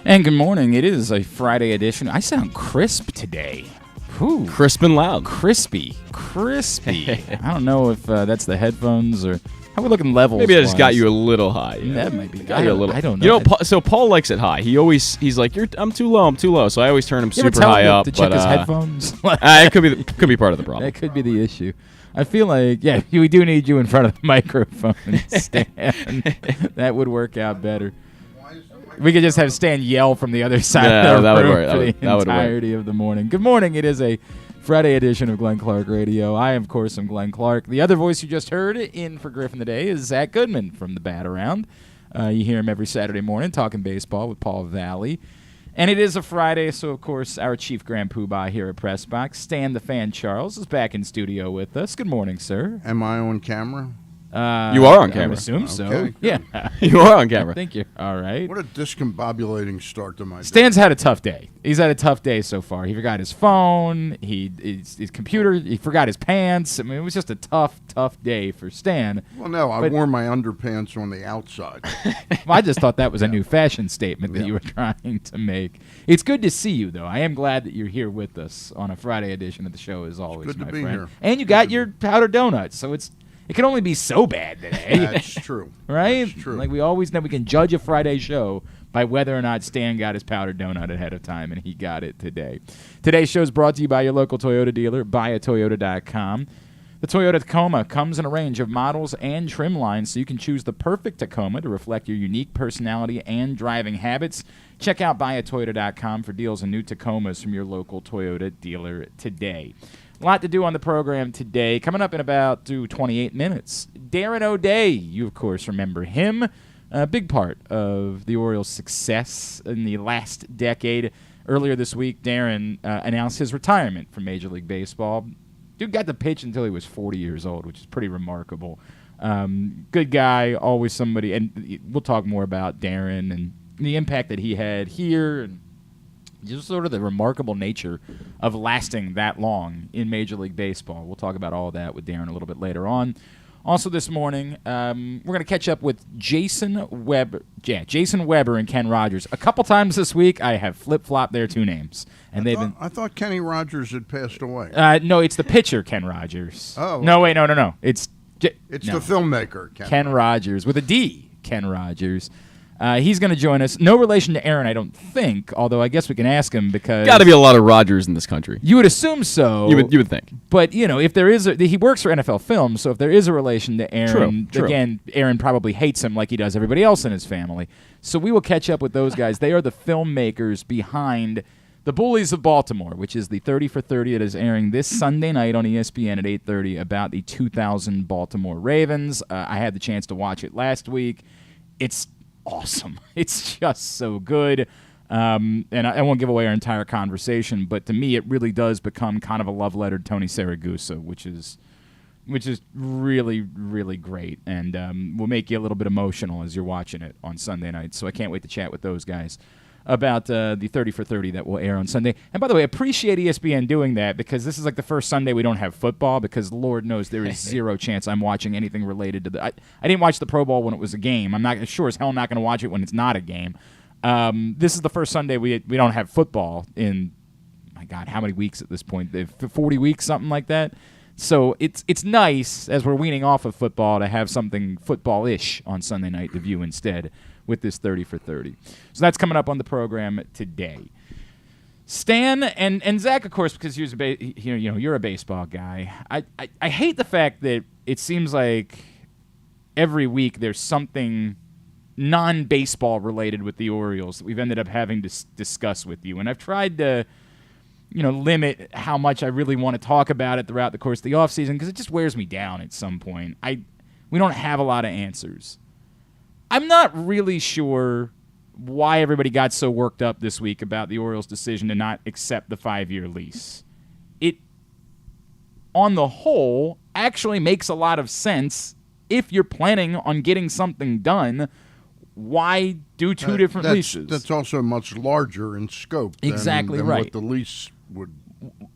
And good morning. It is a Friday edition. I sound crisp today. Whew. Crisp and loud. Crispy. I don't know if that's the headphones or how we looking levels. Maybe I just got you a little high. Yeah. That might be. Got you a little. I don't know. You know, so Paul likes it high. He's like, I'm too low. So I always turn him You ever super tell high him up. to check his headphones. It could be part of the problem. That could be the issue. I feel like, yeah, we do need you in front of the microphone, Stan. That would work out better. We could just have Stan yell from the other side of the room for the entirety of the morning. Good morning. It is a Friday edition of Glenn Clark Radio. I, of course, am Glenn Clark. The other voice you just heard in for Griffin today is Zack Goodman from the Bataround. You hear him every Saturday morning talking baseball with Paul Valley. And it is a Friday, so, of course, our chief grand poobah here at PressBox, Stan the Fan Charles, is back in studio with us. Good morning, sir. Am I on camera? You are on camera. I would assume so. Okay, Yeah. You are on camera. I think you're all right. What a discombobulating start to my day. Stan's had a tough day. He's had a tough day so far. He forgot his phone, his computer, he forgot his pants. I mean, it was just a tough day for Stan. Well, no, I wore my underpants on the outside. Well, I just thought that was a new fashion statement that you were trying to make. It's good to see you, though. I am glad that you're here with us on a Friday edition of the show, as always, good to my be friend. here. And you got your powder donuts, so it can only be so bad today. That's true. Right? That's true. Like we always know, we can judge a Friday show by whether or not Stan got his powdered donut ahead of time, and he got it today. Today's show is brought to you by your local Toyota dealer, buyatoyota.com. The Toyota Tacoma comes in a range of models and trim lines, so you can choose the perfect Tacoma to reflect your unique personality and driving habits. Check out buyatoyota.com for deals on new Tacomas from your local Toyota dealer today. A lot to do on the program today. Coming up in about 28 minutes, Darren O'Day. You, of course, remember him. A big part of the Orioles' success in the last decade. Earlier this week, Darren announced his retirement from Major League Baseball. Dude got to pitch until he was 40 years old, which is pretty remarkable. Good guy, always somebody. And we'll talk more about Darren and the impact that he had here and just sort of the remarkable nature of lasting that long in Major League Baseball. We'll talk about all that with Darren a little bit later on. Also this morning, we're going to catch up with Jason Weber. Yeah, Jason Weber and Ken Rodgers. A couple times this week, I have flip-flopped their two names. And I thought Kenny Rodgers had passed away. No, it's the pitcher, Ken Rodgers. Oh. No, wait, no. It's the filmmaker, Ken Rodgers, with a D, Ken Rodgers. He's going to join us. No relation to Aaron, I don't think, although I guess we can ask him because... Got to be a lot of Rodgers in this country. You would assume so. You would think. But, if there is... he works for NFL Films, so if there is a relation to Aaron... True. Again, Aaron probably hates him like he does everybody else in his family. So we will catch up with those guys. They are the filmmakers behind the Bullies of Baltimore, which is the 30 for 30 that is airing this Sunday night on ESPN at 8:30 about the 2000 Baltimore Ravens. I had the chance to watch it last week. It's awesome. It's just so good. And I won't give away our entire conversation, but to me it really does become kind of a love letter to Tony Saragusa, which is really, really great. And will make you a little bit emotional as you're watching it on Sunday night. So I can't wait to chat with those guys about the 30 for 30 that will air on Sunday. And by the way, appreciate ESPN doing that because this is like the first Sunday we don't have football because Lord knows there is zero chance I'm watching anything related to I didn't watch the Pro Bowl when it was a game. I'm not sure as hell not going to watch it when it's not a game. This is the first Sunday we don't have football in, my God, how many weeks at this point? 40 weeks, something like that. So it's nice as we're weaning off of football to have something football-ish on Sunday night to view instead with this 30 for 30. So that's coming up on the program today. Stan and Zach, of course, because you're a baseball guy. I hate the fact that it seems like every week there's something non-baseball related with the Orioles that we've ended up having to discuss with you. And I've tried to limit how much I really want to talk about it throughout the course of the offseason because it just wears me down at some point. We don't have a lot of answers. I'm not really sure why everybody got so worked up this week about the Orioles' decision to not accept the 5-year lease. It, on the whole, actually makes a lot of sense if you're planning on getting something done. Why do two different leases? That's also much larger in scope than right. what the lease would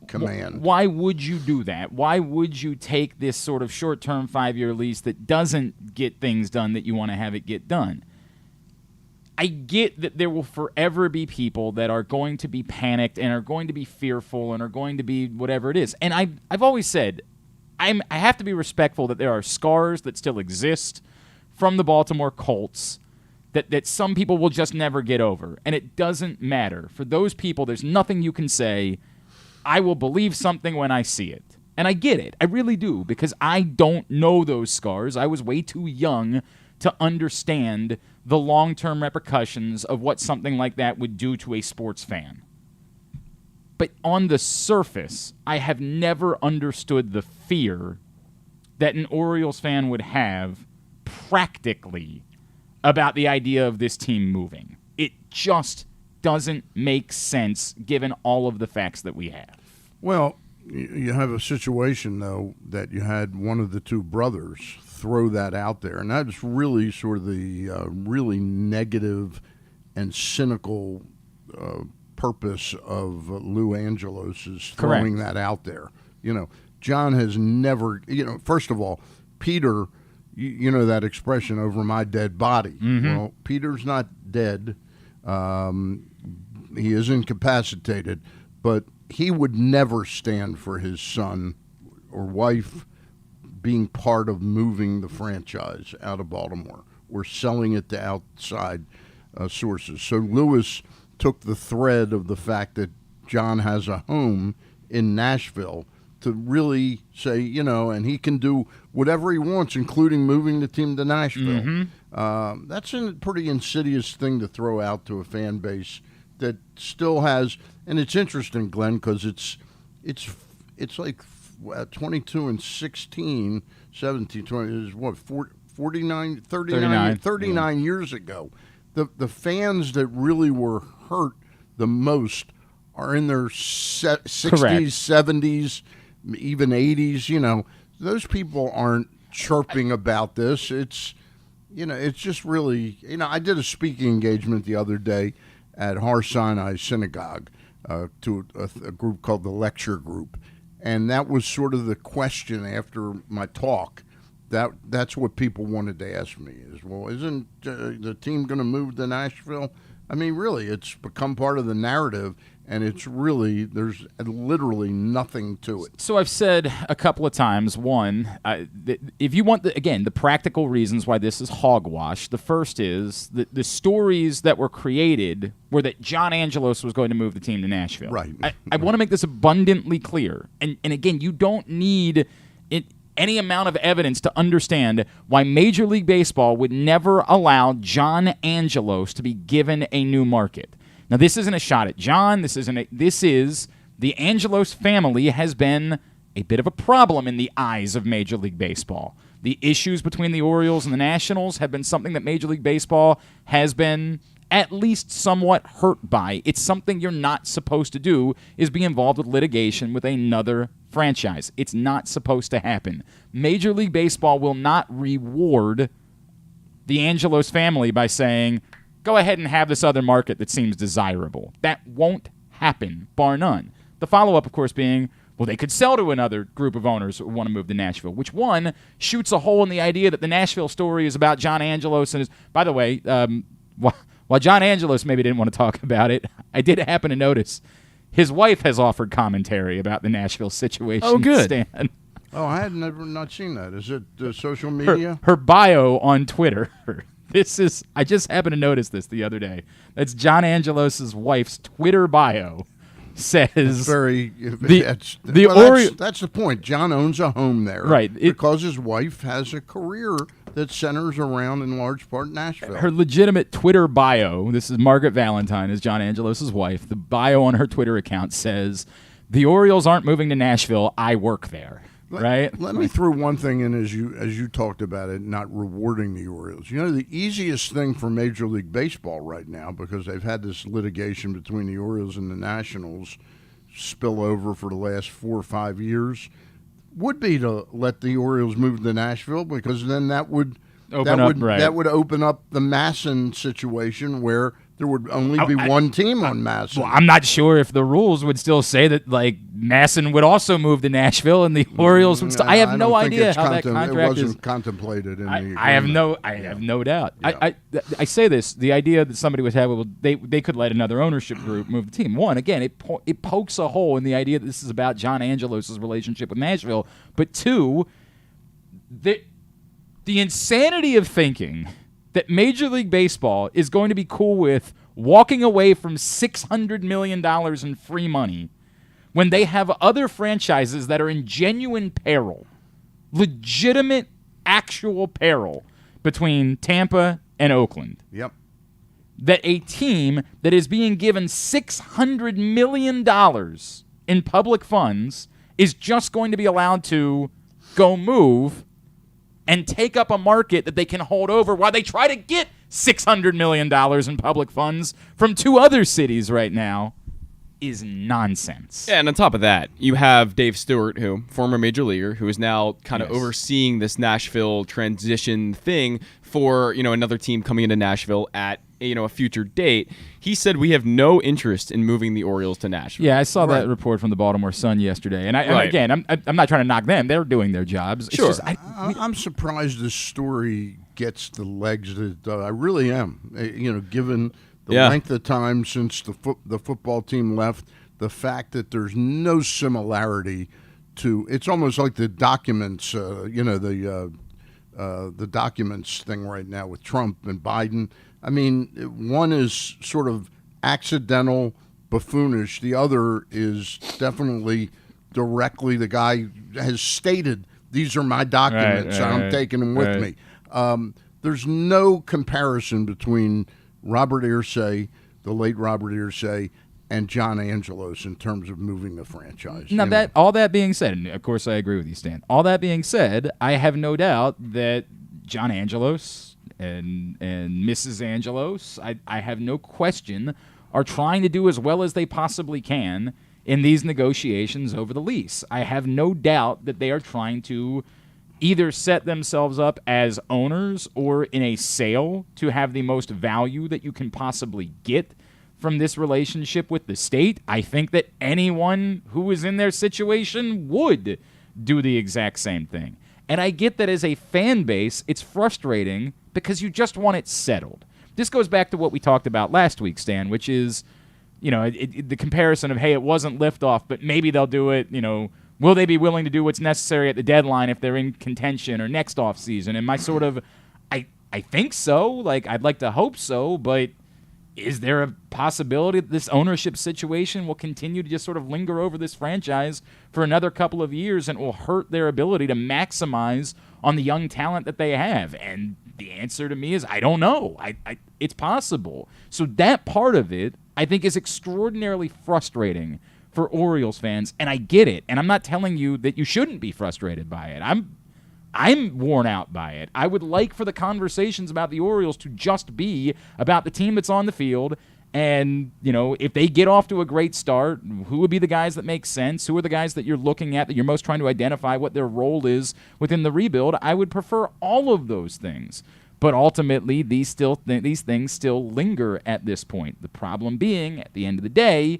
command. Why would you do that? Why would you take this sort of short-term 5-year lease that doesn't get things done that you want to have it get done? I get that there will forever be people that are going to be panicked and are going to be fearful and are going to be whatever it is. And I've always said I have to be respectful that there are scars that still exist from the Baltimore Colts that some people will just never get over. And it doesn't matter. For those people, there's nothing you can say. I will believe something when I see it. And I get it. I really do, because I don't know those scars. I was way too young to understand the long-term repercussions of what something like that would do to a sports fan. But on the surface, I have never understood the fear that an Orioles fan would have practically about the idea of this team moving. It just doesn't make sense given all of the facts that we have. Well, you have a situation, though, that you had one of the two brothers throw that out there, and that's really sort of the really negative and cynical purpose of Lou Angelos is throwing that out there. You know, John has never, first of all, Peter, you know that expression, over my dead body. Mm-hmm. Well, Peter's not dead. He is incapacitated, but he would never stand for his son or wife being part of moving the franchise out of Baltimore or selling it to outside sources. So Lewis took the thread of the fact that John has a home in Nashville to really say, and he can do whatever he wants, including moving the team to Nashville. Mm-hmm. That's a pretty insidious thing to throw out to a fan base that still has, and it's interesting, Glenn, because it's like 22 and 16, 17, 20, is what, 39 years ago. The fans that really were hurt the most are in their 60s, Correct. 70s, even 80s. Those people aren't chirping about this. It's just really, I did a speaking engagement the other day at Har Sinai Synagogue to a group called the Lecture Group. And that was sort of the question after my talk. That's what people wanted to ask me is, well, isn't the team going to move to Nashville? I mean, really, it's become part of the narrative, and it's really, there's literally nothing to it. So I've said a couple of times, one, if you want, the practical reasons why this is hogwash, the first is that the stories that were created were that John Angelos was going to move the team to Nashville. Right. I want to make this abundantly clear. And again, you don't need any amount of evidence to understand why Major League Baseball would never allow John Angelos to be given a new market. Now, this isn't a shot at John. This is the Angelos family has been a bit of a problem in the eyes of Major League Baseball. The issues between the Orioles and the Nationals have been something that Major League Baseball has been at least somewhat hurt by. It's something you're not supposed to do, is be involved with litigation with another franchise. It's not supposed to happen. Major League Baseball will not reward the Angelos family by saying, go ahead and have this other market that seems desirable. That won't happen, bar none. The follow-up, of course, being, well, they could sell to another group of owners who want to move to Nashville, which, one, shoots a hole in the idea that the Nashville story is about John Angelos. And by the way, while John Angelos maybe didn't want to talk about it, I did happen to notice his wife has offered commentary about the Nashville situation. Oh, good. Stan. Oh, I had not seen that. Is it social media? Her bio on Twitter. I just happened to notice this the other day. That's John Angelos' wife's Twitter bio. Says that's the point. John owns a home there, right? Because his wife has a career that centers around, in large part, Nashville. Her legitimate Twitter bio. This is Margaret Valentine, is John Angelos' wife. The bio on her Twitter account says, "The Orioles aren't moving to Nashville. I work there." Right? Let me throw one thing in as you talked about it, not rewarding the Orioles. The easiest thing for Major League Baseball right now, because they've had this litigation between the Orioles and the Nationals spill over for the last 4 or 5 years, would be to let the Orioles move to Nashville, because then that would open up the Masson situation where there would only be one team on Masson. Well, I'm not sure if the rules would still say that, like, Masson would also move to Nashville and the Orioles would still. I have no idea how that contract it wasn't is contemplated in the I have no doubt. Yeah. I say this, the idea that somebody would have, well, they could let another ownership group move the team. One, again, it pokes a hole in the idea that this is about John Angelos' relationship with Nashville. But two, the insanity of thinking that Major League Baseball is going to be cool with walking away from $600 million in free money when they have other franchises that are in genuine peril, legitimate, actual peril between Tampa and Oakland. Yep. That a team that is being given $600 million in public funds is just going to be allowed to go move and take up a market that they can hold over while they try to get $600 million in public funds from two other cities right now is nonsense. Yeah, and on top of that, you have Dave Stewart, former major leaguer, who is now kind of overseeing this Nashville transition thing for, another team coming into Nashville at a future date. He said we have no interest in moving the Orioles to Nashville. Yeah, I saw that report from the Baltimore Sun yesterday, and again, I'm not trying to knock them; they're doing their jobs. It's sure, just, I'm surprised this story gets the legs that it does. I really am. Given the length of time since the football team left, the fact that there's no similarity to, it's almost like the documents. The documents thing right now with Trump and Biden. I mean, one is sort of accidental, buffoonish. The other is definitely directly, the guy has stated, these are my documents, and I'm taking them with me. There's no comparison between Robert Irsay, the late Robert Irsay, and John Angelos in terms of moving the franchise. Now, all that being said, and of course I agree with you, Stan, all that being said, I have no doubt that John Angelos and Mrs. Angelos, I have no question, are trying to do as well as they possibly can in these negotiations over the lease. I have no doubt that they are trying to either set themselves up as owners or in a sale to have the most value that you can possibly get from this relationship with the state. I think that anyone who is in their situation would do the exact same thing. And I get that as a fan base, it's frustrating because you just want it settled. This goes back to what we talked about last week, Stan, which is, the comparison of, hey, it wasn't liftoff, but maybe they'll do it, will they be willing to do what's necessary at the deadline if they're in contention or next off season? And my sort of, I think so. Like, I'd like to hope so, but is there a possibility that this ownership situation will continue to just sort of linger over this franchise for another couple of years and will hurt their ability to maximize on the young talent that they have? And the answer to me is, I don't know. It's possible. So that part of it, I think, is extraordinarily frustrating for Orioles fans, and I get it. And I'm not telling you that you shouldn't be frustrated by it. I'm worn out by it. I would like for the conversations about the Orioles to just be about the team that's on the field. And, if they get off to a great start, who would be the guys that make sense? Who are the guys that you're looking at, that you're most trying to identify what their role is within the rebuild? I would prefer all of those things. But ultimately, these things still linger at this point. The problem being, at the end of the day,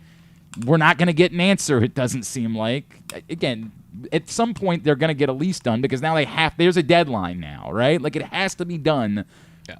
we're not going to get an answer, it doesn't seem like. Again, at some point, they're going to get a lease done because now there's a deadline now, right? Like, it has to be done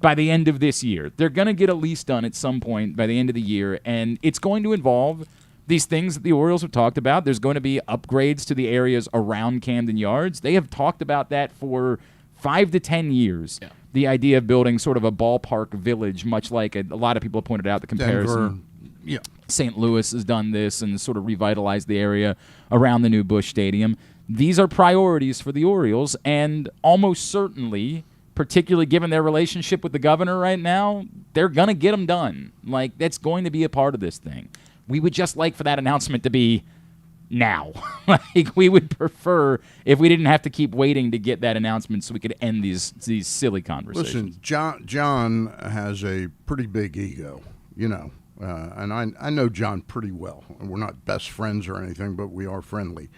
by the end of this year. They're going to get a lease done at some point by the end of the year, and it's going to involve these things that the Orioles have talked about. There's going to be upgrades to the areas around Camden Yards. They have talked about that for 5 to 10 years. Yeah. The idea of building sort of a ballpark village, much like a lot of people have pointed out the comparison. Denver. Yeah. St. Louis has done this and sort of revitalized the area around the new Busch Stadium. These are priorities for the Orioles, and almost certainly, particularly given their relationship with the governor right now, they're going to get them done. Like, that's going to be a part of this thing. We would just like for that announcement to be now. Like, we would prefer if we didn't have to keep waiting to get that announcement so we could end these silly conversations. Listen, John has a pretty big ego, and I know John pretty well. We're not best friends or anything, but we are friendly.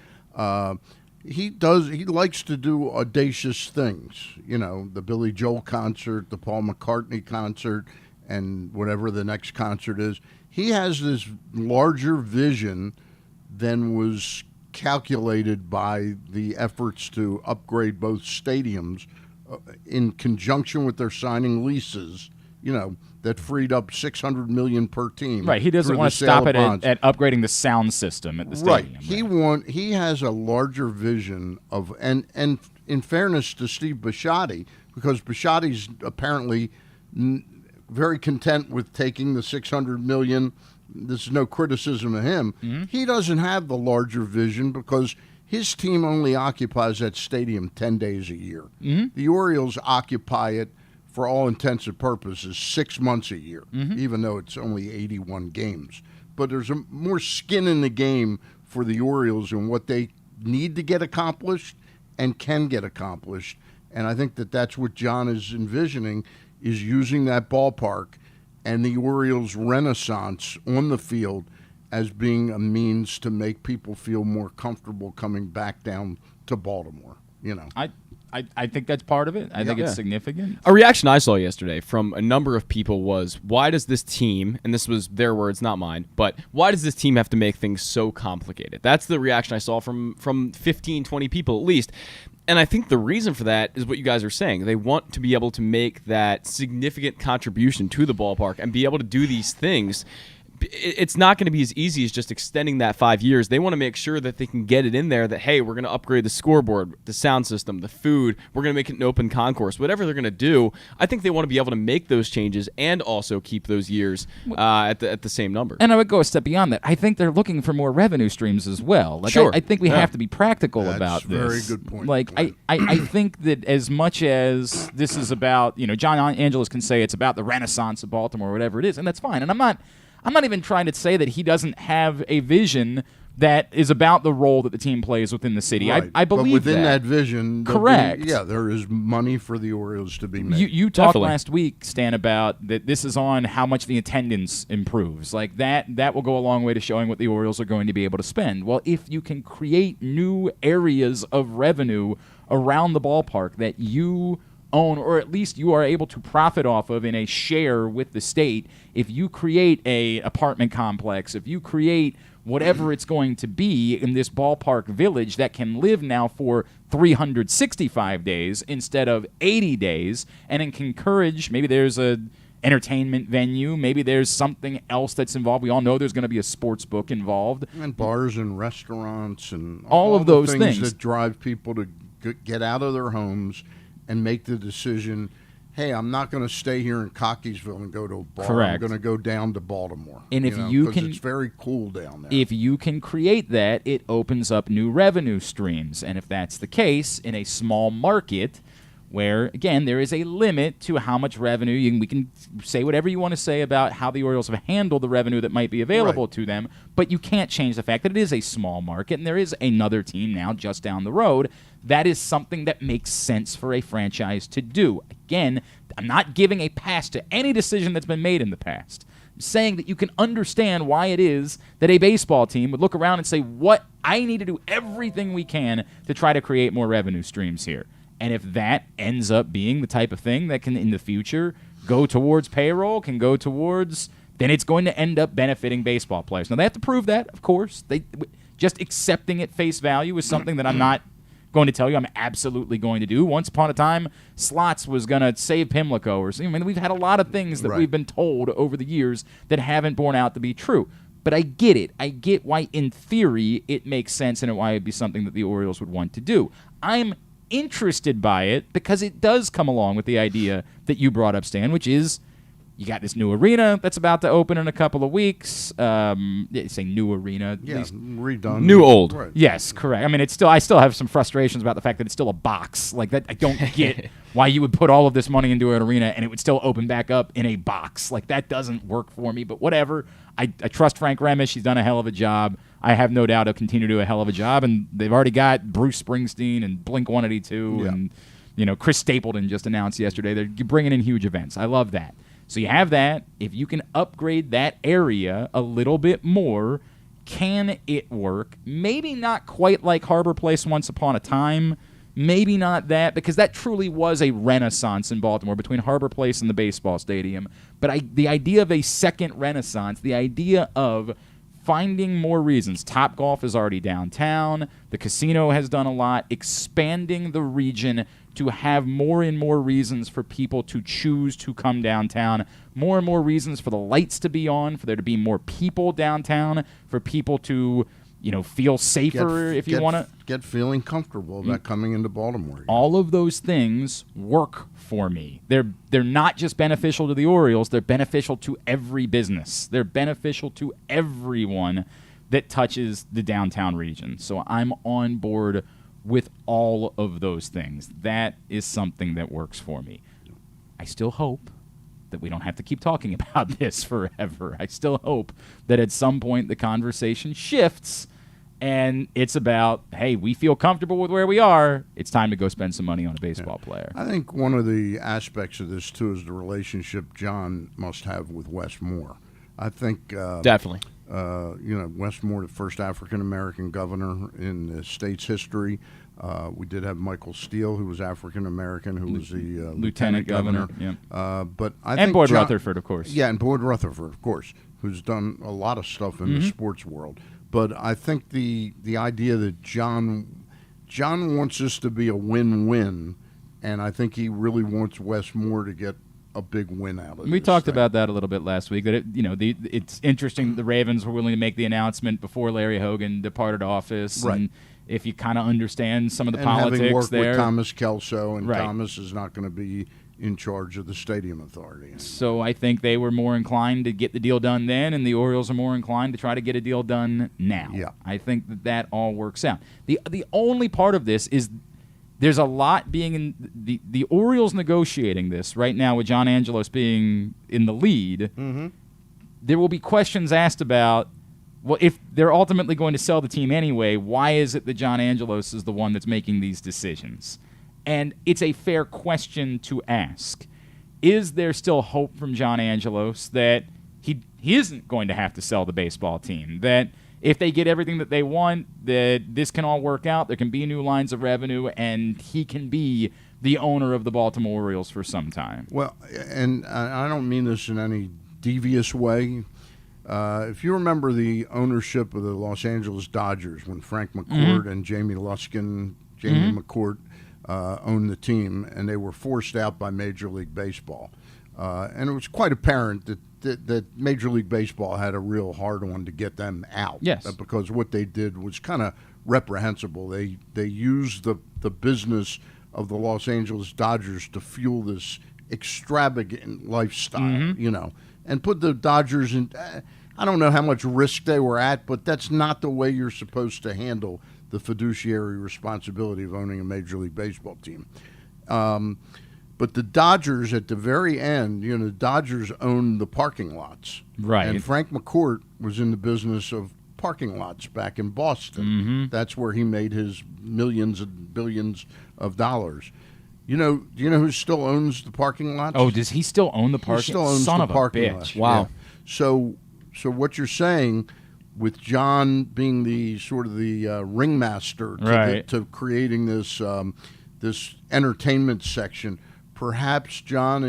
He likes to do audacious things, the Billy Joel concert, the Paul McCartney concert, and whatever the next concert is. He has this larger vision than was calculated by the efforts to upgrade both stadiums in conjunction with their signing leases, that freed up $600 million per team. Right. He doesn't want to stop it at upgrading the sound system at the stadium. Right. He has a larger vision of, and in fairness to Steve Bisciotti, because Bisciotti's apparently very content with taking the $600 million. This is no criticism of him. Mm-hmm. He doesn't have the larger vision because his team only occupies that stadium 10 days a year. Mm-hmm. The Orioles occupy it, for all intents and purposes, 6 months a year, even though it's only 81 games. But there's more skin in the game for the Orioles and what they need to get accomplished and can get accomplished. And I think that's what John is envisioning, is using that ballpark and the Orioles' renaissance on the field as being a means to make people feel more comfortable coming back down to Baltimore. I think that's part of it. I think it's significant. A reaction I saw yesterday from a number of people was, why does this team, and this was their words, not mine, but why does this team have to make things so complicated? That's the reaction I saw from 15, 20 people at least. And I think the reason for that is what you guys are saying. They want to be able to make that significant contribution to the ballpark and be able to do these things. It's not going to be as easy as just extending that 5 years. They want to make sure that they can get it in there that, hey, we're going to upgrade the scoreboard, the sound system, the food. We're going to make it an open concourse. Whatever they're going to do, I think they want to be able to make those changes and also keep those years at the same number. And I would go a step beyond that. I think they're looking for more revenue streams as well. Sure. I think we have to be practical about this. Very good point. I think that as much as this is about, John Angelos can say it's about the renaissance of Baltimore, whatever it is, and that's fine. And I'm not even trying to say that he doesn't have a vision that is about the role that the team plays within the city. Right. I believe but within that vision, correct. There is money for the Orioles to be made. You talked last week, Stan, about that this is on how much the attendance improves. Like that will go a long way to showing what the Orioles are going to be able to spend. Well, if you can create new areas of revenue around the ballpark that you own, or at least you are able to profit off of in a share with the state, if you create a apartment complex, if you create whatever it's going to be in this ballpark village that can live now for 365 days instead of 80 days, and it can encourage, maybe there's a entertainment venue, maybe there's something else that's involved. We all know there's going to be a sports book involved. And bars and restaurants and all of those things that drive people to get out of their homes and make the decision, hey, I'm not going to stay here in Cockeysville and go to a bar. Correct. I'm going to go down to Baltimore. And if you can, it's very cool down there. If you can create that, it opens up new revenue streams. And if that's the case in a small market where, again, there is a limit to how much revenue, we can say whatever you want to say about how the Orioles have handled the revenue that might be available to them, but you can't change the fact that it is a small market and there is another team now just down the road. That is something that makes sense for a franchise to do. Again, I'm not giving a pass to any decision that's been made in the past. I'm saying that you can understand why it is that a baseball team would look around and say, I need to do everything we can to try to create more revenue streams here. And if that ends up being the type of thing that can, in the future, go towards payroll, can go towards, then it's going to end up benefiting baseball players. Now, they have to prove that, of course. Just accepting at face value is something that I'm not going to tell you I'm absolutely going to do. Once upon a time, Slots was going to save Pimlico. We've had a lot of things that we've been told over the years that haven't borne out to be true. But I get it. I get why, in theory, it makes sense and why it would be something that the Orioles would want to do. I'm interested by it because it does come along with the idea that you brought up, Stan, which is you got this new arena that's about to open in a couple of weeks. Say new arena. Redone. New old. Right. Yes, correct. I still have some frustrations about the fact that it's still a box. Like that, I don't get why you would put all of this money into an arena and it would still open back up in a box. Like that doesn't work for me, but whatever. I trust Frank Remish. He's done a hell of a job. I have no doubt he'll continue to do a hell of a job, and they've already got Bruce Springsteen and Blink-182 and Chris Stapleton just announced yesterday. They're bringing in huge events. I love that. So you have that. If you can upgrade that area a little bit more, can it work? Maybe not quite like Harbor Place once upon a time, Maybe not that, because that truly was a renaissance in Baltimore between Harbor Place and the baseball stadium. But the idea of a second renaissance, the idea of finding more reasons. Topgolf is already downtown. The casino has done a lot. Expanding the region to have more and more reasons for people to choose to come downtown. More and more reasons for the lights to be on, for there to be more people downtown, for people to, feel safer if you want to. Get feeling comfortable about coming into Baltimore. All of those things work for me. They're not just beneficial to the Orioles. They're beneficial to every business. They're beneficial to everyone that touches the downtown region. So I'm on board with all of those things. That is something that works for me. I still hope that we don't have to keep talking about this forever. I still hope that at some point the conversation shifts and it's about, hey, we feel comfortable with where we are. It's time to go spend some money on a baseball player. I think one of the aspects of this, too, is the relationship John must have with Wes Moore. I think definitely. Wes Moore, the first African-American governor in the state's history. We did have Michael Steele, who was African-American, who was the lieutenant governor. Yeah. But I think Boyd Rutherford, of course. Yeah, and Boyd Rutherford, of course, who's done a lot of stuff in the sports world. But I think the idea that John wants this to be a win-win, and I think he really wants Wes Moore to get a big win out of it. We talked about that a little bit last week. That it's interesting the Ravens were willing to make the announcement before Larry Hogan departed office, right? And if you kind of understand some of the and politics having worked there, with Thomas Kelso, and right. Thomas is not going to be in charge of the stadium authority. So I think they were more inclined to get the deal done then, and the Orioles are more inclined to try to get a deal done now. Yeah. I think that all works out. The only part of this is there's a lot being in the Orioles negotiating this right now with John Angelos being in the lead. Mm-hmm. There will be questions asked about, well, if they're ultimately going to sell the team anyway, why is it that John Angelos is the one that's making these decisions? And it's a fair question to ask. Is there still hope from John Angelos that he isn't going to have to sell the baseball team? That if they get everything that they want, that this can all work out, there can be new lines of revenue, and he can be the owner of the Baltimore Orioles for some time? Well, and I don't mean this in any devious way. If you remember the ownership of the Los Angeles Dodgers when Frank McCourt and Jamie Luskin, McCourt, owned the team, and they were forced out by Major League Baseball. And it was quite apparent that Major League Baseball had a real hard-on to get them out. Yes. Because what they did was kind of reprehensible. They used the business of the Los Angeles Dodgers to fuel this extravagant lifestyle, and put the Dodgers in. I don't know how much risk they were at, but that's not the way you're supposed to handle the fiduciary responsibility of owning a Major League Baseball team. But the Dodgers, at the very end, the Dodgers owned the parking lots. Right. And Frank McCourt was in the business of parking lots back in Boston. Mm-hmm. That's where he made his millions and billions of dollars. Do you know who still owns the parking lots? Oh, does he still own the parking? He still owns Son the of parking a bitch. lots. Wow. Yeah. So what you're saying, with John being the sort of the ringmaster to creating this this entertainment section, perhaps John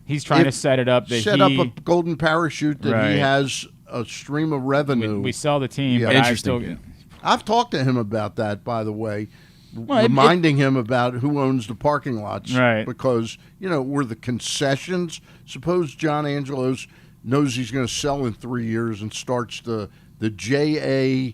he's trying to set it up that set up a golden parachute that he has a stream of revenue. We sell the team, Yeah. but Interesting. I've talked to him about that, by the way, reminding him about who owns the parking lots. Right. Because, we're the concessions. Suppose John Angelos knows he's going to sell in 3 years and starts the JA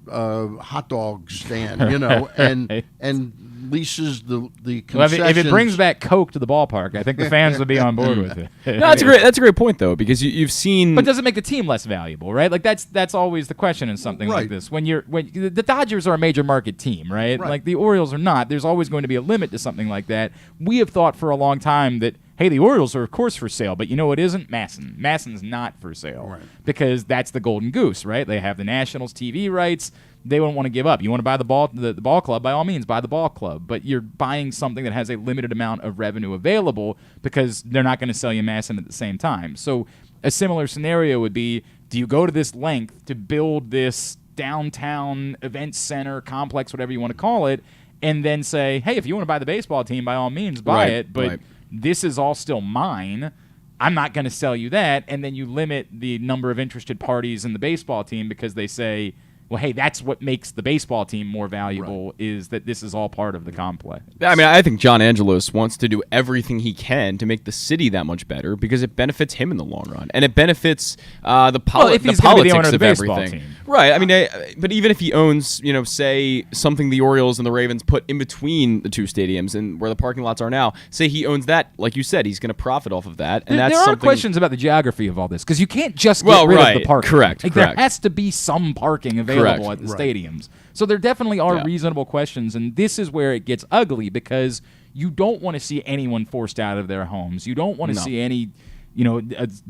hot dog stand, and leases the concessions. Well, if it brings back Coke to the ballpark, I think the fans would be on board with it. No, that's a great point though, because you've seen. But does it make the team less valuable, right? Like that's always the question in something like this. When the Dodgers are a major market team, right? Like the Orioles are not. There's always going to be a limit to something like that. We have thought for a long time that, hey, the Orioles are, of course, for sale, but you know what isn't? Masson. Masson's not for sale because that's the golden goose, right? They have the Nationals TV rights. They won't want to give up. You want to buy the ball club, by all means, buy the ball club, but you're buying something that has a limited amount of revenue available because they're not going to sell you Masson at the same time. So a similar scenario would be, do you go to this length to build this downtown event center, complex, whatever you want to call it, and then say, hey, if you want to buy the baseball team, by all means, buy Right, it. But right. this is all still mine. I'm not going to sell you that. And then you limit the number of interested parties in the baseball team because they say, well, hey, that's what makes the baseball team more valuable is that this is all part of the complex. I mean, I think John Angelos wants to do everything he can to make the city that much better because it benefits him in the long run, and it benefits the if he's the gonna be the politics owner of the baseball everything. team. Right. I mean, but even if he owns, say something the Orioles and the Ravens put in between the two stadiums and where the parking lots are now, say he owns that, like you said, he's going to profit off of that. And There that's are something. questions about the geography of all this because you can't just get rid of the parking. Correct. There has to be some parking available at the stadiums. So there definitely are reasonable questions, and this is where it gets ugly because you don't want to see anyone forced out of their homes. You don't want to see any,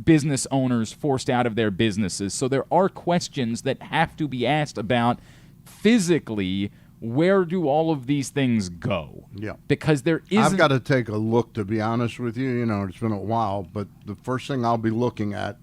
business owners forced out of their businesses. So there are questions that have to be asked about physically. Where do all of these things go? Yeah. Because there isn't. I've got to take a look, to be honest with you. It's been a while, but the first thing I'll be looking at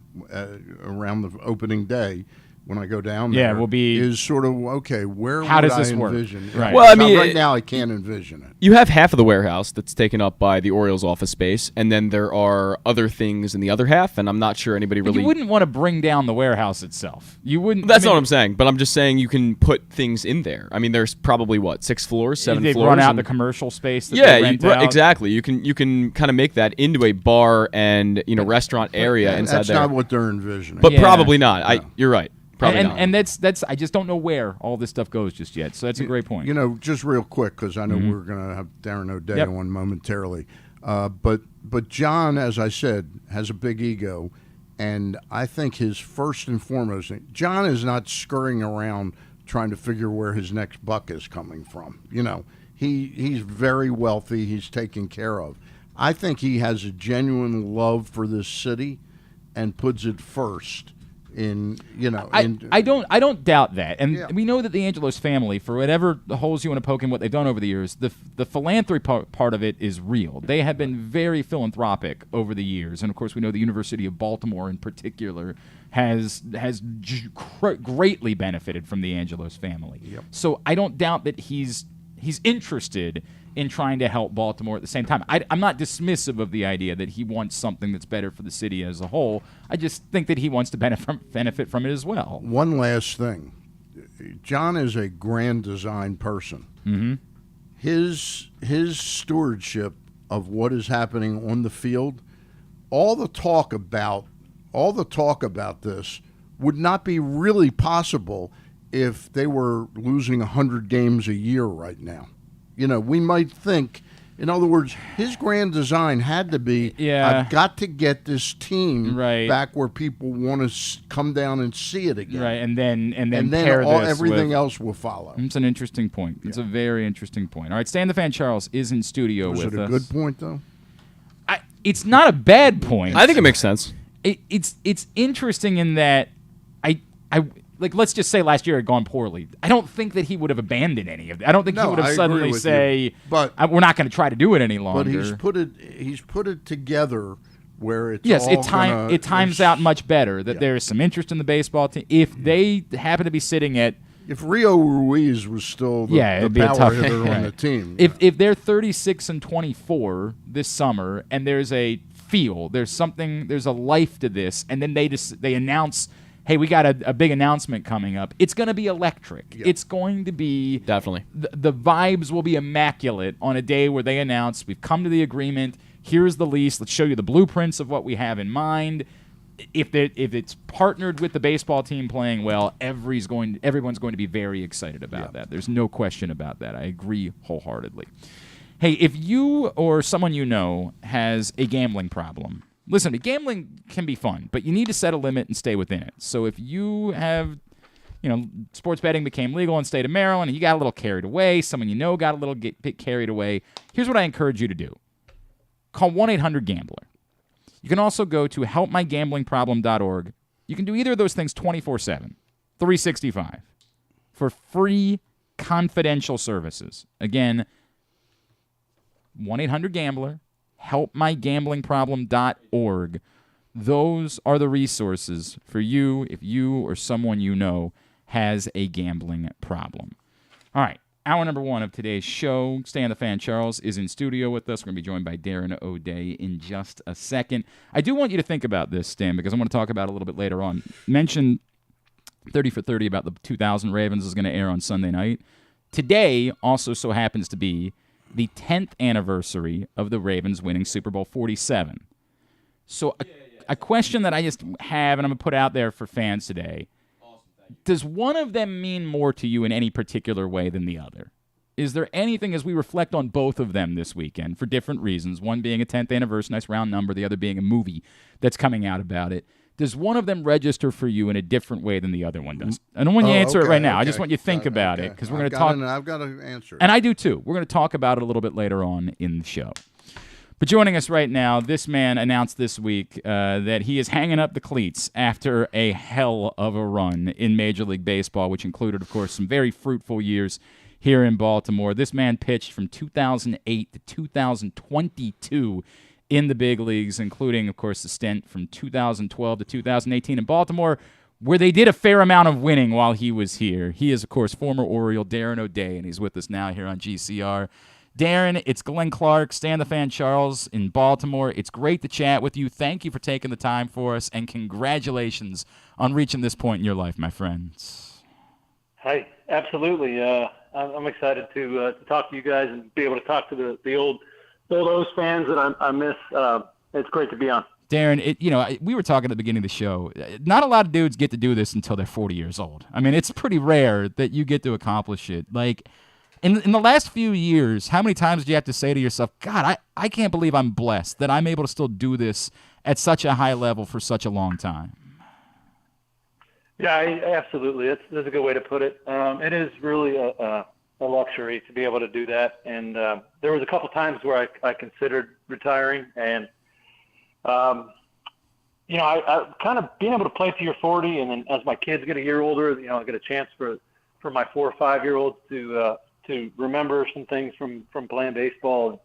around the opening day when I go down there will be is sort of, okay, where how would does this I work? envision? Right. Well, I mean, right now I can't envision it. You have half of the warehouse that's taken up by the Orioles office space, and then there are other things in the other half, and I'm not sure anybody really... You wouldn't want to bring down the warehouse itself. You wouldn't... That's not what I'm saying, but I'm just saying you can put things in there. I mean, there's probably, 6 floors, 7 floors? They run out the commercial space that they rent out. Exactly. You can kind of make that into a bar and, restaurant area inside that's there. That's not what they're envisioning. But probably not. No. You're right. And that's I just don't know where all this stuff goes just yet. So that's a great point. Just real quick, because I know we're going to have Darren O'Day on momentarily. But John, as I said, has a big ego, and I think his first and foremost thing, John is not scurrying around trying to figure where his next buck is coming from. He's very wealthy. He's taken care of. I think he has a genuine love for this city and puts it first. I don't doubt that, and we know that the Angelos family, for whatever holes you want to poke in what they've done over the years, the philanthropy part of it is real. They have been very philanthropic over the years, and of course we know the University of Baltimore in particular has greatly benefited from the Angelos family. Yep. So I don't doubt that he's interested in trying to help Baltimore at the same time. I'm not dismissive of the idea that he wants something that's better for the city as a whole. I just think that he wants to benefit from it as well. One last thing. John is a grand design person. Mm-hmm. His stewardship of what is happening on the field, all the talk about this would not be really possible if they were losing 100 games a year right now. We might think, in other words, his grand design had to be, I've got to get this team back where people want to come down and see it again. Right, and then pair everything else will follow. It's an interesting point. It's a very interesting point. All right, Stan the Fan Charles is in studio with us. Was it a good point, though? It's not a bad point. I think it makes sense. It's interesting in that I let's just say last year had gone poorly. I don't think that he would have abandoned any of it. I don't think he would have suddenly say, we're not going to try to do it any longer. But he's put it together where it's it times out much better that there is some interest in the baseball team. If they happen to be sitting at if Rio Ruiz was still the power hitter on the team. If they're 36-24 this summer and there's a feel, there's a life to this, and then they announce, hey, we got a big announcement coming up. It's going to be electric. Yeah. It's going to be... Definitely. The vibes will be immaculate on a day where they announce, we've come to the agreement, here's the lease, let's show you the blueprints of what we have in mind. If it's partnered with the baseball team playing well, everyone's going to be very excited about that. There's no question about that. I agree wholeheartedly. Hey, if you or someone you know has a gambling problem... Listen, gambling can be fun, but you need to set a limit and stay within it. So if you have, sports betting became legal in the state of Maryland and you got a little carried away, someone you know got a little bit carried away, here's what I encourage you to do. Call 1-800-GAMBLER. You can also go to helpmygamblingproblem.org. You can do either of those things 24/7, 365 for free confidential services. Again, 1-800-GAMBLER. helpmygamblingproblem.org. Those are the resources for you if you or someone you know has a gambling problem. All right, Hour number 1 of today's show. Stan the Fan Charles is in studio with us. We're going to be joined by Darren O'Day in just a second. I do want you to think about this, Stan, because I want to talk about it a little bit later on. Mention 30 for 30 about the 2000 Ravens is going to air on Sunday night. Today also so happens to be the 10th anniversary of the Ravens winning Super Bowl 47. So a question that I just have, and I'm going to put out there for fans today, does one of them mean more to you in any particular way than the other? Is there anything, as we reflect on both of them this weekend, for different reasons, one being a 10th anniversary, nice round number, the other being a movie that's coming out about it, does one of them register for you in a different way than the other one does? I don't want you to answer it right now. I just want you to think about it, because we're going to talk. I've got to answer it. And I do too. We're going to talk about it a little bit later on in the show. But joining us right now, this man announced this week that he is hanging up the cleats after a hell of a run in Major League Baseball, which included, of course, some very fruitful years here in Baltimore. This man pitched from 2008 to 2022 in the big leagues, including, of course, the stint from 2012 to 2018 in Baltimore, where they did a fair amount of winning while he was here. He is, of course, former Oriole Darren O'Day, and he's with us now here on GCR. Darren, it's Glenn Clark, Stan the Fan Charles in Baltimore. It's great to chat with you. Thank you for taking the time for us, and congratulations on reaching this point in your life, my friends. Hi, absolutely. I'm excited to talk to you guys and be able to talk to the old O's fans that I miss. It's great to be on. Darren, we were talking at the beginning of the show. Not a lot of dudes get to do this until they're 40 years old. I mean, it's pretty rare that you get to accomplish it. Like, in the last few years, how many times do you have to say to yourself, God, I can't believe I'm blessed that I'm able to still do this at such a high level for such a long time? Yeah, absolutely. That's a good way to put it. It is really a luxury to be able to do that. And there was a couple times where I considered retiring, and I kind of being able to play till you're 40, and then as my kids get a year older, I get a chance for my 4 or 5-year-olds to remember some things from playing baseball.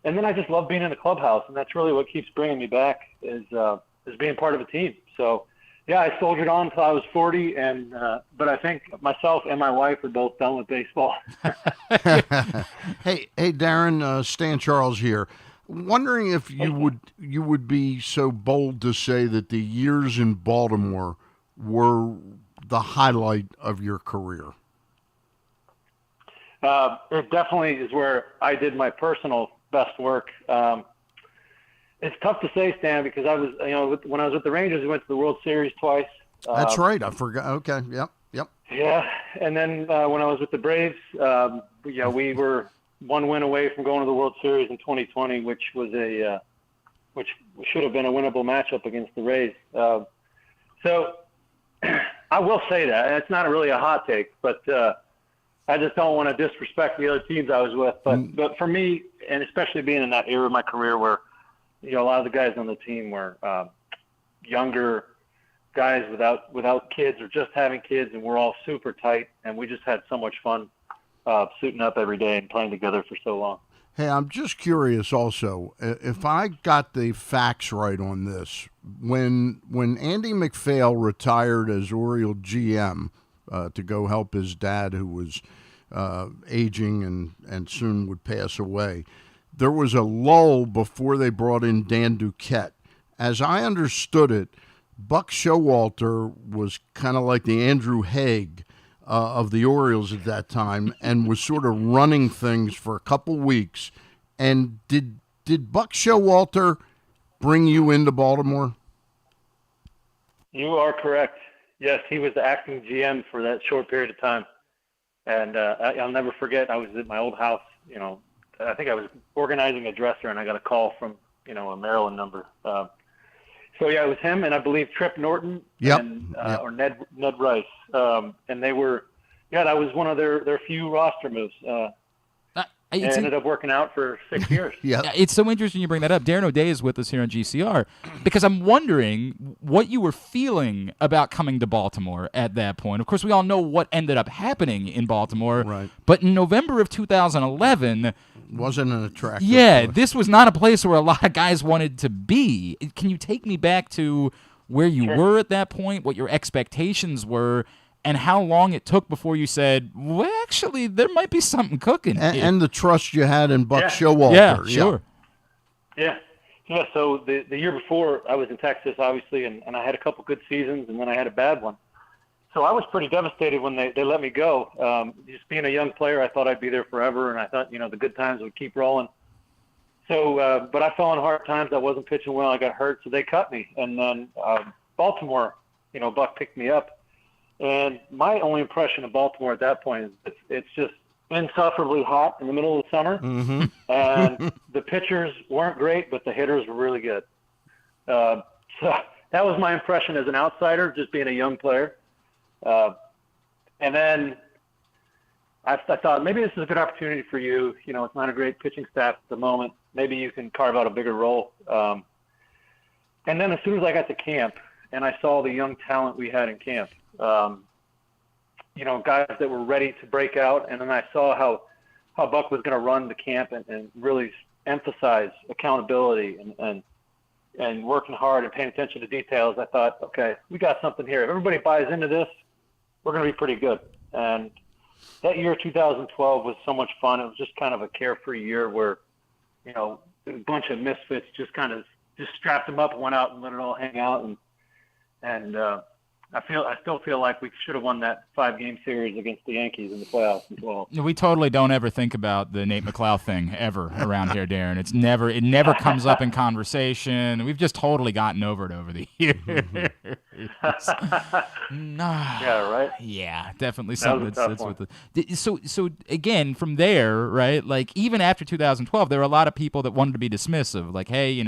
And then I just love being in the clubhouse, and that's really what keeps bringing me back is being part of a team. So, yeah, I soldiered on until I was 40, but I think myself and my wife are both done with baseball. Hey, Darren, Stan Charles here. Wondering if you would be so bold to say that the years in Baltimore were the highlight of your career. It definitely is where I did my personal best work. It's tough to say, Stan, because I was, when I was with the Rangers, we went to the World Series twice. That's right. I forgot. Okay. Yep. Yeah. And then when I was with the Braves, we were one win away from going to the World Series in 2020, which should have been a winnable matchup against the Rays. So I will say that. It's not really a hot take, but I just don't want to disrespect the other teams I was with. But for me, and especially being in that era of my career where, a lot of the guys on the team were younger guys without kids or just having kids, and we're all super tight, and we just had so much fun suiting up every day and playing together for so long. Hey, I'm just curious also, if I got the facts right on this, when Andy MacPhail retired as Oriole GM to go help his dad who was aging and soon would pass away, there was a lull before they brought in Dan Duquette. As I understood it, Buck Showalter was kind of like the Andrew Haig of the Orioles at that time and was sort of running things for a couple weeks. And did Buck Showalter bring you into Baltimore? You are correct. Yes, he was the acting GM for that short period of time. And I'll never forget, I was at my old house, I think I was organizing a dresser, and I got a call from, a Maryland number. So, yeah, it was him, and I believe Trip Norton or Ned Rice. And they were, that was one of their few roster moves. It ended up working out for 6 years. Yeah, it's so interesting you bring that up. Darren O'Day is with us here on GCR because I'm wondering what you were feeling about coming to Baltimore at that point. Of course, we all know what ended up happening in Baltimore. Right. But in November of 2011... wasn't an attractive place. This was not a place where a lot of guys wanted to be. Can you take me back to where you were at that point, what your expectations were, and how long it took before you said, well, actually, there might be something cooking here. And the trust you had in Buck Showalter. Yeah, sure. Yeah. Yeah, so the year before, I was in Texas, obviously, and I had a couple good seasons, and then I had a bad one. So I was pretty devastated when they let me go. Just being a young player, I thought I'd be there forever, and I thought, the good times would keep rolling. So, but I fell in hard times. I wasn't pitching well. I got hurt, so they cut me. And then Baltimore, Buck picked me up. And my only impression of Baltimore at that point is it's just insufferably hot in the middle of the summer. Mm-hmm. And the pitchers weren't great, but the hitters were really good. So that was my impression as an outsider, just being a young player. And then I thought maybe this is a good opportunity for you. It's not a great pitching staff at the moment. Maybe you can carve out a bigger role. And then as soon as I got to camp and I saw the young talent we had in camp, guys that were ready to break out. And then I saw how Buck was going to run the camp and really emphasize accountability and working hard and paying attention to details. I thought, okay, we got something here. If everybody buys into this, we're going to be pretty good. And that year, 2012, was so much fun. It was just kind of a carefree year where, a bunch of misfits just strapped them up and went out and let it all hang out. And I still feel like we should have won that 5-game series against the Yankees in the playoffs in 12. We totally don't ever think about the Nate McLeod thing ever around here, Darren. It never comes up in conversation. We've just totally gotten over it over the years. Yeah, right. Yeah, definitely something that's with the. So again, from there, right? Like even after 2012, there were a lot of people that wanted to be dismissive. Like, hey,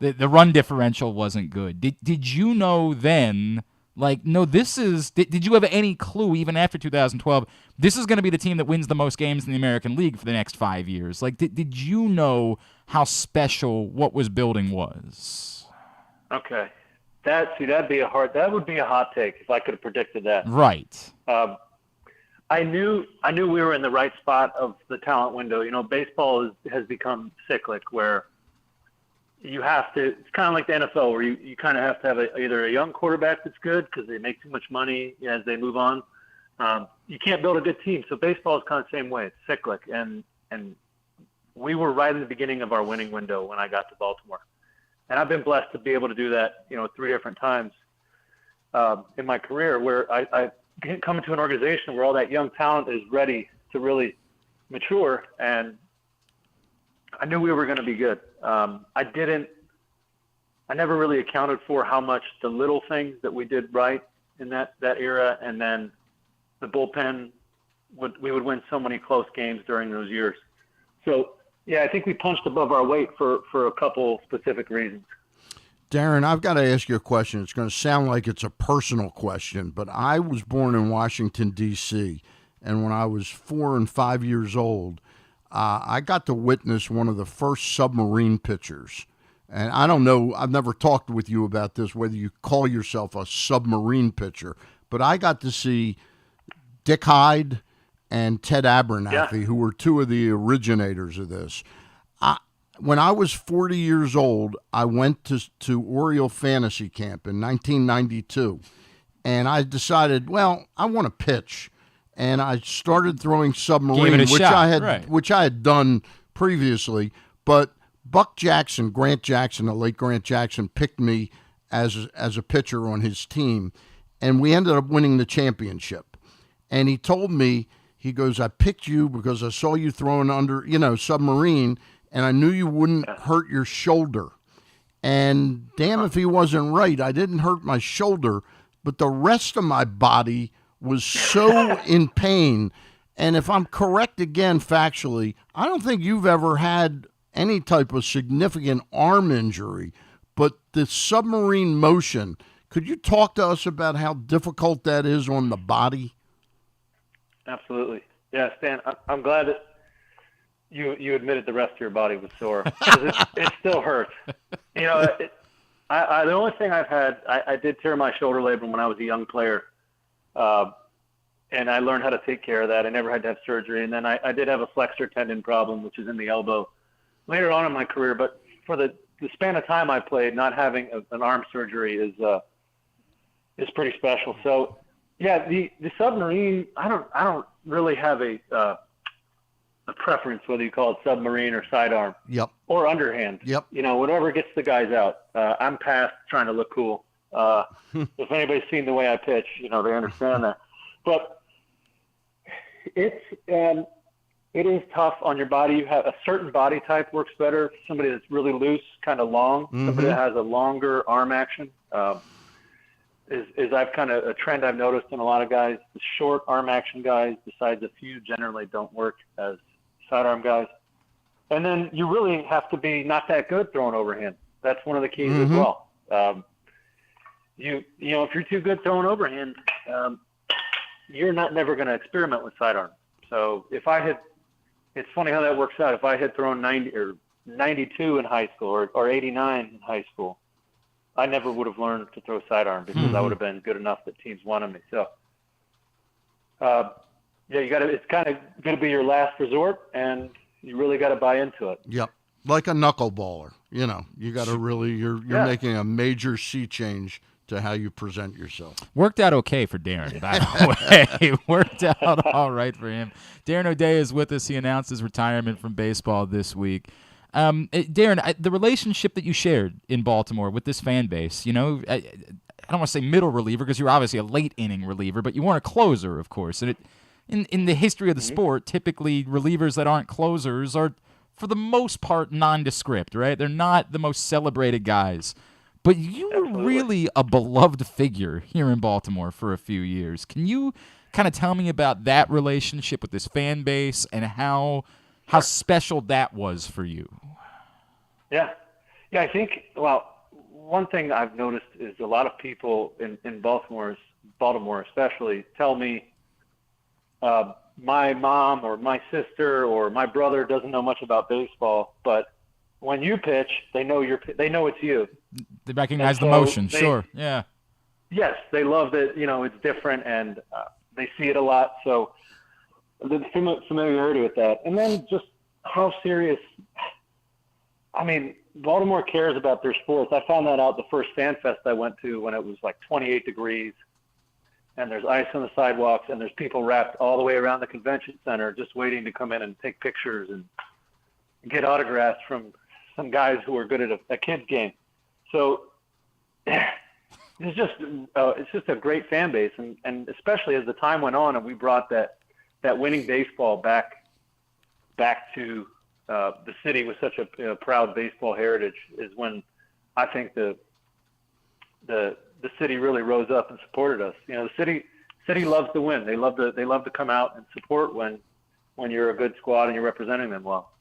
the run differential wasn't good. Did you know then? Like, no, did you have any clue, even after 2012, this is going to be the team that wins the most games in the American League for the next 5 years? Like, did you know how special what was building was? Okay. That would be a hot take if I could have predicted that. Right. I knew we were in the right spot of the talent window. Baseball has become cyclic where you have to, it's kind of like the NFL where you kind of have to have either a young quarterback that's good because they make too much money as they move on. You can't build a good team. So baseball is kind of the same way. It's cyclic. And we were right in the beginning of our winning window when I got to Baltimore. And I've been blessed to be able to do that, 3 different times in my career where I come into an organization where all that young talent is ready to really mature. And I knew we were going to be good. I never really accounted for how much the little things that we did right in that era, and then the bullpen we would win so many close games during those years. So yeah, I think we punched above our weight for a couple specific reasons. Darren, I've got to ask you a question. It's going to sound like it's a personal question, but I was born in Washington, D.C., and when I was 4 and 5 years old, I got to witness one of the first submarine pitchers. And I don't know, I've never talked with you about this, whether you call yourself a submarine pitcher, but I got to see Dick Hyde and Ted Abernathy, who were 2 of the originators of this. When I was 40 years old, I went to Oriole Fantasy Camp in 1992, and I decided, well, I want to pitch. And I started throwing submarine, which I had done previously. But Buck Jackson, the late Grant Jackson, picked me as a pitcher on his team, and we ended up winning the championship. And he told me, he goes, I picked you because I saw you throwing under, submarine, and I knew you wouldn't hurt your shoulder. And damn if he wasn't right. I didn't hurt my shoulder, but the rest of my body was so in pain. And if I'm correct again factually, I don't think you've ever had any type of significant arm injury, but the submarine motion, could you talk to us about how difficult that is on the body? Absolutely. Yeah, Stan, I'm glad that you admitted the rest of your body was sore. 'Cause it still hurts. The only thing I've had, I did tear my shoulder labrum when I was a young player. And I learned how to take care of that. I never had to have surgery. And then I did have a flexor tendon problem, which is in the elbow later on in my career. But for the span of time I played, not having an arm surgery is pretty special. So, Yeah, the submarine. I don't really have a preference whether you call it submarine or sidearm. Yep. Or underhand. Yep. Whatever gets the guys out. I'm past trying to look cool. If anybody's seen the way I pitch, they understand that. But it is tough on your body. You have a certain body type works better. Somebody that's really loose, kind of long. Mm-hmm. Somebody that has a longer arm action. Is I've kind of a trend I've noticed in a lot of guys. The short arm action guys, besides a few, generally don't work as sidearm guys. And then you really have to be not that good throwing overhand. That's one of the keys as well. If you're too good throwing overhand, you're never going to experiment with sidearm. So it's funny how that works out. If I had thrown 90 or 92 in high school or 89 in high school, I never would have learned to throw sidearm because I would have been good enough that teams wanted me. So, it's kind of going to be your last resort, and you really got to buy into it. Yep. Like a knuckleballer, you got to really, you're making a major sea change to how you present yourself. Worked out okay for Darren, by the way. Worked out all right for him. Darren O'Day is with us. He announced his retirement from baseball this week. Darren, the relationship that you shared in Baltimore with this fan base, I don't want to say middle reliever because you're obviously a late inning reliever, but you weren't a closer, of course. And in the history of the sport, typically relievers that aren't closers are, for the most part, nondescript, right? They're not the most celebrated guys. But you were really a beloved figure here in Baltimore for a few years. Can you kind of tell me about that relationship with this fan base and how special that was for you? Yeah, I think, one thing I've noticed is a lot of people in Baltimore especially, tell me my mom or my sister or my brother doesn't know much about baseball, but when you pitch, they know it's you. They recognize the motion, sure, yeah. Yes, they love that, it's different, and they see it a lot, so the familiarity with that. And then just how serious – Baltimore cares about their sports. I found that out the first Fan Fest I went to when it was like 28 degrees and there's ice on the sidewalks and there's people wrapped all the way around the convention center just waiting to come in and take pictures and get autographs from some guys who are good at a kid's game. So it's just a great fan base. And especially as the time went on and we brought that winning baseball back to the city with such a proud baseball heritage is when I think the city really rose up and supported us. The city loves to win. They love to come out and support when you're a good squad and you're representing them well.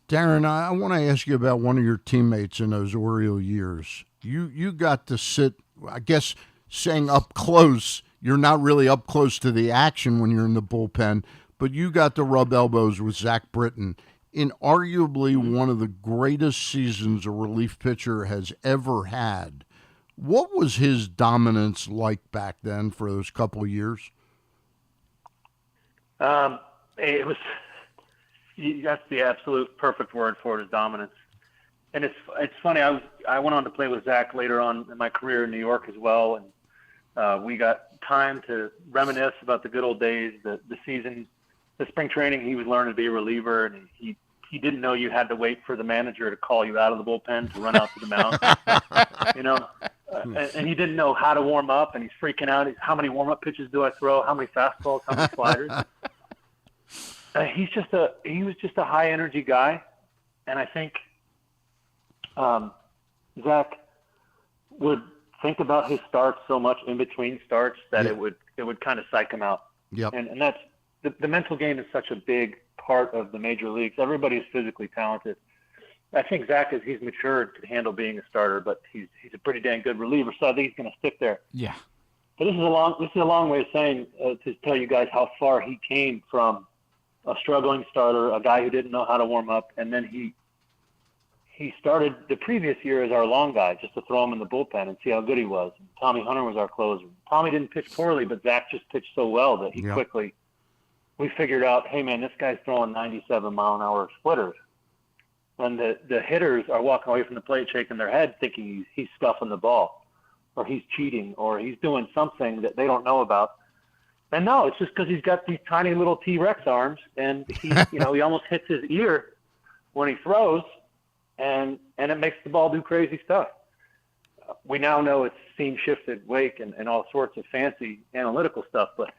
Darren, I want to ask you about one of your teammates in those Oriole years. You got to sit, I guess, saying up close. You're not really up close to the action when you're in the bullpen, but you got to rub elbows with Zach Britton in arguably one of the greatest seasons a relief pitcher has ever had. What was his dominance like back then for those couple of years? It was, that's the absolute perfect word for it, is dominance. And it's funny, I went on to play with Zach later on in my career in New York as well, and we got time to reminisce about the good old days, the season, the spring training. He was learning to be a reliever, and he didn't know you had to wait for the manager to call you out of the bullpen to run out to the mound. And he didn't know how to warm up, and he's freaking out. How many warm-up pitches do I throw? How many fastballs? How many sliders? He was just a high-energy guy, and I think Zach would think about his starts so much in between starts that it would kind of psych him out. Yep. And that's the mental game is such a big part of the major leagues. Everybody's physically talented. I think Zach he's matured to handle being a starter, but he's a pretty dang good reliever, so I think he's going to stick there. Yeah. But this is a long way of saying to tell you guys how far he came from a struggling starter, a guy who didn't know how to warm up, and then he started the previous year as our long guy just to throw him in the bullpen and see how good he was. And Tommy Hunter was our closer. Tommy didn't pitch poorly, but Zach just pitched so well that we figured out, hey man, this guy's throwing 97-mile-an-hour splitters. And the hitters are walking away from the plate shaking their head thinking he's stuffing the ball. or he's cheating, or he's doing something that they don't know about. And no, it's just because he's got these tiny little T-Rex arms, and he almost hits his ear when he throws, and it makes the ball do crazy stuff. We now know it's seam shifted wake and all sorts of fancy analytical stuff, but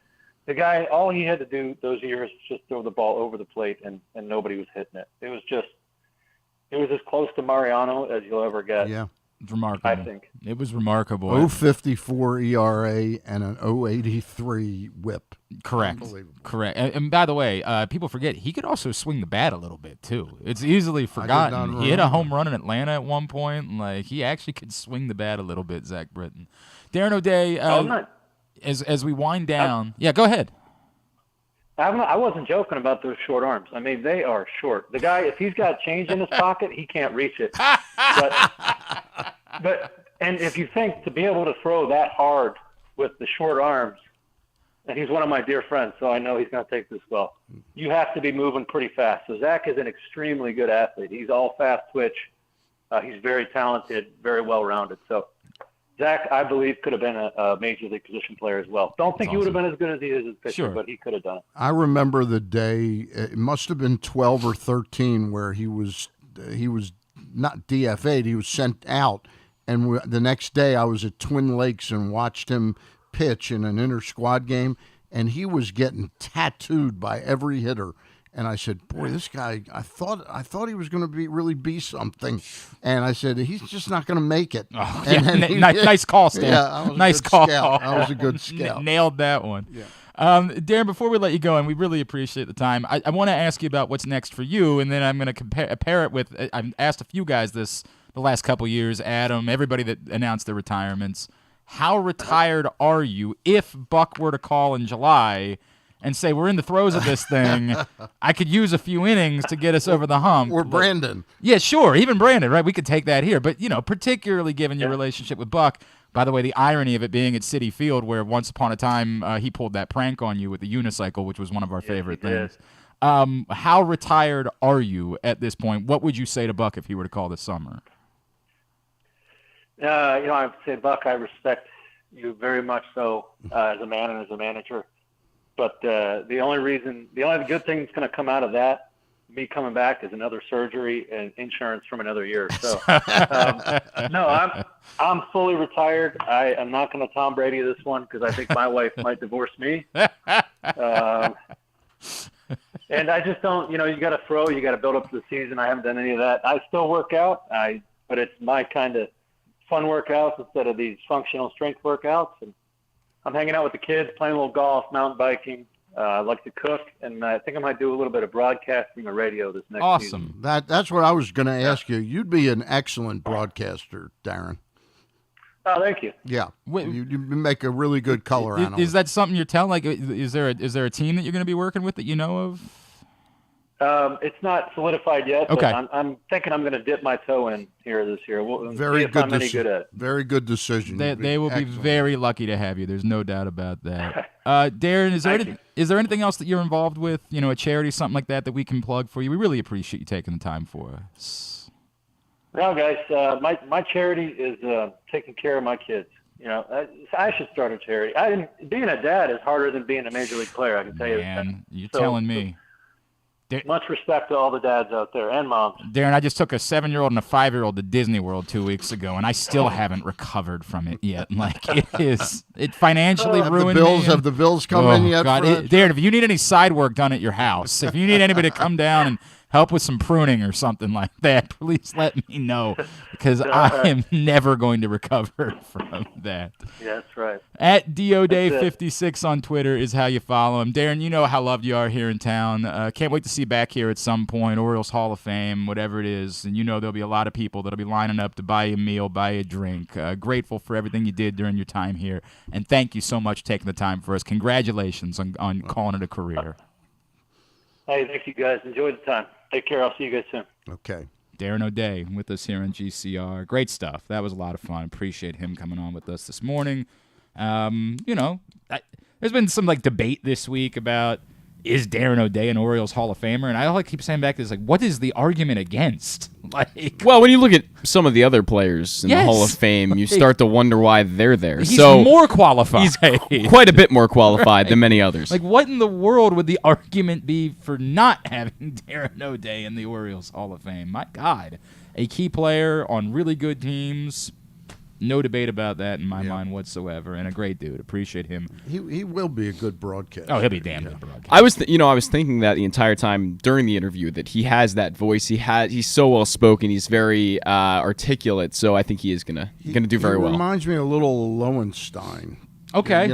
the guy, all he had to do those years was just throw the ball over the plate, and nobody was hitting it. It was as close to Mariano as you'll ever get. Yeah. It's remarkable. I think. It was remarkable. 0.54 ERA and an 0.83 whip. Correct. Unbelievable. Correct. And by the way, people forget he could also swing the bat a little bit too. It's easily forgotten. He hit a home run in Atlanta at one point. Like, he actually could swing the bat a little bit, Zach Britton. Darren O'Day, as we wind down. Yeah, go ahead. I wasn't joking about those short arms. I mean, they are short. The guy, if he's got change in his pocket, he can't reach it. And if you think to be able to throw that hard with the short arms, and he's one of my dear friends, so I know he's going to take this well, you have to be moving pretty fast. So Zach is an extremely good athlete. He's all fast twitch. He's very talented, very well-rounded. So Zach, I believe, could have been a major league position player as well. Don't think he would have been as good as he is as pitcher, but he could have done it. I remember the day, it must have been 12 or 13, where he was not DFA'd, he was sent out. And the next day I was at Twin Lakes and watched him pitch in an inter-squad game, and he was getting tattooed by every hitter. And I said, boy, this guy, I thought he was going to really be something. And I said, he's just not going to make it. Oh, nice call, Stan. Yeah, nice call. I was a good scout. Nailed that one. Yeah. Darren, before we let you go, and we really appreciate the time, I want to ask you about what's next for you, and then I'm going to compare it with, I've asked a few guys this the last couple years, Adam, everybody that announced their retirements. How retired are you if Buck were to call in July and say, we're in the throes of this thing, I could use a few innings to get us over the hump? Or Brandon. Yeah, sure, even Brandon, right? We could take that here. But, particularly given your relationship with Buck, by the way, the irony of it being at Citi Field, where once upon a time he pulled that prank on you with the unicycle, which was one of our favorite things. How retired are you at this point? What would you say to Buck if he were to call this summer? I would say, Buck, I respect you very much so as a man and as a manager. But the only good thing that's going to come out of that, me coming back, is another surgery and insurance from another year. So, no, I'm fully retired. I am not going to Tom Brady this one because I think my wife might divorce me. And I just don't, you got to throw, you got to build up to the season. I haven't done any of that. I still work out, but it's my kind of fun workouts instead of these functional strength workouts. And I'm hanging out with the kids, playing a little golf, mountain biking. I like to cook, and I think I might do a little bit of broadcasting or radio this next season. That's what I was going to ask you. You'd be an excellent broadcaster, Darren. Oh, thank you. Yeah, you make a really good color analyst. Is that something you're telling? Like, is there a team that you're going to be working with that you know of? It's not solidified yet. Okay. But I'm thinking I'm going to dip my toe in here this year. Very see if good. I'm any good at it. Very good decision. They will be very lucky to have you. There's no doubt about that. Darren, is there anything else that you're involved with? A charity, something like that we can plug for you? We really appreciate you taking the time for us. No, guys. My charity is taking care of my kids. I should start a charity. Being a dad is harder than being a major league player. I can tell you. Man, you're telling me. Much respect to all the dads out there and moms. Darren, I just took a 7-year-old and a 5-year-old to Disney World 2 weeks ago, and I still haven't recovered from it yet. Like, it financially ruined me. Have the bills come in yet? God, Darren, if you need any side work done at your house, if you need anybody to come down and help with some pruning or something like that, please let me know, because I am never going to recover from that. Yeah, that's right. At DOday56 on Twitter is how you follow him. Darren, you know how loved you are here in town. Can't wait to see you back here at some point, Orioles Hall of Fame, whatever it is. And there'll be a lot of people that'll be lining up to buy you a meal, buy you a drink. Grateful for everything you did during your time here. And thank you so much for taking the time for us. Congratulations on calling it a career. Hey, thank you, guys. Enjoy the time. Take care. I'll see you guys soon. Okay. Darren O'Day with us here on GCR. Great stuff. That was a lot of fun. Appreciate him coming on with us this morning. There's been some debate this week about is Darren O'Day an Orioles Hall of Famer? And all I keep saying back is, like, what is the argument against? Like, well, when you look at some of the other players in the Hall of Fame, you start to wonder why they're there. He's more qualified. He's quite a bit more qualified than many others. Like, what in the world would the argument be for not having Darren O'Day in the Orioles Hall of Fame? My God. A key player on really good teams. No debate about that in my mind whatsoever, and a great dude. Appreciate him. He will be a good broadcaster. Oh, he'll be a damn good broadcaster. I was thinking that the entire time during the interview that he has that voice. He's so well spoken. He's very articulate. So I think he is gonna do very well. Reminds me a little of Lowenstein. Okay.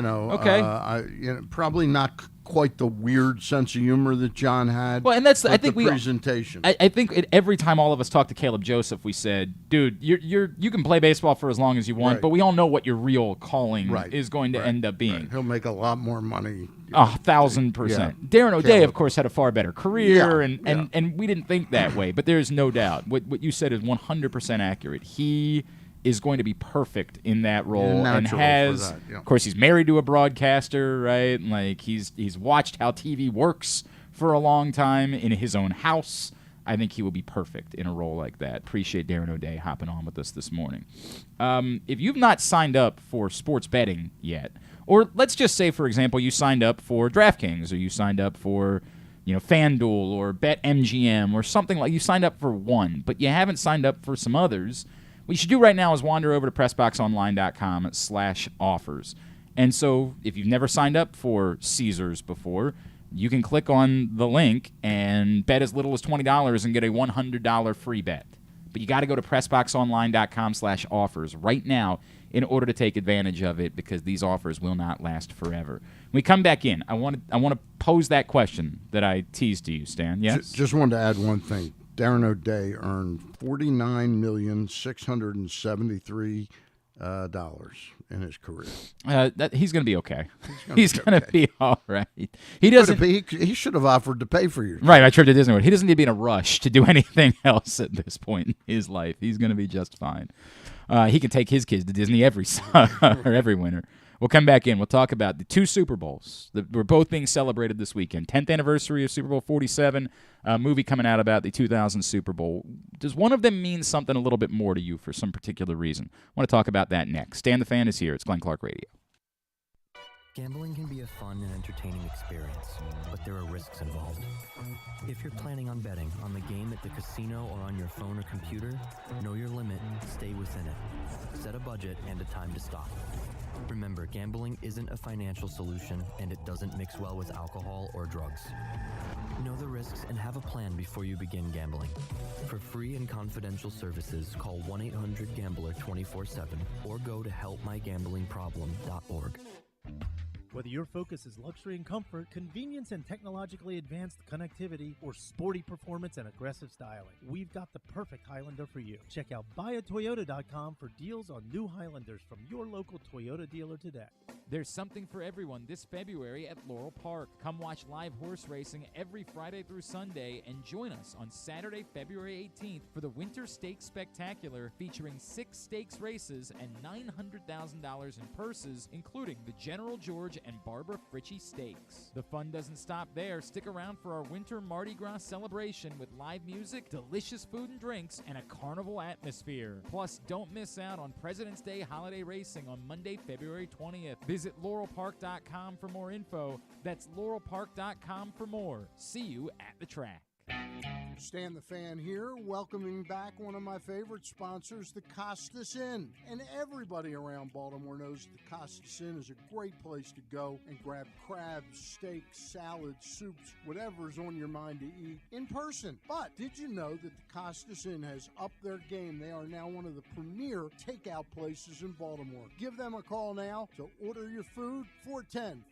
Probably not quite the weird sense of humor that John had. Well, and that's I think the presentation. I think every time all of us talked to Caleb Joseph, we said, "Dude, you can play baseball for as long as you want, but we all know what your real calling is going to end up being. Right. He'll make a lot more money. 1,000%. Yeah. Darren O'Day, Caleb. of course, had a far better career, and we didn't think that way. But there's no doubt what you said is 100% accurate. He is going to be perfect in that role, and has, of course, he's married to a broadcaster, right? Like he's watched how TV works for a long time in his own house. I think he will be perfect in a role like that. Appreciate Darren O'Day hopping on with us this morning. If you've not signed up for sports betting yet, or let's just say, for example, you signed up for DraftKings, or you signed up for FanDuel or BetMGM or something like, you signed up for one, but you haven't signed up for some others. What you should do right now is wander over to PressBoxOnline.com/offers. And so if you've never signed up for Caesars before, you can click on the link and bet as little as $20 and get a $100 free bet. But you got to go to PressBoxOnline.com/offers right now in order to take advantage of it, because these offers will not last forever. When we come back in, I want to pose that question that I teased to you, Stan. Yes? Just wanted to add one thing. Darren O'Day earned $49,673 in his career. He's going to be okay. He's going to be all right. He doesn't. He should have offered to pay for your trip. Right, my trip to Disney World. He doesn't need to be in a rush to do anything else at this point in his life. He's going to be just fine. He can take his kids to Disney every summer or every winter. We'll come back in. We'll talk about the two Super Bowls that were both being celebrated this weekend. 10th anniversary of Super Bowl XLVII, a movie coming out about the 2000 Super Bowl. Does one of them mean something a little bit more to you for some particular reason? I want to talk about that next. Stan the Fan is here. It's Glenn Clark Radio. Gambling can be a fun and entertaining experience, but there are risks involved. If you're planning on betting on the game at the casino or on your phone or computer, know your limit, stay within it. Set a budget and a time to stop. Remember, gambling isn't a financial solution, and it doesn't mix well with alcohol or drugs. Know the risks and have a plan before you begin gambling. For free and confidential services, call 1-800-GAMBLER 24/7 or go to helpmygamblingproblem.org. Whether your focus is luxury and comfort, convenience and technologically advanced connectivity, or sporty performance and aggressive styling, we've got the perfect Highlander for you. Check out buyatoyota.com for deals on new Highlanders from your local Toyota dealer today. There's something for everyone this February at Laurel Park. Come watch live horse racing every Friday through Sunday and join us on Saturday, February 18th for the Winter Stakes Spectacular, featuring 6 stakes races and $900,000 in purses, including the General George and Barbara Fritchie Stakes. The fun doesn't stop there. Stick around for our winter Mardi Gras celebration with live music, delicious food and drinks, and a carnival atmosphere. Plus, don't miss out on President's Day holiday racing on Monday, February 20th. Visit laurelpark.com for more info. That's laurelpark.com for more. See you at the track. Stan the Fan here, welcoming back one of my favorite sponsors, the Costas Inn. And everybody around Baltimore knows the Costas Inn is a great place to go and grab crabs, steaks, salads, soups, whatever's on your mind to eat in person. But did you know that the Costas Inn has upped their game? They are now one of the premier takeout places in Baltimore. Give them a call now to order your food,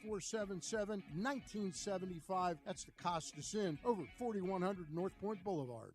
410-477-1975. That's the Costas Inn over 4100 North Point North Boulevard.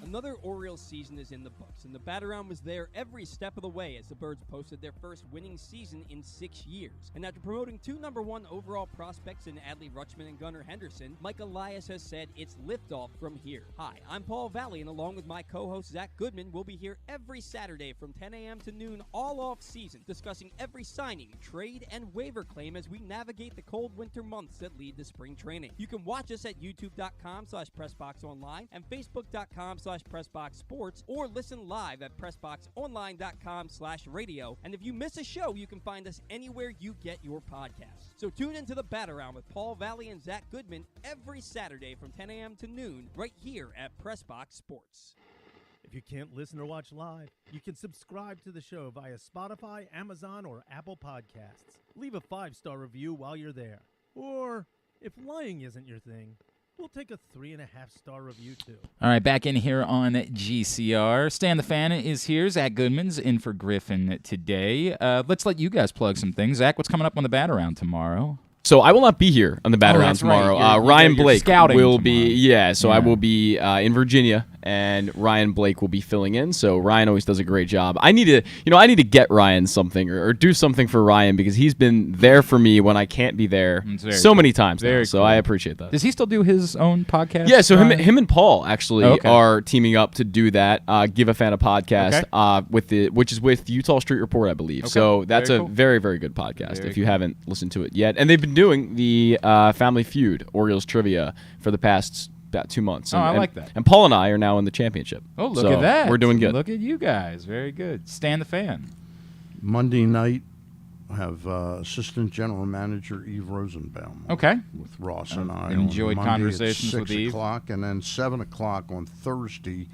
Another Orioles season is in the books, and the Bataround was there every step of the way as the Birds posted their first winning season in 6 years. And after promoting 2 #1 overall prospects in Adley Rutschman and Gunnar Henderson, Mike Elias has said it's liftoff from here. Hi, I'm Paul Valley, and along with my co-host Zack Goodman, we'll be here every Saturday from 10 a.m. to noon all off season, discussing every signing, trade, and waiver claim as we navigate the cold winter months that lead to spring training. You can watch us at youtube.com/PressBoxOnline and Facebook.com/PressBoxSports, or listen live at PressBoxOnline.com/radio. And if you miss a show, you can find us anywhere you get your podcasts. So tune into the Bataround with Paul Valley and Zack Goodman every Saturday from 10 a.m. to noon right here at PressBox Sports. If you can't listen or watch live, you can subscribe to the show via Spotify, Amazon, or Apple Podcasts. Leave a 5-star review while you're there. Or, if lying isn't your thing, we'll take a 3.5-star review too. All right, back in here on GCR. Stan the Fan is here. Zack Goodman's in for Griffin today. Let's let you guys plug some things. Zack, what's coming up on the Bataround tomorrow? So I will not be here on the Bataround tomorrow. Right. Ryan Blake will be, I Yeah. will be in Virginia, and Ryan Blake will be filling in. So Ryan always does a great job. I need to get Ryan something or do something for Ryan because he's been there for me when I can't be there so many times now. So I appreciate that. Does he still do his own podcast? Yeah, so him and Paul actually Okay. are teaming up to do that. Give a Fan a podcast which is with Utah Street Report, I believe. Okay. So that's Very a cool. very, very good podcast Very if you cool. haven't listened to it yet. And they've been doing the Family Feud Orioles trivia for the past about 2 months. Oh, I like that. And Paul and I are now in the championship. Oh, look So at that. We're doing good. Look at you guys. Very good. Stan the Fan. Monday night, I have Assistant General Manager Eve Rosenbaum. Okay. With Ross and I. Enjoyed on Monday conversations at with 6 Eve. o'clock, and then 7 o'clock on Thursday,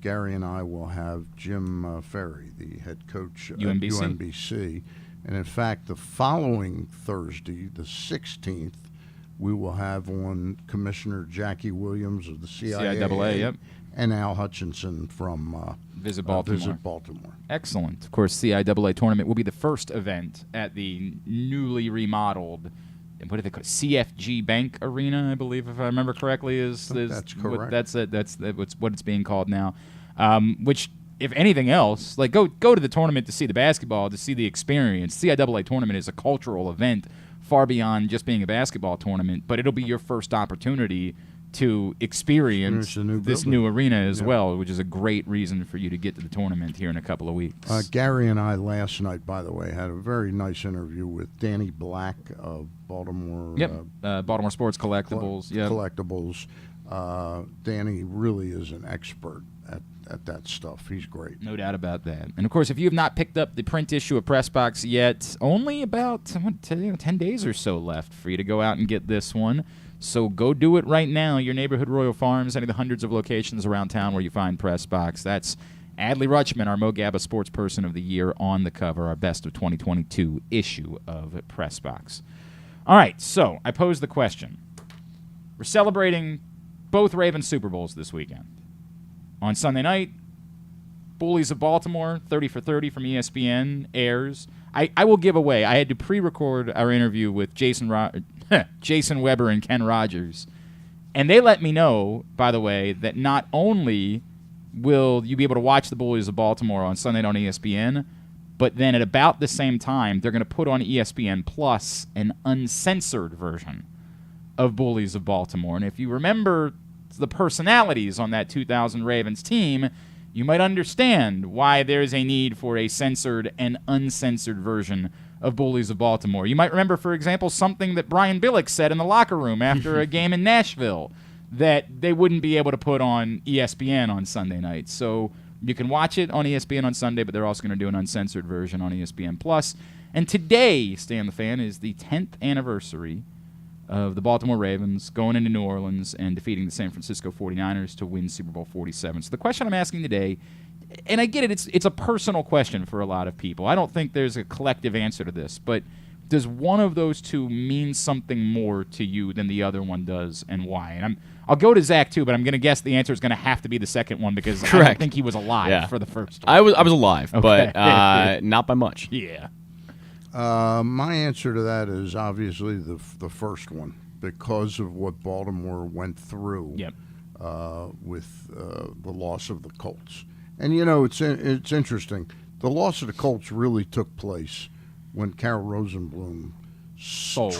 Gary and I will have Jim Ferry, the head coach at UMBC. UMBC. And in fact, the following Thursday, the 16th, we will have on Commissioner Jackie Williams of the CIAA, yep. and Al Hutchinson from Visit Baltimore. Visit Baltimore. Excellent. Of course, CIAA tournament will be the first event at the newly remodeled, what do they call it? CFG Bank Arena, I believe, if I remember correctly. That's correct. That's what it's being called now. Which, if anything else, like go to the tournament to see the basketball, to see the experience. CIAA tournament is a cultural event far beyond just being a basketball tournament, but it'll be your first opportunity to experience this new arena as well, which is a great reason for you to get to the tournament here in a couple of weeks. Gary and I last night, by the way, had a very nice interview with Danny Black of Baltimore. Baltimore Sports Collectibles. Collectibles. Danny really is an expert at that stuff. He's great. No doubt about that. And, of course, if you have not picked up the print issue of PressBox yet, only about 10 days or so left for you to go out and get this one. So go do it right now. Your neighborhood Royal Farms, any of the hundreds of locations around town where you find PressBox. That's Adley Rutschman, our MoGabba Sports Person of the Year, on the cover, our Best of 2022 issue of PressBox. All right, so I posed the question. We're celebrating both Ravens Super Bowls this weekend. On Sunday night, Bullies of Baltimore, 30 for 30 from ESPN, airs. I will give away. I had to pre-record our interview with Jason Weber and Ken Rodgers. And they let me know, by the way, that not only will you be able to watch the Bullies of Baltimore on Sunday night on ESPN, but then at about the same time, they're going to put on ESPN Plus an uncensored version of Bullies of Baltimore. And if you remember the personalities on that 2000 Ravens team, you might understand why there's a need for a censored and uncensored version of Bullies of Baltimore. You might remember, for example, something that Brian Billick said in the locker room after a game in Nashville that they wouldn't be able to put on ESPN on Sunday night. So you can watch it on ESPN on Sunday, but they're also going to do an uncensored version on ESPN Plus. And today, Stan the Fan, is the 10th anniversary of the Baltimore Ravens going into New Orleans and defeating the San Francisco 49ers to win Super Bowl XLVII. So the question I'm asking today, and I get it, it's a personal question for a lot of people. I don't think there's a collective answer to this, but does one of those two mean something more to you than the other one does, and why? And I'll go to Zack too, but I'm going to guess the answer is going to have to be the second one because I don't think he was alive for the first one. I was alive, but not by much. Yeah. My answer to that is obviously the first one because of what Baltimore went through. Yep. with the loss of the Colts. And it's interesting. The loss of the Colts really took place when Carol Rosenblum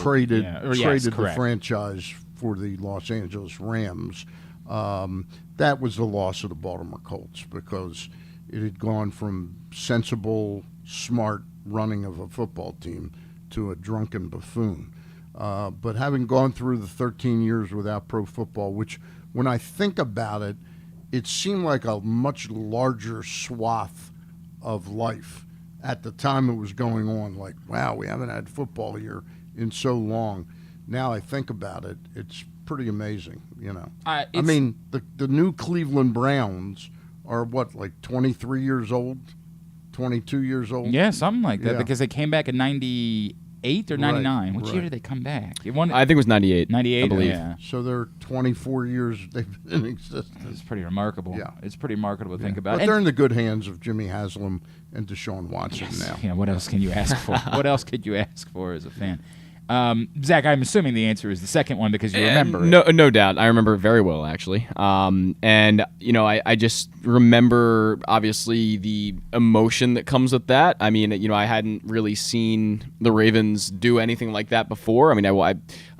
traded the franchise for the Los Angeles Rams. That was the loss of the Baltimore Colts because it had gone from sensible, smart running of a football team to a drunken buffoon. But having gone through the 13 years without pro football, which when I think about it, it seemed like a much larger swath of life at the time it was going on. Like, wow, we haven't had football here in so long. Now I think about it, it's pretty amazing, I mean, the new Cleveland Browns are like 23 years old, 22 years old? Yeah, something like that, because they came back in 98 or 99. Which year did they come back? I think it was 98. 98, I believe. Yeah. So they're 24 years they've been in existence. It's pretty remarkable. Yeah. It's pretty remarkable to think about. But they're in the good hands of Jimmy Haslam and Deshaun Watson now. Yeah, what else can you ask for? What else could you ask for as a fan? Zach, I'm assuming the answer is the second one because you remember it. No doubt. I remember it very well, actually. And, I just remember, obviously, the emotion that comes with that. I mean, I hadn't really seen the Ravens do anything like that before. I mean,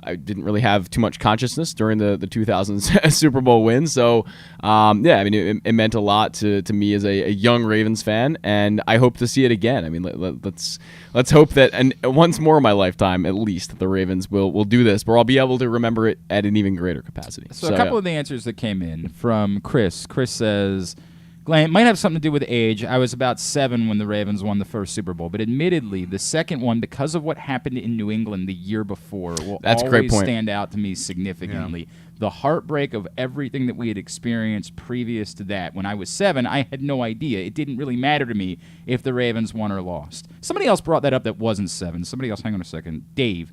I didn't really have too much consciousness during the 2000s Super Bowl win. So, I mean, it meant a lot to me as a young Ravens fan, and I hope to see it again. I mean, let's hope that, and once more in my lifetime, at least, the Ravens will do this, where I'll be able to remember it at an even greater capacity. So a couple of the answers that came in from Chris. Chris says, Glenn, it might have something to do with age. I was about 7 when the Ravens won the first Super Bowl, but admittedly, the second one, because of what happened in New England the year before, will always stand out to me significantly. Yeah. The heartbreak of everything that we had experienced previous to that. When I was 7, I had no idea. It didn't really matter to me if the Ravens won or lost. Somebody else brought that up that wasn't 7. Somebody else, hang on a second. Dave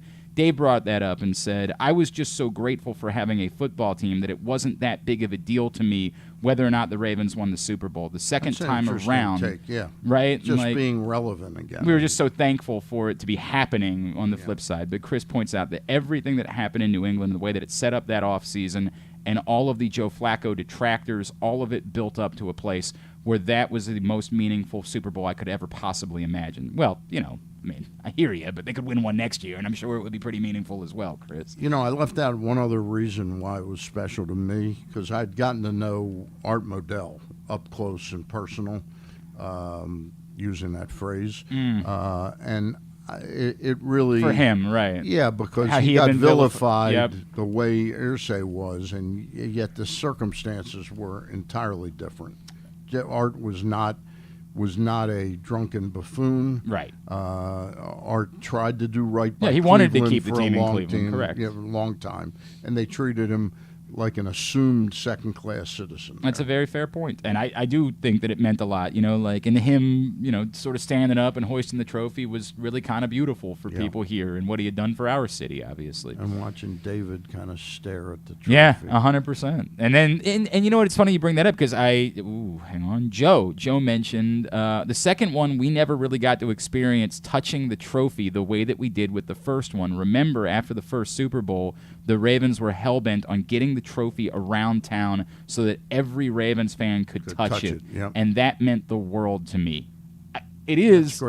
brought that up and said, I was just so grateful for having a football team that it wasn't that big of a deal to me whether or not the Ravens won the Super Bowl. The second time around, right? Just being relevant again. We were just so thankful for it to be happening on the flip side. But Chris points out that everything that happened in New England, the way that it set up that offseason, and all of the Joe Flacco detractors, all of it built up to a place where that was the most meaningful Super Bowl I could ever possibly imagine. Well, I mean, I hear you, but they could win one next year, and I'm sure it would be pretty meaningful as well, Chris. I left out one other reason why it was special to me, because I'd gotten to know Art Modell up close and personal, using that phrase. And it really... For him, right. Yeah, because he got vilified the way Irsay was, and yet the circumstances were entirely different. Art was not a drunken buffoon. Right. Art tried to do right by he Cleveland wanted to keep the team in Cleveland, correct. Yeah, a long time. And they treated him like an assumed second-class citizen. That's a very fair point. And I do think that it meant a lot. Like, in him, sort of standing up and hoisting the trophy was really kind of beautiful for people here and what he had done for our city, obviously. And watching David kind of stare at the trophy. Yeah, 100%. And then, and you know what, it's funny you bring that up because hang on, Joe mentioned the second one we never really got to experience touching the trophy the way that we did with the first one. Remember, after the first Super Bowl, the Ravens were hell-bent on getting the trophy around town so that every Ravens fan could touch it. Yep. And that meant the world to me. It's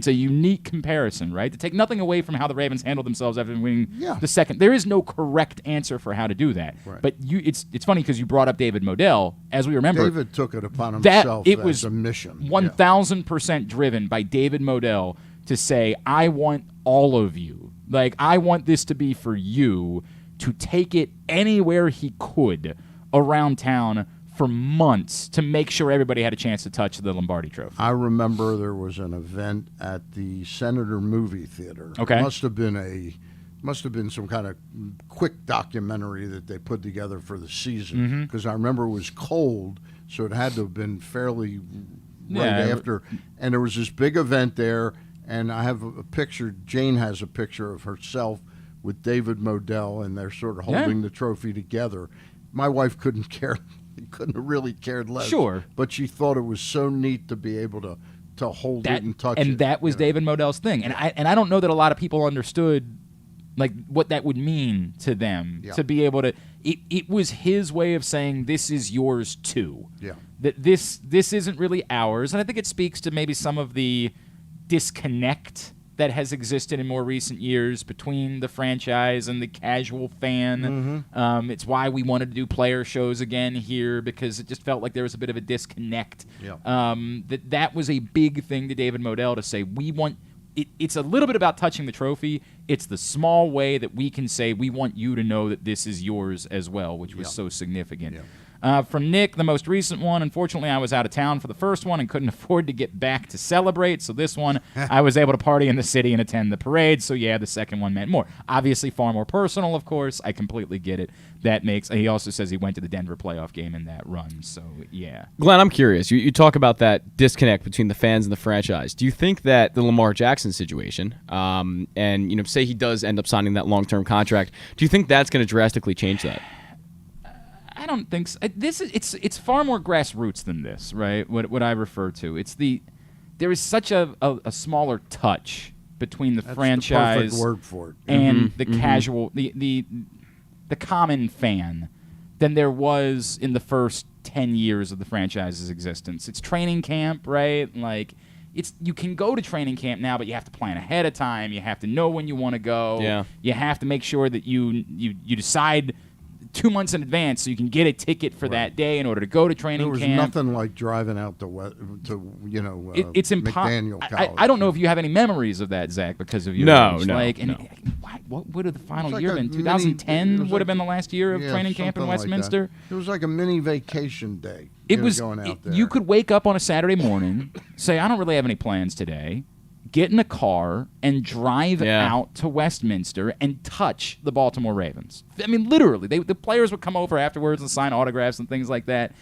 a unique comparison, right? To take nothing away from how the Ravens handled themselves after winning the second. There is no correct answer for how to do that. Right. But it's funny because you brought up David Modell. As we remember, David took it upon himself as a mission. 1,000% driven by David Modell to say, I want all of you. Like, I want this to be for you, to take it anywhere he could around town for months to make sure everybody had a chance to touch the Lombardi Trophy. I remember there was an event at the Senator Movie Theater. Okay. Must have been some kind of quick documentary that they put together for the season, because I remember it was cold, so it had to have been fairly after. And there was this big event there, and I have a picture. Jane has a picture of herself with David Modell, and they're sort of holding the trophy together. My wife couldn't have really cared less. Sure. But she thought it was so neat to be able to hold it and touch it. And that was David Modell's thing. And I don't know that a lot of people understood like what that would mean to them to be able to. It was his way of saying this is yours too. Yeah. That this isn't really ours, and I think it speaks to maybe some of the disconnect that has existed in more recent years between the franchise and the casual fan. It's why we wanted to do player shows again here, because it just felt like there was a bit of a disconnect. That was a big thing to David Modell to say, we want it's a little bit about touching the trophy. It's the small way that we can say we want you to know that this is yours as well, which was so significant. From Nick, the most recent one, unfortunately, I was out of town for the first one and couldn't afford to get back to celebrate. So this one, I was able to party in the city and attend the parade. So, yeah, the second one meant more. Obviously, far more personal, of course. I completely get it. He also says he went to the Denver playoff game in that run. So, yeah. Glenn, I'm curious. You talk about that disconnect between the fans and the franchise. Do you think that the Lamar Jackson situation, and say he does end up signing that long-term contract, do you think that's going to drastically change that? I don't think so. It's far more grassroots than this, right? What I refer to. There is such a smaller touch between the franchise the perfect word for it. And the casual, the common fan than there was in the first 10 years of the franchise's existence. It's training camp, right? Like you can go to training camp now, but you have to plan ahead of time. You have to know when you want to go. Yeah. You have to make sure that you decide 2 months in advance so you can get a ticket for that day in order to go to training camp. There was nothing like driving out to it's McDaniel College. I don't know if you have any memories of that, Zach, because of your age. What would have the final year been? 2010 would have been the last year of training camp in Westminster. It was like a mini vacation day. Going out there. You could wake up on a Saturday morning, say, I don't really have any plans today, get in a car and drive out to Westminster and touch the Baltimore Ravens. I mean, literally, the players would come over afterwards and sign autographs and things like that.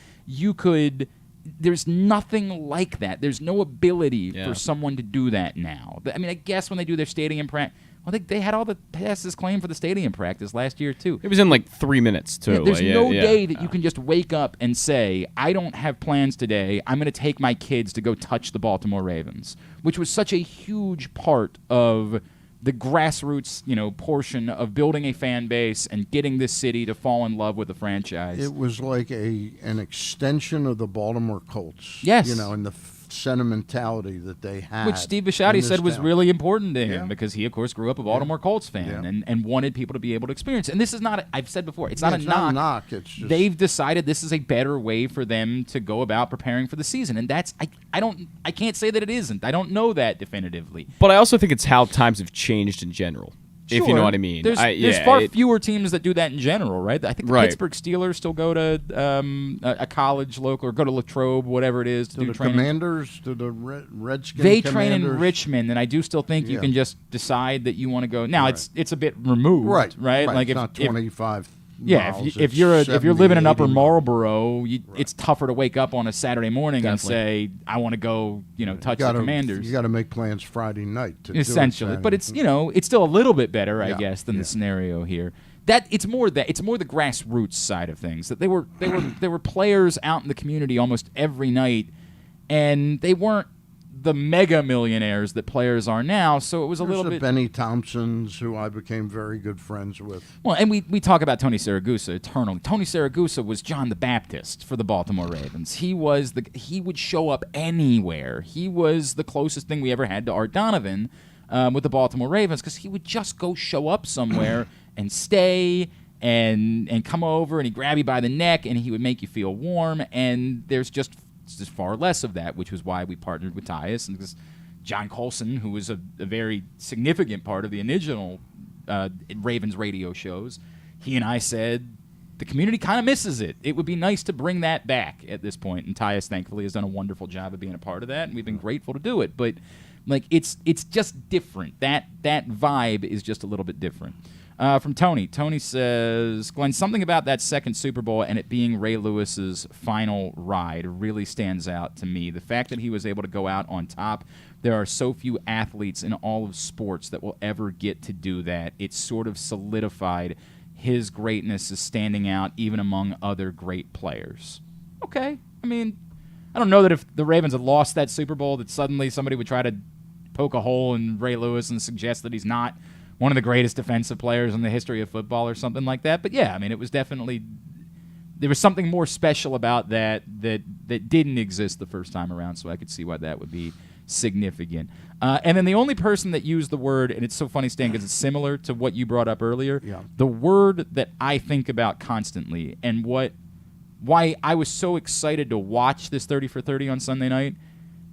There's nothing like that. There's no ability for someone to do that now. I mean, I guess when they do their stadium practice, they had all the passes claimed for the stadium practice last year, too. It was in like 3 minutes, too. There's no day that you can just wake up and say, I don't have plans today. I'm going to take my kids to go touch the Baltimore Ravens, which was such a huge part of the grassroots, portion of building a fan base and getting this city to fall in love with the franchise. It was like an extension of the Baltimore Colts. Yes. And the sentimentality that they had. Which Steve Bisciotti said was really important to him because he, of course, grew up a Baltimore Colts fan and wanted people to be able to experience it. And this is not, I've said before, it's not a knock. It's just, they've decided this is a better way for them to go about preparing for the season. And that's, I can't say that it isn't. I don't know that definitively. But I also think it's how times have changed in general. If you know what I mean. There's far fewer teams that do that in general, right? I think the Pittsburgh Steelers still go to a college local or go to Latrobe, whatever it is, to do the training. Commanders, to the Redskins. They train in Richmond, and I do still think you can just decide that you want to go. Now it's a bit removed, right? Like it's not 25. If you're living in Upper Marlboro, it's tougher to wake up on a Saturday morning and say, I want to go, touch the Commanders. You got to make plans Friday night to essentially, but it's it's still a little bit better, I guess, than the scenario here. It's more the grassroots side of things. That there were players out in the community almost every night, and they weren't the mega millionaires that players are now, so it was a little bit. Benny Thompsons, who I became very good friends with. Well, and we talk about Tony Siragusa eternally. Tony Siragusa was John the Baptist for the Baltimore Ravens. He would show up anywhere. He was the closest thing we ever had to Art Donovan with the Baltimore Ravens, because he would just go show up somewhere and stay and come over, and he'd grab you by the neck and he would make you feel warm. And there's just far less of that, which was why we partnered with Tyus, and because John Colson, who was a very significant part of the original Ravens radio shows, he and I said the community kind of misses it. It would be nice to bring that back at this point, and Tyus thankfully has done a wonderful job of being a part of that, and we've been grateful to do it. But it's just different. That vibe is just a little bit different. From Tony. Tony says, Glenn, something about that second Super Bowl and it being Ray Lewis's final ride really stands out to me. The fact that he was able to go out on top. There are so few athletes in all of sports that will ever get to do that. It sort of solidified his greatness as standing out even among other great players. Okay. I mean, I don't know that if the Ravens had lost that Super Bowl that suddenly somebody would try to poke a hole in Ray Lewis and suggest that he's not one of the greatest defensive players in the history of football or something like that. But yeah, I mean, it was definitely, there was something more special about that didn't exist the first time around, so I could see why that would be significant. And then the only person that used the word, and it's so funny, Stan, because it's similar to what you brought up earlier, the word that I think about constantly and why I was so excited to watch this 30 for 30 on Sunday night.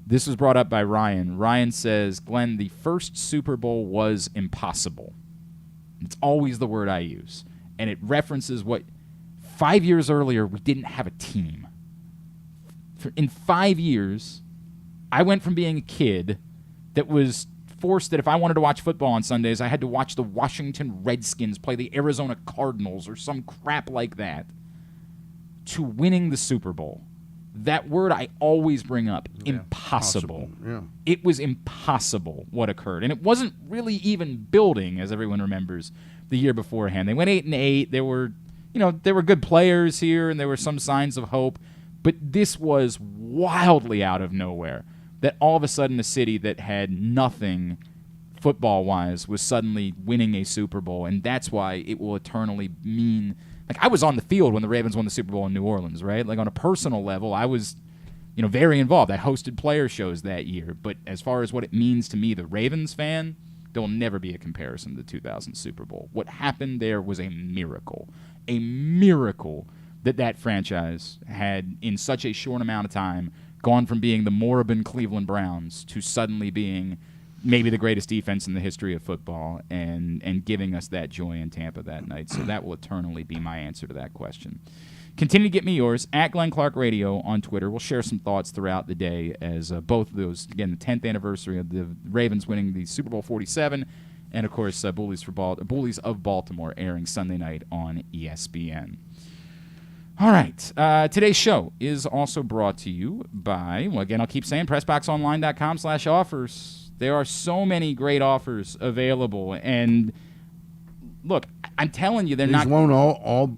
This was brought up by Ryan. Ryan says, Glenn, the first Super Bowl was impossible. It's always the word I use. And it references what 5 years earlier, we didn't have a team. In 5 years, I went from being a kid that was forced that if I wanted to watch football on Sundays, I had to watch the Washington Redskins play the Arizona Cardinals or some crap like that, to winning the Super Bowl. That word I always bring up, impossible. Yeah. It was impossible what occurred. And it wasn't really even building, as everyone remembers, the year beforehand. They went 8-8. There were good players here, and there were some signs of hope. But this was wildly out of nowhere, that all of a sudden a city that had nothing football-wise was suddenly winning a Super Bowl. And that's why it will eternally mean... Like, I was on the field when the Ravens won the Super Bowl in New Orleans, right? Like, on a personal level, I was, very involved. I hosted player shows that year. But as far as what it means to me, the Ravens fan, there will never be a comparison to the 2000 Super Bowl. What happened there was a miracle. A miracle that franchise had, in such a short amount of time, gone from being the moribund Cleveland Browns to suddenly being maybe the greatest defense in the history of football, and giving us that joy in Tampa that night. So that will eternally be my answer to that question. Continue to get me yours at Glenn Clark Radio on Twitter. We'll share some thoughts throughout the day as both of those, again, the 10th anniversary of the Ravens winning the Super Bowl 47, and, of course, Bullies of Baltimore airing Sunday night on ESPN. All right. Today's show is also brought to you by, well, again, I'll keep saying, PressBoxOnline.com/offers. There are so many great offers available, and look, I'm telling you, these won't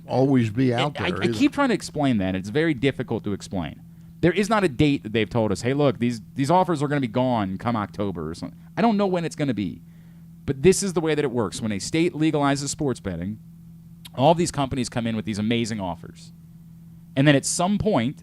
always be out there. I keep trying to explain that. It's very difficult to explain. There is not a date that they've told us, hey, look, these offers are going to be gone come October or something. I don't know when it's going to be, but this is the way that it works. When a state legalizes sports betting, all of these companies come in with these amazing offers, and then at some point,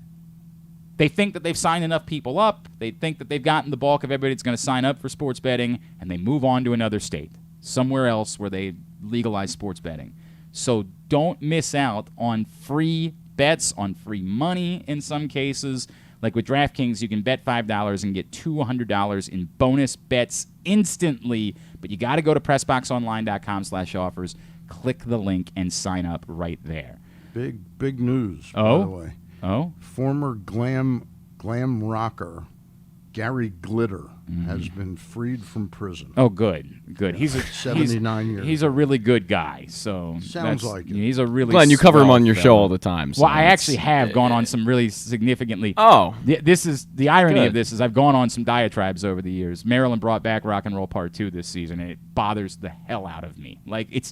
they think that they've signed enough people up. They think that they've gotten the bulk of everybody that's going to sign up for sports betting, and they move on to another state, somewhere else where they legalize sports betting. So don't miss out on free bets, on free money in some cases. Like with DraftKings, you can bet $5 and get $200 in bonus bets instantly. But you got to go to PressBoxOnline.com/offers, click the link, and sign up right there. Big news, by the way. Oh? Former glam rocker Gary Glitter has been freed from prison. Oh, good. He's 79 years. He's a really good guy. So sounds like it. He's a really Glenn, you cover him on your fella. show all the time. So well, I actually have gone on some really significantly. Oh, this is the irony good. of this is I've gone on some diatribes over the years. Maryland brought back Rock and Roll Part 2 this season, and it bothers the hell out of me. Like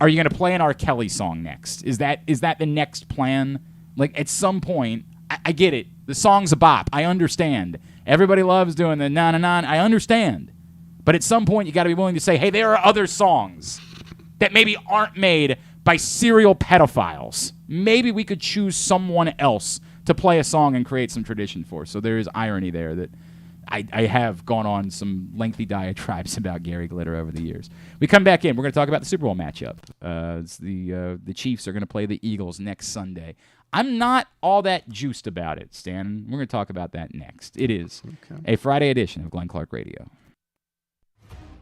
are you going to play an R. Kelly song next? Is that the next plan? Like, at some point, I get it. The song's a bop. I understand. Everybody loves doing the na-na-na. I understand. But at some point, you got to be willing to say, hey, there are other songs that maybe aren't made by serial pedophiles. Maybe we could choose someone else to play a song and create some tradition for. So there is irony there that I have gone on some lengthy diatribes about Gary Glitter over the years. We come back in. We're going to talk about the Super Bowl matchup. It's the Chiefs are going to play the Eagles next Sunday. I'm not all that juiced about it, Stan. We're going to talk about that next. It is a Friday edition of Glenn Clark Radio.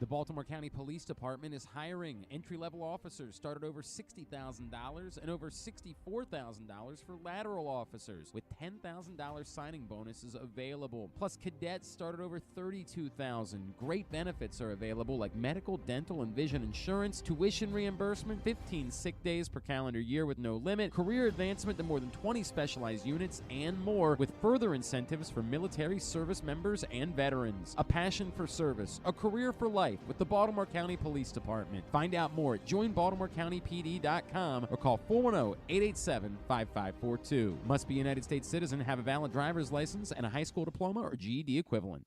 The Baltimore County Police Department is hiring. Entry-level officers start at over $60,000 and over $64,000 for lateral officers, with $10,000 signing bonuses available. Plus, cadets start at over $32,000. Great benefits are available like medical, dental, and vision insurance, tuition reimbursement, 15 sick days per calendar year with no limit, career advancement to more than 20 specialized units, and more, with further incentives for military service members and veterans. A passion for service, a career for life with the Baltimore County Police Department. Find out more at joinbaltimorecountypd.com or call 410-887-5542. Must be a United States citizen, have a valid driver's license, and a high school diploma or GED equivalent.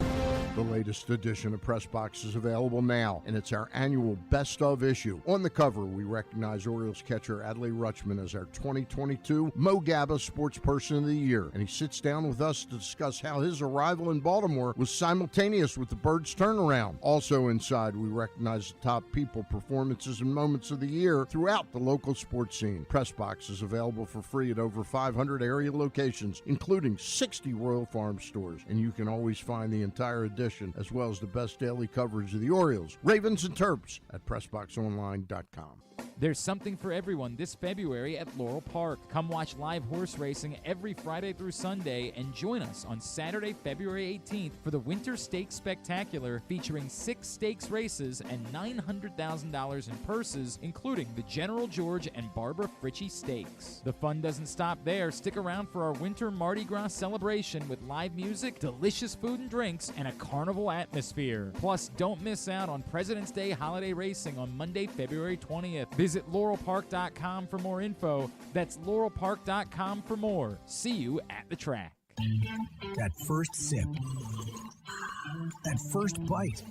The latest edition of PressBox is available now, and it's our annual Best Of issue. On the cover, we recognize Orioles catcher Adley Rutschman as our 2022 Mo Gabba Sports Person of the Year, and he sits down with us to discuss how his arrival in Baltimore was simultaneous with the Birds' turnaround. Also inside, we recognize the top people, performances, and moments of the year throughout the local sports scene. PressBox is available for free at over 500 area locations, including 60 Royal Farm stores, and you can always find the entire edition as well as the best daily coverage of the Orioles, Ravens, and Terps at PressBoxOnline.com. There's something for everyone this February at Laurel Park. Come watch live horse racing every Friday through Sunday and join us on Saturday, February 18th for the Winter Stakes Spectacular featuring 6 stakes races and $900,000 in purses, including the General George and Barbara Fritchie Stakes. The fun doesn't stop there. Stick around for our Winter Mardi Gras celebration with live music, delicious food and drinks, and a carnival atmosphere. Plus, don't miss out on President's Day holiday racing on Monday, February 20th. Visit laurelpark.com for more info. That's laurelpark.com for more. See you at the track. That first sip. That first bite.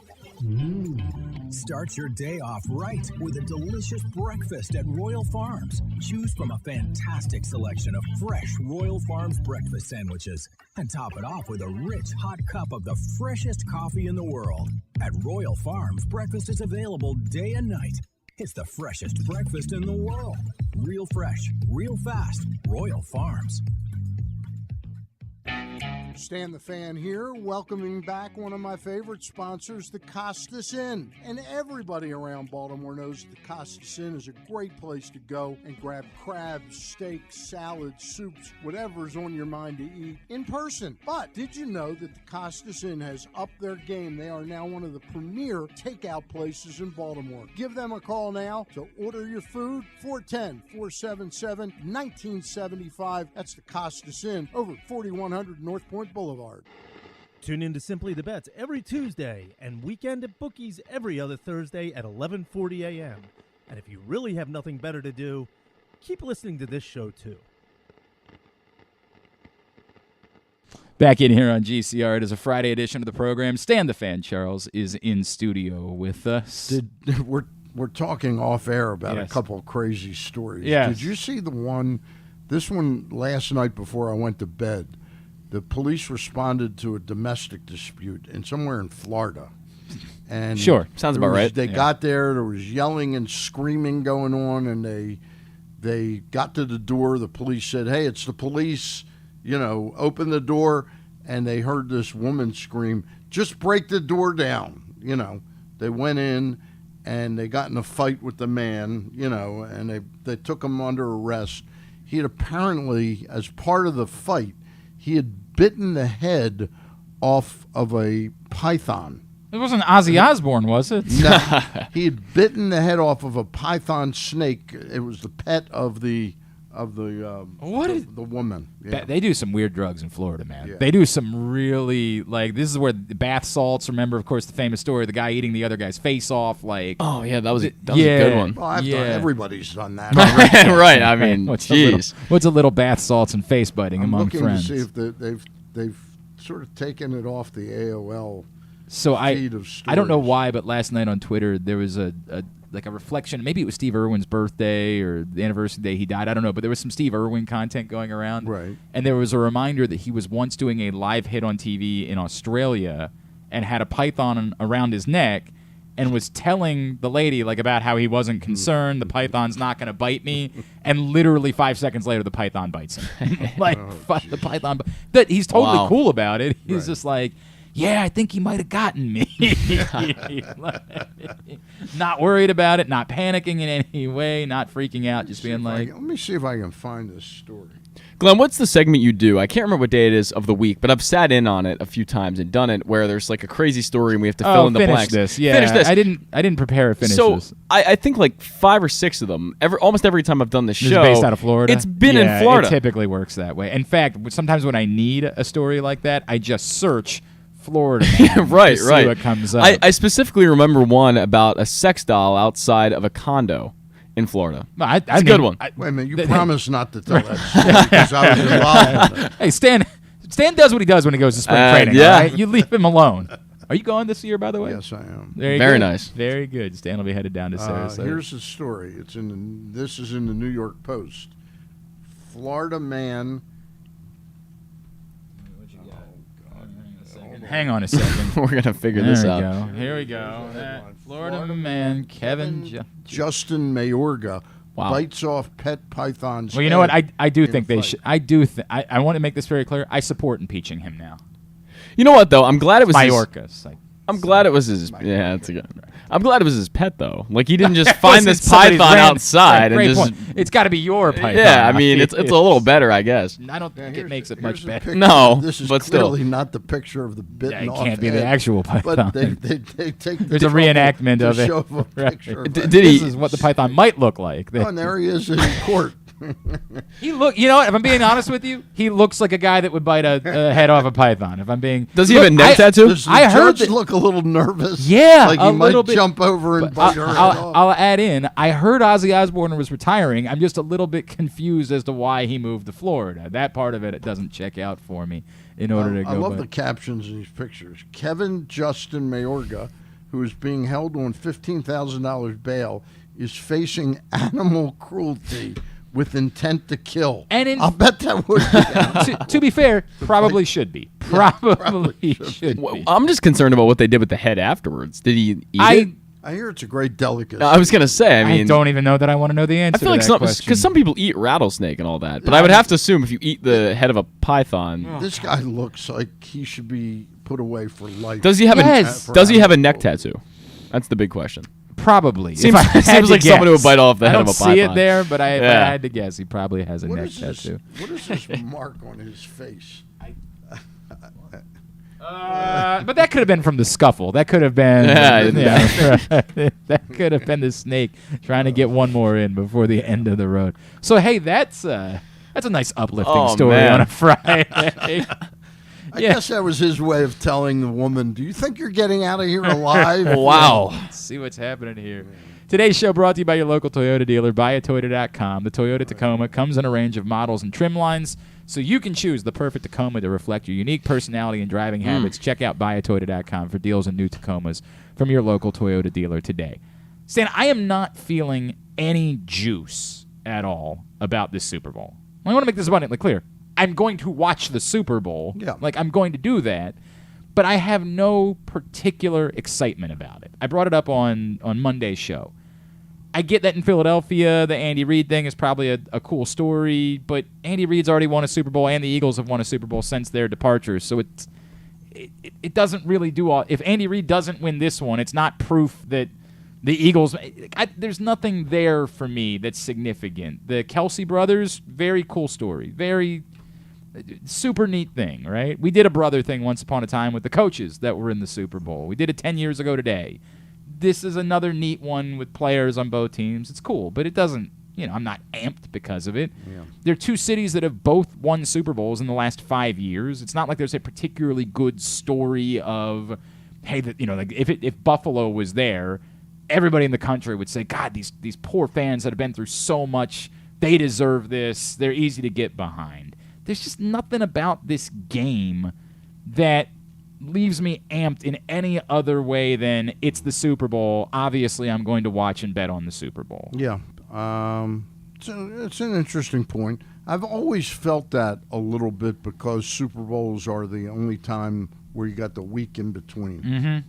Start your day off right with a delicious breakfast at Royal Farms. Choose from a fantastic selection of fresh Royal Farms breakfast sandwiches and top it off with a rich hot cup of the freshest coffee in the world. At Royal Farms, breakfast is available day and night. It's the freshest breakfast in the world. Real fresh, real fast. Royal Farms. Stan the Fan here, welcoming back one of my favorite sponsors, the Costas Inn. And everybody around Baltimore knows the Costas Inn is a great place to go and grab crabs, steaks, salads, soups, whatever's on your mind to eat in person. But did you know that the Costas Inn has upped their game? They are now one of the premier takeout places in Baltimore. Give them a call now to order your food, 410-477-1975. That's the Costas Inn over 4100 North Point Boulevard. Tune in to Simply the Bets every Tuesday and Weekend at Bookies every other Thursday at 11:40 a.m. And if you really have nothing better to do, keep listening to this show too. Back in here on GCR, it is a Friday edition of the program. Stan the Fan Charles is in studio with us. We're talking off air about Yes. a couple of crazy stories. Yes. Did you see this one last night before I went to bed? The police responded to a domestic dispute somewhere in Florida. And Sure. Sounds about right. They got there was yelling and screaming going on, and they got to the door. The police said, "Hey, it's the police, open the door." And they heard this woman scream, "Just break the door down." They went in and they got in a fight with the man, and they took him under arrest. He had apparently, as part of the fight, he had bitten the head off of a python. It wasn't Ozzy Osbourne, was it? No, he had bitten the head off of a python snake. It was the pet of the woman. Yeah. They do some weird drugs in Florida, man. Yeah. They do some really, this is where the bath salts, remember, of course, the famous story, the guy eating the other guy's face off, Oh, yeah, that was a good one. Well, everybody's done that. Right, I mean, what's jeez. a little bath salts and face biting I'm among looking friends? to see if they've sort of taken it off the AOL So feed of stories. I don't know why, but last night on Twitter there was a reflection. Maybe it was Steve Irwin's birthday or the anniversary day he died. I don't know, but there was some Steve Irwin content going around. Right. And there was a reminder that he was once doing a live hit on TV in Australia and had a python around his neck and was telling the lady about how he wasn't concerned, the python's not going to bite me, and literally 5 seconds later the python bites him. The python. But he's totally cool about it. He's just like, yeah, I think he might have gotten me. Not worried about it, not panicking in any way, not freaking out, just being like... Let me see if I can find this story. Glenn, what's the segment you do? I can't remember what day it is of the week, but I've sat in on it a few times and done it where there's a crazy story and we have to fill in the blanks. This. Yeah, finish this. I didn't prepare a finish this. I think 5 or 6 of them, almost every time I've done this show. It's based out of Florida? It's been in Florida. It typically works that way. In fact, sometimes when I need a story like that, I just search Florida man right. to see what comes up. I specifically remember one about a sex doll outside of a condo in Florida. It's a good one. Wait a minute, you promised not to tell that story because I was involved in it. Hey, Stan does what he does when he goes to spring training. Yeah. All right? You leave him alone. Are you going this year, by the way? Yes, I am. Very nice. Very good. Stan will be headed down to Sarasota. Here's the story. This is in the New York Post. Florida man. Hang on a second. We're going to figure this out. Go. Here we go. Florida man Kevin Justin Mayorga Wow. bites off pet python's Well, you know what? head I do in think a they fight. should. I want to make this very clear. I support impeaching him now. You know what, though? I'm glad it was Majorcas. I'm glad it was his. Yeah, that's a good. I'm glad it was his pet though. Like he didn't just It find wasn't this somebody's python random- outside and Great just. point. It's got to be your python. Yeah, I mean it's a little better, I guess. I don't think it makes it much Here's a better. picture. No, This is but still. clearly not the picture of the bitten It off can't be the head, actual python. But they take the There's a trouble reenactment to of it. show a Right. picture of Did it. he? This is what the python might look like. Oh, and there he is in court. He look. You know what? If I'm being honest with you, he looks like a guy that would bite a head off a python. If I'm being. Does he have a neck tattoo? Does the I heard judge that- look a little nervous? Yeah, like a he might little bit. jump over and bite her head off. I'll add in. I heard Ozzy Osbourne was retiring. I'm just a little bit confused as to why he moved to Florida. That part of it doesn't check out for me. In order to go. I love but- the captions in these pictures. Kevin Justin Mayorga, who is being held on $15,000 bail, is facing animal cruelty with intent to kill. And I'll bet that would be. to be fair, probably should be. Probably should Well, be. I'm just concerned about what they did with the head afterwards. Did he eat it? I hear it's a great delicacy. I was gonna say. I I mean, don't even know that I want to know the answer. I feel like to that some question. because some people eat rattlesnake and all that, but I would have to assume if you eat the head of a python, This guy looks like he should be put away for life. does he have Yes. a does he have a neck tattoo? That's the big question. Probably. If Seems- I had seems to like someone who would guess. bite off the I head of don't a see it python. there, but if I Yeah. had to guess, he probably has a What neck is this? tattoo. What is this mark on his face? But that could have been from the scuffle. That could have been. That could have been the snake trying to get one more in before the end of the road. So hey, that's a nice uplifting Oh, story man. on a Friday. I guess that was his way of telling the woman, "Do you think you're getting out of here alive?" Wow. Let's see what's happening here. Today's show brought to you by your local Toyota dealer, buyatoyota.com. The Toyota Tacoma comes in a range of models and trim lines, so you can choose the perfect Tacoma to reflect your unique personality and driving habits. Check out buyatoyota.com for deals on new Tacomas from your local Toyota dealer today. Stan, I am not feeling any juice at all about this Super Bowl. I want to make this abundantly clear. I'm going to watch the Super Bowl. Yeah. Like, I'm going to do that. But I have no particular excitement about it. I brought it up on Monday's show. I get that in Philadelphia, the Andy Reid thing is probably a cool story, but Andy Reid's already won a Super Bowl, and the Eagles have won a Super Bowl since their departure, so it doesn't really do all. If Andy Reid doesn't win this one, it's not proof that the Eagles. There's nothing there for me that's significant. The Kelsey brothers, very cool story, very super neat thing, right? We did a brother thing once upon a time with the coaches that were in the Super Bowl. We did it 10 years ago today. This is another neat one with players on both teams. It's cool, but it doesn't, I'm not amped because of it. Yeah. There are two cities that have both won Super Bowls in the last 5 years. It's not like there's a particularly good story of, hey, like if Buffalo was there, everybody in the country would say, God, these poor fans that have been through so much, they deserve this. They're easy to get behind. There's just nothing about this game that leaves me amped in any other way than it's the Super Bowl. Obviously, I'm going to watch and bet on the Super Bowl. Yeah. It's an interesting point. I've always felt that a little bit because Super Bowls are the only time where you got the week in between,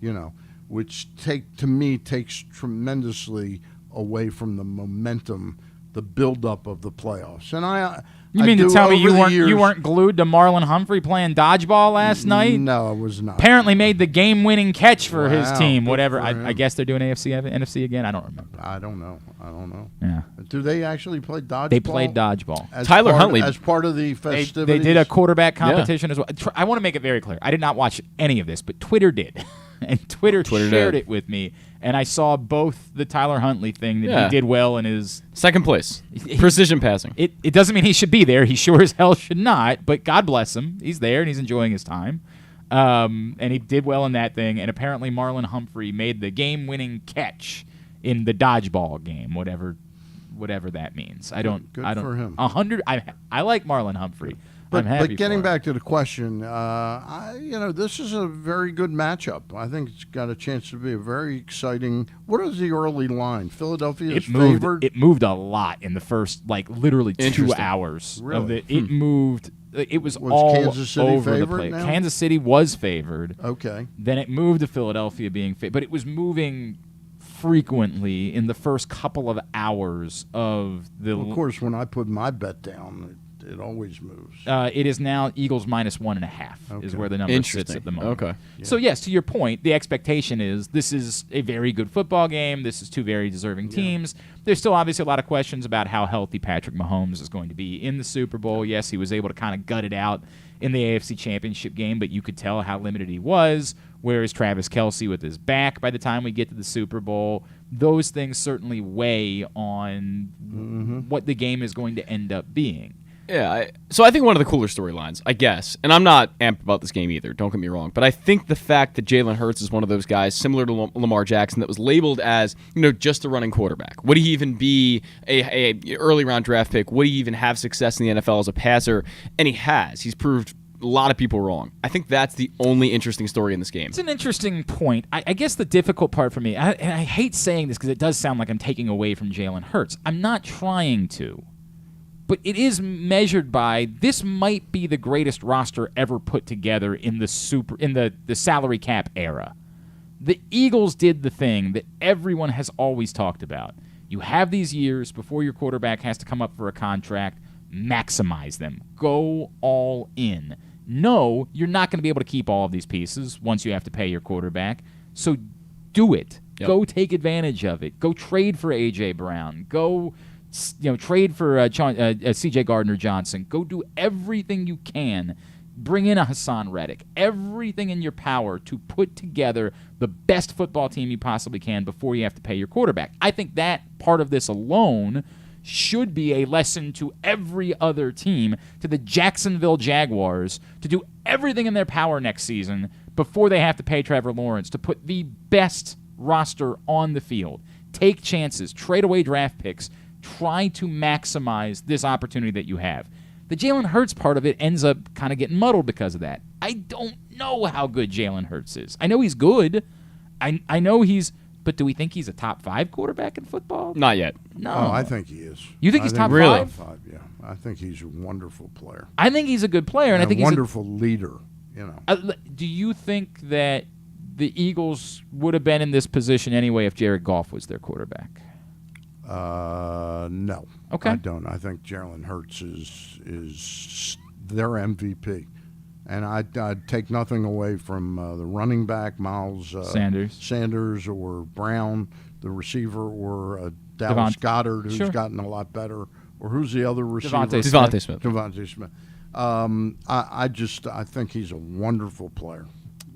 which takes tremendously away from the momentum, the buildup of the playoffs. And You mean to tell me you weren't glued to Marlon Humphrey playing dodgeball last night? No, I was not. Apparently made the game-winning catch for his team. good Whatever. for him. I guess they're doing NFC again. I don't remember. I don't know. Yeah. Do they actually play dodgeball? They played dodgeball. Tyler Huntley. As part of the They festivities? did a quarterback competition as well. I want to make it very clear. I did not watch any of this, but Twitter did. And Twitter shared it with me. And I saw both the Tyler Huntley thing that he did well in his... Second place. Precision passing. It doesn't mean he should be there. He sure as hell should not. But God bless him. He's there and he's enjoying his time. And he did well in that thing. And apparently Marlon Humphrey made the game-winning catch in the dodgeball game, whatever that means. I don't. Good I don't. for him. 100. I like Marlon Humphrey. I'm happy. But getting for back to the question, this is a very good matchup. I think it's got a chance to be a very exciting. What is the early line? Philadelphia is favored. It moved a lot in the first, literally 2 hours. Really? It moved. It was Was all Kansas City over the favored place. now? Kansas City was favored. Okay. Then it moved to Philadelphia being favored, but it was moving frequently in the first couple of hours of the. Well, of course, when I put my bet down, it always moves. It is now Eagles -1.5 is where the number sits at the moment. Okay. So, yes, to your point, the expectation is this is a very good football game. This is two very deserving teams. There's still obviously a lot of questions about how healthy Patrick Mahomes is going to be in the Super Bowl. Yes, he was able to kind of gut it out in the AFC Championship game, but you could tell how limited he was. Where is Travis Kelce with his back by the time we get to the Super Bowl? Those things certainly weigh on what the game is going to end up being. Yeah, so I think one of the cooler storylines, I guess, and I'm not amped about this game either, don't get me wrong, but I think the fact that Jalen Hurts is one of those guys similar to Lamar Jackson that was labeled as, just a running quarterback. Would he even be a early round draft pick? Would he even have success in the NFL as a passer? And he has. He's proved a lot of people wrong. I think that's the only interesting story in this game. It's an interesting point. I guess the difficult part for me, and I hate saying this because it does sound like I'm taking away from Jalen Hurts. I'm not trying to. But it is measured by this might be the greatest roster ever put together in the salary cap era. The Eagles did the thing that everyone has always talked about. You have these years before your quarterback has to come up for a contract. Maximize them. Go all in. No, you're not going to be able to keep all of these pieces once you have to pay your quarterback. So do it. Yep. Go take advantage of it. Go trade for A.J. Brown. Go trade for C.J. Gardner-Johnson. Go do everything you can. Bring in a Hassan Reddick. Everything in your power to put together the best football team you possibly can before you have to pay your quarterback. I think that part of this alone should be a lesson to every other team, to the Jacksonville Jaguars, to do everything in their power next season before they have to pay Trevor Lawrence, to put the best roster on the field. Take chances. Trade away draft picks. Try to maximize this opportunity that you have. The Jalen Hurts part of it ends up kind of getting muddled because of that. I don't know how good Jalen Hurts is. I know he's good. I know he's, but do we think he's a top 5 quarterback in football? Not yet. No. Oh, I think he is. You think he's top really? 5? Yeah, I think he's a wonderful player. I think he's a good player, and I think a wonderful leader. Do you think that the Eagles would have been in this position anyway if Jared Goff was their quarterback? No. Okay. I don't. I think Jalen Hurts is their MVP. And I'd take nothing away from the running back, Miles Sanders or Brown, the receiver, or Dallas Goedert, who's gotten a lot better. Or who's the other receiver? Devontae Smith. Devontae Smith. I think he's a wonderful player.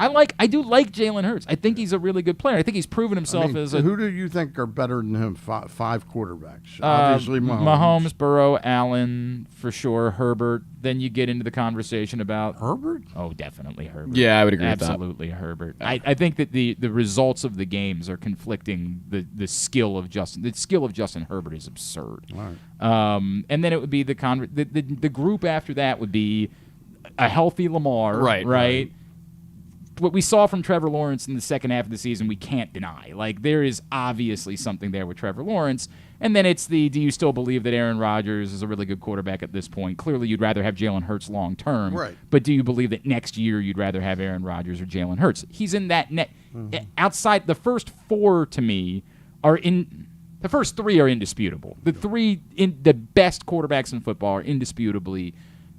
I do like Jalen Hurts. I think he's a really good player. I think he's proven himself as a. Who do you think are better than him? 5 quarterbacks. Obviously, Mahomes, Burrow, Allen, for sure. Herbert. Then you get into the conversation about Herbert. Oh, definitely Herbert. Yeah, I would agree with that. Absolutely Herbert. I think that the results of the games are conflicting the skill of Justin. The skill of Justin Herbert is absurd. Right. And then it would be the group after that would be a healthy Lamar. Right. What we saw from Trevor Lawrence in the second half of the season, we can't deny. There is obviously something there with Trevor Lawrence. And then it's do you still believe that Aaron Rodgers is a really good quarterback at this point? Clearly, you'd rather have Jalen Hurts long term. Right. But do you believe that next year you'd rather have Aaron Rodgers or Jalen Hurts? He's in that net. Outside, the first 4 to me are in. The first 3 are indisputable. The best quarterbacks in football are indisputably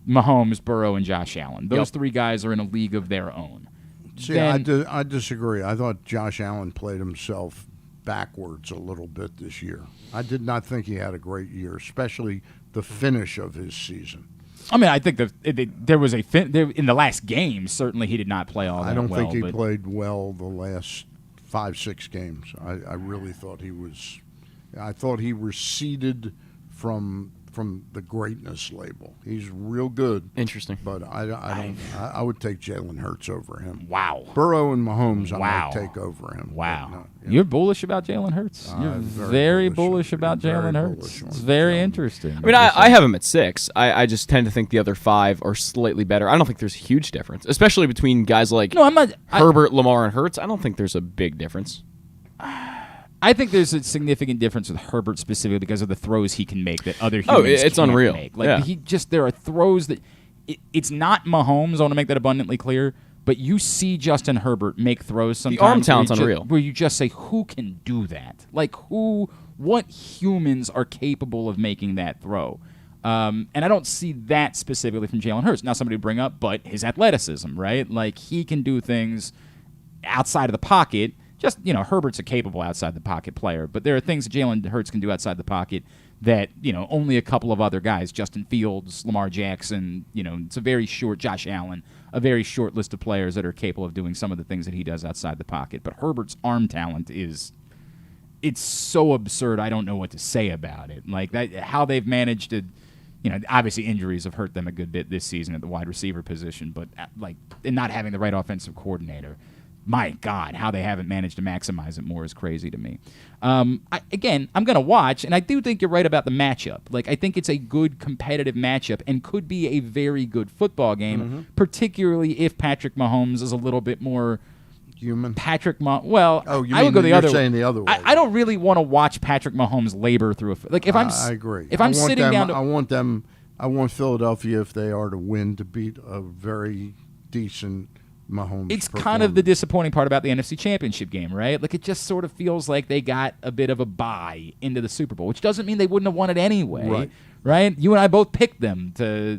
Mahomes, Burrow, and Josh Allen. Those 3 guys are in a league of their own. See, I disagree. I thought Josh Allen played himself backwards a little bit this year. I did not think he had a great year, especially the finish of his season. I mean, I think there was in the last game. Certainly, he did not play all that well. I don't think he played well the last 5-6 games. I really thought he was. I thought he receded from from the greatness label. He's real good. Interesting. But I would take Jalen Hurts over him. Wow. Burrow and Mahomes, Wow. I might take over him. Wow. But, You're bullish about Jalen Hurts. You're very bullish about Jalen Hurts. It's very interesting. I mean, I have him at 6. I just tend to think the other 5 are slightly better. I don't think there's a huge difference, especially between guys like Herbert, Lamar, and Hurts. I don't think there's a big difference. I think there's a significant difference with Herbert specifically because of the throws he can make that other humans it's can't unreal. Make. Like there are throws that it's not Mahomes. I want to make that abundantly clear. But you see Justin Herbert make throws sometimes. The arm talent's unreal. Where you just say, who can do that? Like what humans are capable of making that throw? And I don't see that specifically from Jalen Hurts. Now somebody would bring up, but his athleticism, right? Like he can do things outside of the pocket. Just, Herbert's a capable outside the pocket player, but there are things that Jalen Hurts can do outside the pocket that, only a couple of other guys, Justin Fields, Lamar Jackson, it's a very short, Josh Allen, a very short list of players that are capable of doing some of the things that he does outside the pocket. But Herbert's arm talent it's so absurd, I don't know what to say about it. Like that, how they've managed to, obviously injuries have hurt them a good bit this season at the wide receiver position, but and not having the right offensive coordinator. My God, how they haven't managed to maximize it more is crazy to me. I'm going to watch, and I do think you're right about the matchup. Like, I think it's a good competitive matchup and could be a very good football game, particularly if Patrick Mahomes is a little bit more human. I would go the other way. The other way. I don't really want to watch Patrick Mahomes labor through I agree. If I'm sitting down I want Philadelphia, if they are to win, to beat a very decent Mahomes. It's kind of the disappointing part about the NFC Championship game, right? Like, it just sort of feels like they got a bit of a bye into the Super Bowl, which doesn't mean they wouldn't have won it anyway, right? You and I both picked them to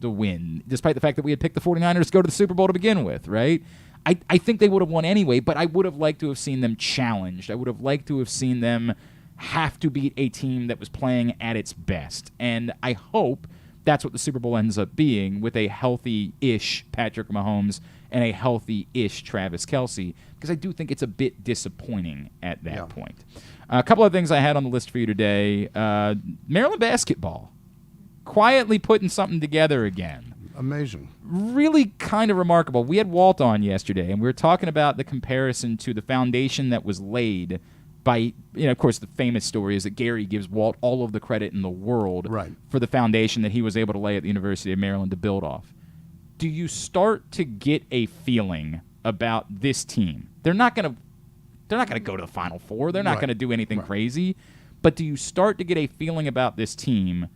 win, despite the fact that we had picked the 49ers to go to the Super Bowl to begin with, right? I think they would have won anyway, but I would have liked to have seen them challenged. I would have liked to have seen them have to beat a team that was playing at its best. And I hope that's what the Super Bowl ends up being, with a healthy-ish Patrick Mahomes and a healthy-ish Travis Kelce, because I do think it's a bit disappointing at that point. A couple of things I had on the list for you today. Maryland basketball, quietly putting something together again. Amazing. Really kind of remarkable. We had Walt on yesterday, and we were talking about the comparison to the foundation that was laid by, of course, the famous story is that Gary gives Walt all of the credit in the world for the foundation that he was able to lay at the University of Maryland to build off. Do you start to get a feeling about this team? They're not going to go to the Final Four. They're not going to do anything crazy. But do you start to get a feeling about this team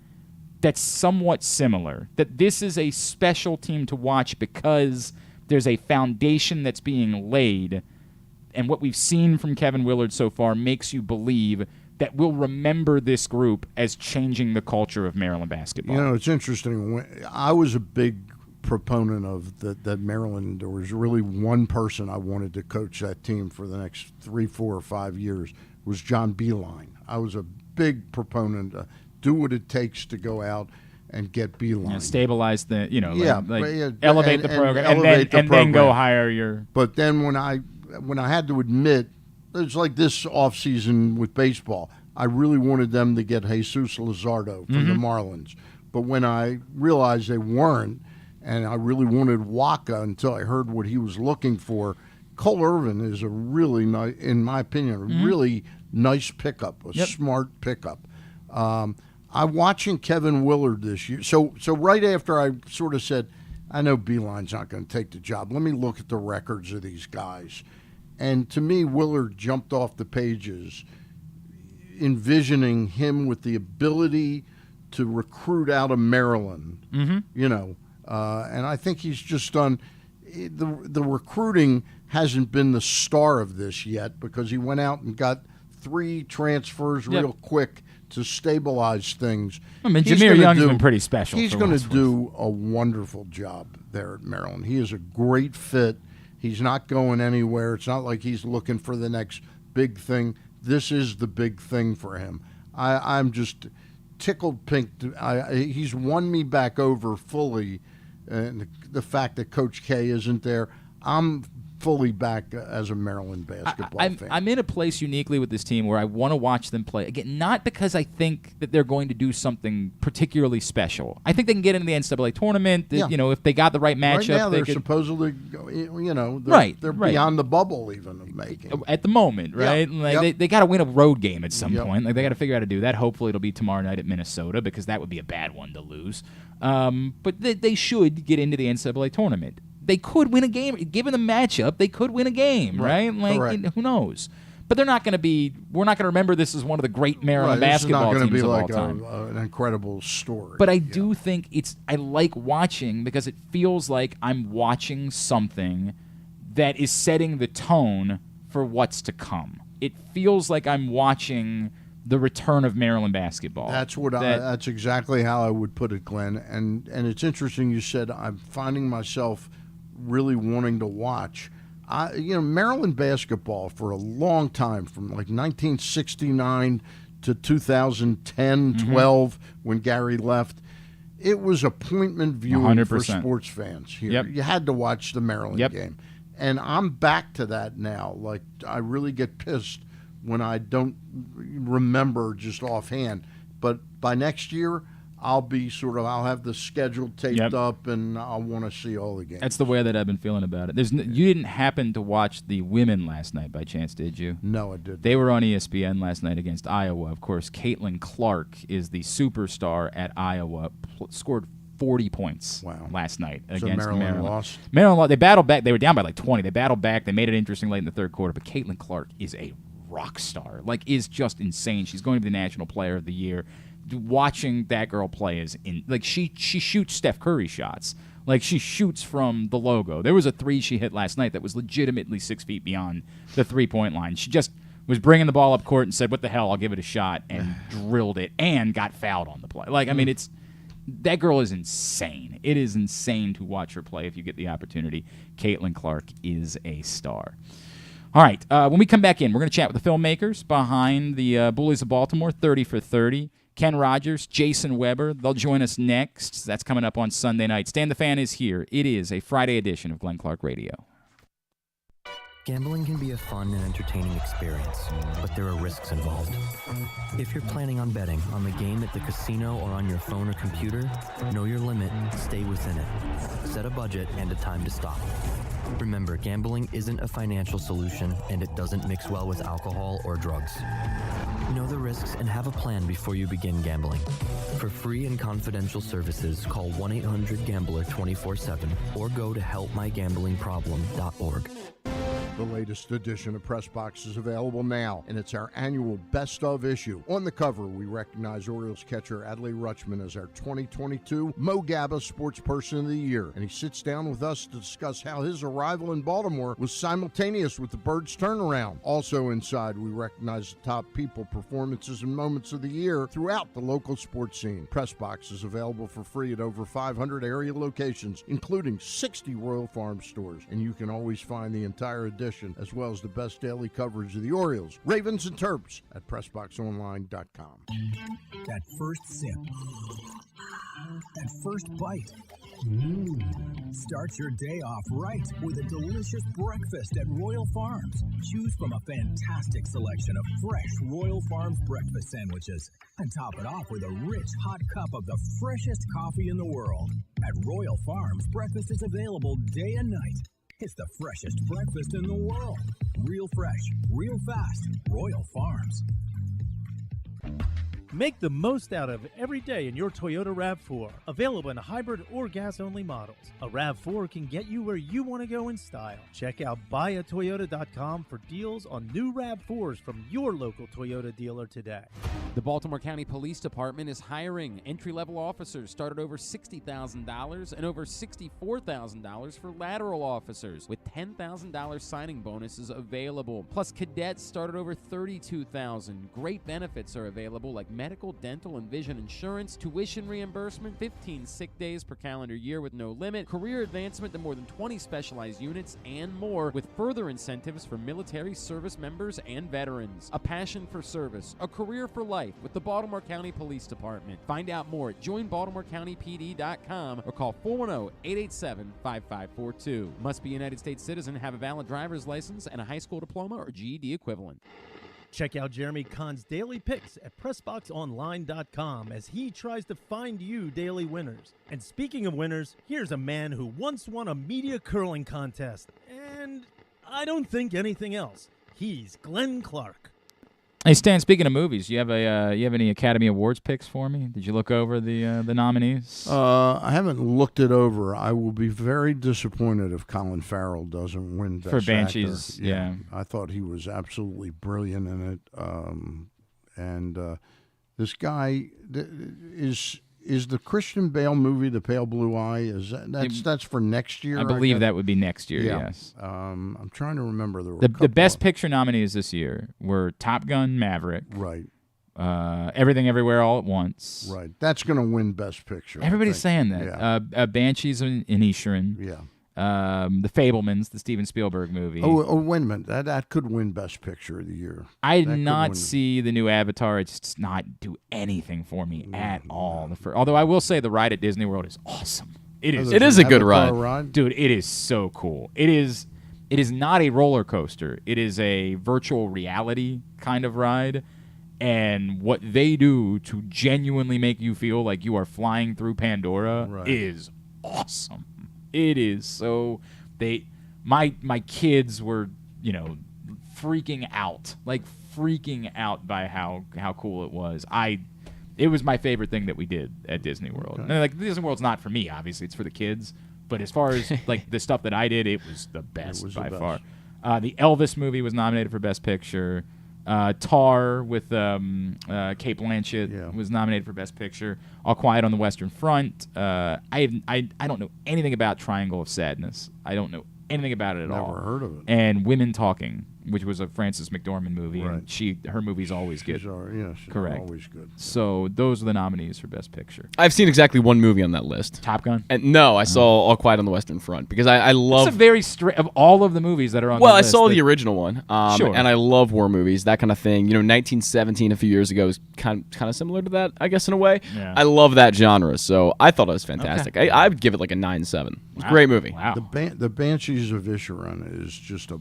that's somewhat similar, that this is a special team to watch because there's a foundation that's being laid, and what we've seen from Kevin Willard so far makes you believe that we'll remember this group as changing the culture of Maryland basketball? It's interesting. I was a big proponent of that Maryland. There was really one person I wanted to coach that team for the next 3, 4, or 5 years, was John Beilein. I was a big proponent. Do what it takes to go out and get Beilein. Stabilize the, elevate the program, and then go hire your. But then when I had to admit, it's like this offseason with baseball, I really wanted them to get Jesus Luzardo from the Marlins. But when I realized they weren't, and I really wanted Waka until I heard what he was looking for, Cole Irvin is a really nice, in my opinion, a really nice pickup, a smart pickup. I'm watching Kevin Willard this year. So right after I sort of said, I know Beilein's not going to take the job. Let me look at the records of these guys. And to me, Willard jumped off the pages, envisioning him with the ability to recruit out of Maryland, and I think he's just done the recruiting hasn't been the star of this yet, because he went out and got 3 transfers real quick to stabilize things. I mean, Jameer Young's been pretty special. He's going to do a wonderful job there at Maryland. He is a great fit. He's not going anywhere. It's not like he's looking for the next big thing. This is the big thing for him. I'm just tickled pink. He's won me back over fully, and the fact that Coach K isn't there. I'm fully back as a Maryland basketball fan. I'm in a place uniquely with this team where I want to watch them play. Again, not because I think that they're going to do something particularly special. I think they can get into the NCAA tournament. Yeah. You know, if they got the right matchup. Right now, they they're could, supposedly, they're right. beyond the bubble even of making. At the moment, right? Yep. Like they got to win a road game at some Yep. point. Like they got to figure out how to do that. Hopefully, it'll be tomorrow night at Minnesota because that would be a bad one to lose. But they should get into the NCAA tournament. They could win a game. Given the matchup, they could win a game, right? Like, Correct. who knows? But they're not going to be. We're not going to remember this as one of the great Maryland basketball teams This is of not all going to be time. like an incredible story. But I do think I like watching because it feels like I'm watching something that is setting the tone for what's to come. It feels like I'm watching the return of Maryland basketball. That's exactly how I would put it, Glenn. And it's interesting you said I'm finding myself really wanting to watch. Maryland basketball for a long time, from like 1969 to 2010, 12, when Gary left, it was appointment viewing 100%. for sports fans here. Yep. You had to watch the Maryland game. And I'm back to that now. Like, I really get pissed when I don't remember just offhand. But by next year, I'll have the schedule taped up, and I'll want to see all the games. That's the way that I've been feeling about it. You didn't happen to watch the women last night by chance, did you? No, I didn't. They were on ESPN last night against Iowa. Of course, Caitlin Clark is the superstar at Iowa, scored 40 points last night against Maryland. Lost. Maryland, they battled back. They were down by like 20. They battled back. They made it interesting late in the third quarter, but Caitlin Clark is a rock star. Is just insane. She's going to be the National Player of the Year. Watching that girl play is she shoots Steph Curry shots. Like, she shoots from the logo. There was a three she hit last night that was legitimately 6 feet beyond the three-point line. She just was bringing the ball up court and said, "What the hell? I'll give it a shot," and drilled it and got fouled on the play. That girl is insane. It is insane to watch her play if you get the opportunity. Caitlin Clark is a star. All right, when we come back in, we're going to chat with the filmmakers behind the Bullies of Baltimore, 30 for 30. Ken Rodgers, Jason Weber, they'll join us next. That's coming up on Sunday night. Stan the Fan is here. It is a Friday edition of Glenn Clark Radio. Gambling can be a fun and entertaining experience, but there are risks involved. If you're planning on betting on the game at the casino or on your phone or computer, know your limit, stay within it. Set a budget and a time to stop. Remember, gambling isn't a financial solution, and it doesn't mix well with alcohol or drugs. Know the risks and have a plan before you begin gambling. For free and confidential services, call 1-800-GAMBLER 24/7 or go to helpmygamblingproblem.org. The latest edition of PressBox is available now, and it's our annual Best Of issue. On the cover, we recognize Orioles catcher Adley Rutschman as our 2022 Mo Gabba Sports Person of the Year, and he sits down with us to discuss how his arrival in Baltimore was simultaneous with the Birds' turnaround. Also inside, we recognize the top people, performances, and moments of the year throughout the local sports scene. PressBox is available for free at over 500 area locations, including 60 Royal Farm stores, and you can always find the entire edition as well as the best daily coverage of the Orioles, Ravens, and Terps at PressBoxOnline.com. That first sip. That first bite. Start your day off right with a delicious breakfast at Royal Farms. Choose from a fantastic selection of fresh Royal Farms breakfast sandwiches and top it off with a rich hot cup of the freshest coffee in the world. At Royal Farms, breakfast is available day and night. It's the freshest breakfast in the world. Real fresh, real fast. Royal Farms. Make the most out of every day in your Toyota RAV4. Available in hybrid or gas-only models. A RAV4 can get you where you want to go in style. Check out buyatoyota.com for deals on new RAV4s from your local Toyota dealer today. The Baltimore County Police Department is hiring. Entry-level officers start at over $60,000 and over $64,000 for lateral officers, with $10,000 signing bonuses available. Plus, cadets start at over $32,000. Great benefits are available, like medical, dental, and vision insurance, tuition reimbursement, 15 sick days per calendar year with no limit, career advancement to more than 20 specialized units, and more, with further incentives for military service members and veterans. A passion for service, a career for life with the Baltimore County Police Department. Find out more at joinbaltimorecountypd.com or call 410-887-5542. Must be a United States citizen, have a valid driver's license, and a high school diploma or GED equivalent. Check out Jeremy Kahn's daily picks at PressBoxOnline.com as he tries to find you daily winners. And speaking of winners, here's a man who once won a media curling contest. And I don't think anything else. He's Glenn Clark. Hey Stan, speaking of movies, you have any Academy Awards picks for me? Did you look over the nominees? I haven't looked it over. I will be very disappointed if Colin Farrell doesn't win Best for Banshees. Actor. Yeah, I thought he was absolutely brilliant in it. And this guy is the Christian Bale movie, The Pale Blue Eye. That's for next year? I believe that would be next year. Yeah. Yes. I'm trying to remember the Best Picture nominees this year were Top Gun, Maverick, right. Everything Everywhere All at Once. Right. That's going to win Best Picture. Everybody's saying that. Yeah. Banshees in Inisherin. Yeah. The Fabelmans, the Steven Spielberg movie. Oh, wait a minute. That could win Best Picture of the year. I did not see the new Avatar. It just not do anything for me at all. Although I will say the ride at Disney World is awesome. It is a good ride. Dude, it is so cool. It is not a roller coaster. It is a virtual reality kind of ride. And what they do to genuinely make you feel like you are flying through Pandora is awesome. It is so my kids were, freaking out by how cool it was. It was my favorite thing that we did at Disney World. Okay. And, Disney World's not for me, obviously, it's for the kids. But as far as the stuff that I did, it was the best by far. The Elvis movie was nominated for Best Picture. Tar with Cate Blanchett was nominated for Best Picture. All Quiet on the Western Front. I don't know anything about Triangle of Sadness. I don't know anything about it at all. Never heard of it. And Women Talking, which was a Frances McDormand movie, Right. and her movie's always good. She's Correct. always good. So those are the nominees for Best Picture. I've seen exactly one movie on that list. Top Gun? And no, I saw All Quiet on the Western Front because I love. It's a very of all of the movies that are on. Well, the I list, saw the original one, Sure. and I love war movies, that kind of thing. 1917 a few years ago is kind of similar to that, I guess, in a way. Yeah. I love that genre, so I thought it was fantastic. Okay. I would give it like a 9.7. It's a great movie. Wow. The Banshees of Inisherin is just a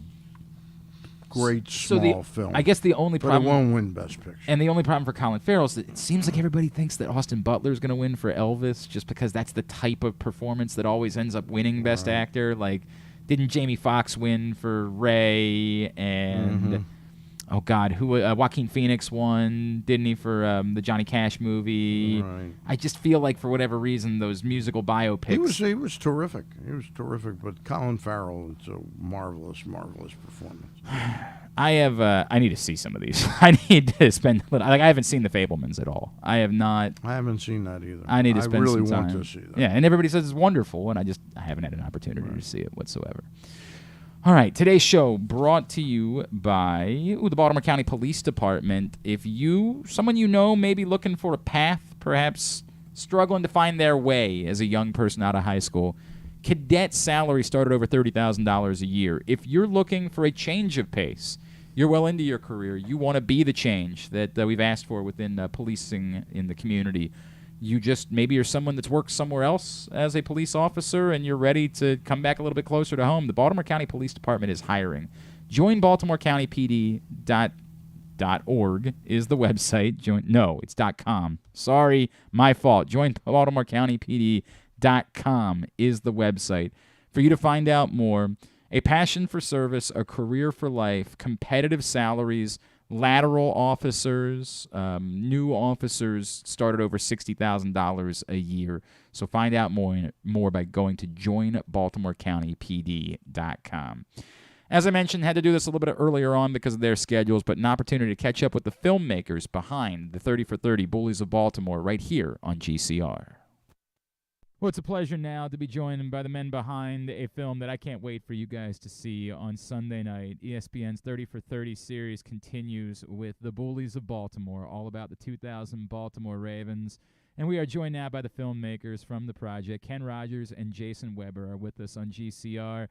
great small film. I guess the only but problem. it won't win Best Picture. And the only problem for Colin Farrell is that it seems like everybody thinks that Austin Butler is going to win for Elvis just because that's the type of performance that always ends up winning Best Actor. Like, didn't Jamie Foxx win for Ray? And oh God, who Joaquin Phoenix won, didn't he, for the Johnny Cash movie? Right. I just feel like for whatever reason those musical biopics. He was terrific. He was terrific. But Colin Farrell, it's a marvelous performance. I need to see some of these. I need to spend I haven't seen The Fabelmans at all. I have not. I haven't seen that either. I need to spend really some time. want to see that. Yeah, and everybody says it's wonderful, and I haven't had an opportunity to see it whatsoever. All right, today's show brought to you by the Baltimore County Police Department. If someone may be looking for a path, perhaps struggling to find their way as a young person out of high school, cadet salary started over $30,000 a year. If you're looking for a change of pace, you're well into your career, you want to be the change that we've asked for within policing in the community. Maybe you're someone that's worked somewhere else as a police officer and you're ready to come back a little bit closer to home. The Baltimore County Police Department is hiring. Join BaltimoreCountyPD.org is the website. It's .com. Sorry, my fault. Join BaltimoreCountyPD.com is the website for you to find out more. A passion for service, a career for life, competitive salaries, lateral officers, new officers start at over $60,000 a year. So find out more by going to joinbaltimorecountypd.com. As I mentioned, had to do this a little bit earlier on because of their schedules, but an opportunity to catch up with the filmmakers behind the 30 for 30 Bullies of Baltimore right here on GCR. Well, it's a pleasure now to be joined by the men behind a film that I can't wait for you guys to see on Sunday night. ESPN's 30 for 30 series continues with the Bullies of Baltimore, all about the 2000 Baltimore Ravens. And we are joined now by the filmmakers from the project. Ken Rodgers and Jason Weber are with us on GCR.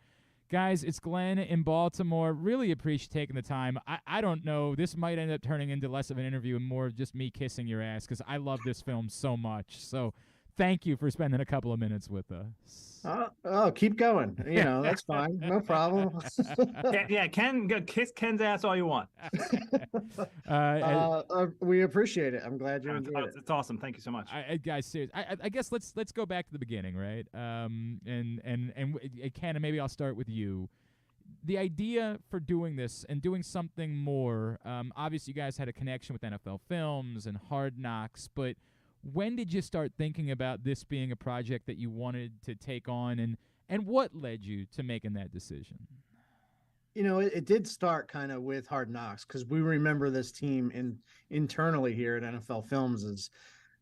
Guys, it's Glenn in Baltimore. Really appreciate taking the time. I don't know. This might end up turning into less of an interview and more of just me kissing your ass because I love this film so much. So thank you for spending a couple of minutes with us. Keep going. That's fine. No problem. Ken, go kiss Ken's ass all you want. We appreciate it. I'm glad you enjoyed it. It's awesome. Thank you so much. Guys, seriously, I guess let's go back to the beginning, right? And Ken, maybe I'll start with you. The idea for doing this and doing something more, obviously you guys had a connection with NFL Films and Hard Knocks, but when did you start thinking about this being a project that you wanted to take on, and what led you to making that decision? It did start kind of with Hard Knocks because we remember this team internally here at NFL Films as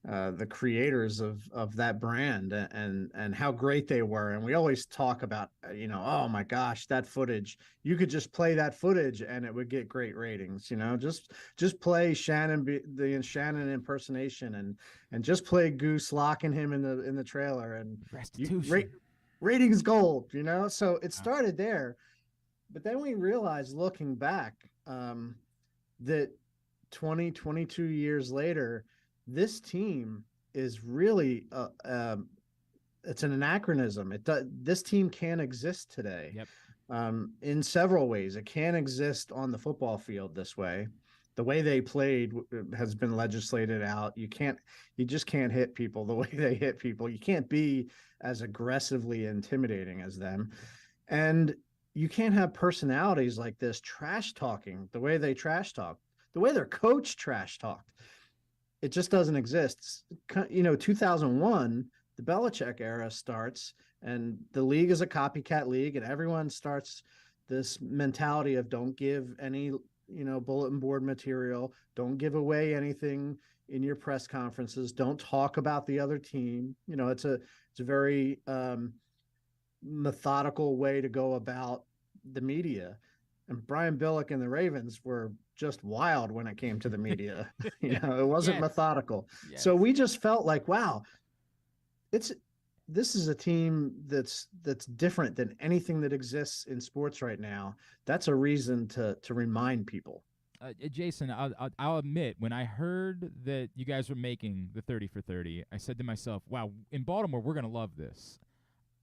the creators of that brand and how great they were. And we always talk about, oh my gosh, that footage, you could just play that footage and it would get great ratings, just play the Shannon impersonation and just play Goose locking him in the trailer and ratings gold, so it started there. But then we realized looking back that 22 years later, this team is really it's an anachronism. This team can't exist today. Yep. In several ways. It can't exist on the football field this way. The way they played has been legislated out. You just can't hit people the way they hit people. You can't be as aggressively intimidating as them. And you can't have personalities like this trash talking the way they trash talk, the way their coach trash talked. It just doesn't exist. 2001, the Belichick era starts, and the league is a copycat league, and everyone starts this mentality of don't give any, bulletin board material, don't give away anything in your press conferences, don't talk about the other team. It's a very methodical way to go about the media. And Brian Billick and the Ravens were just wild when it came to the media. It wasn't methodical. Yes. So we just felt like, wow, this is a team that's different than anything that exists in sports right now. That's a reason to remind people. Jason, I'll admit, when I heard that you guys were making the 30 for 30, I said to myself, wow, in Baltimore, we're going to love this.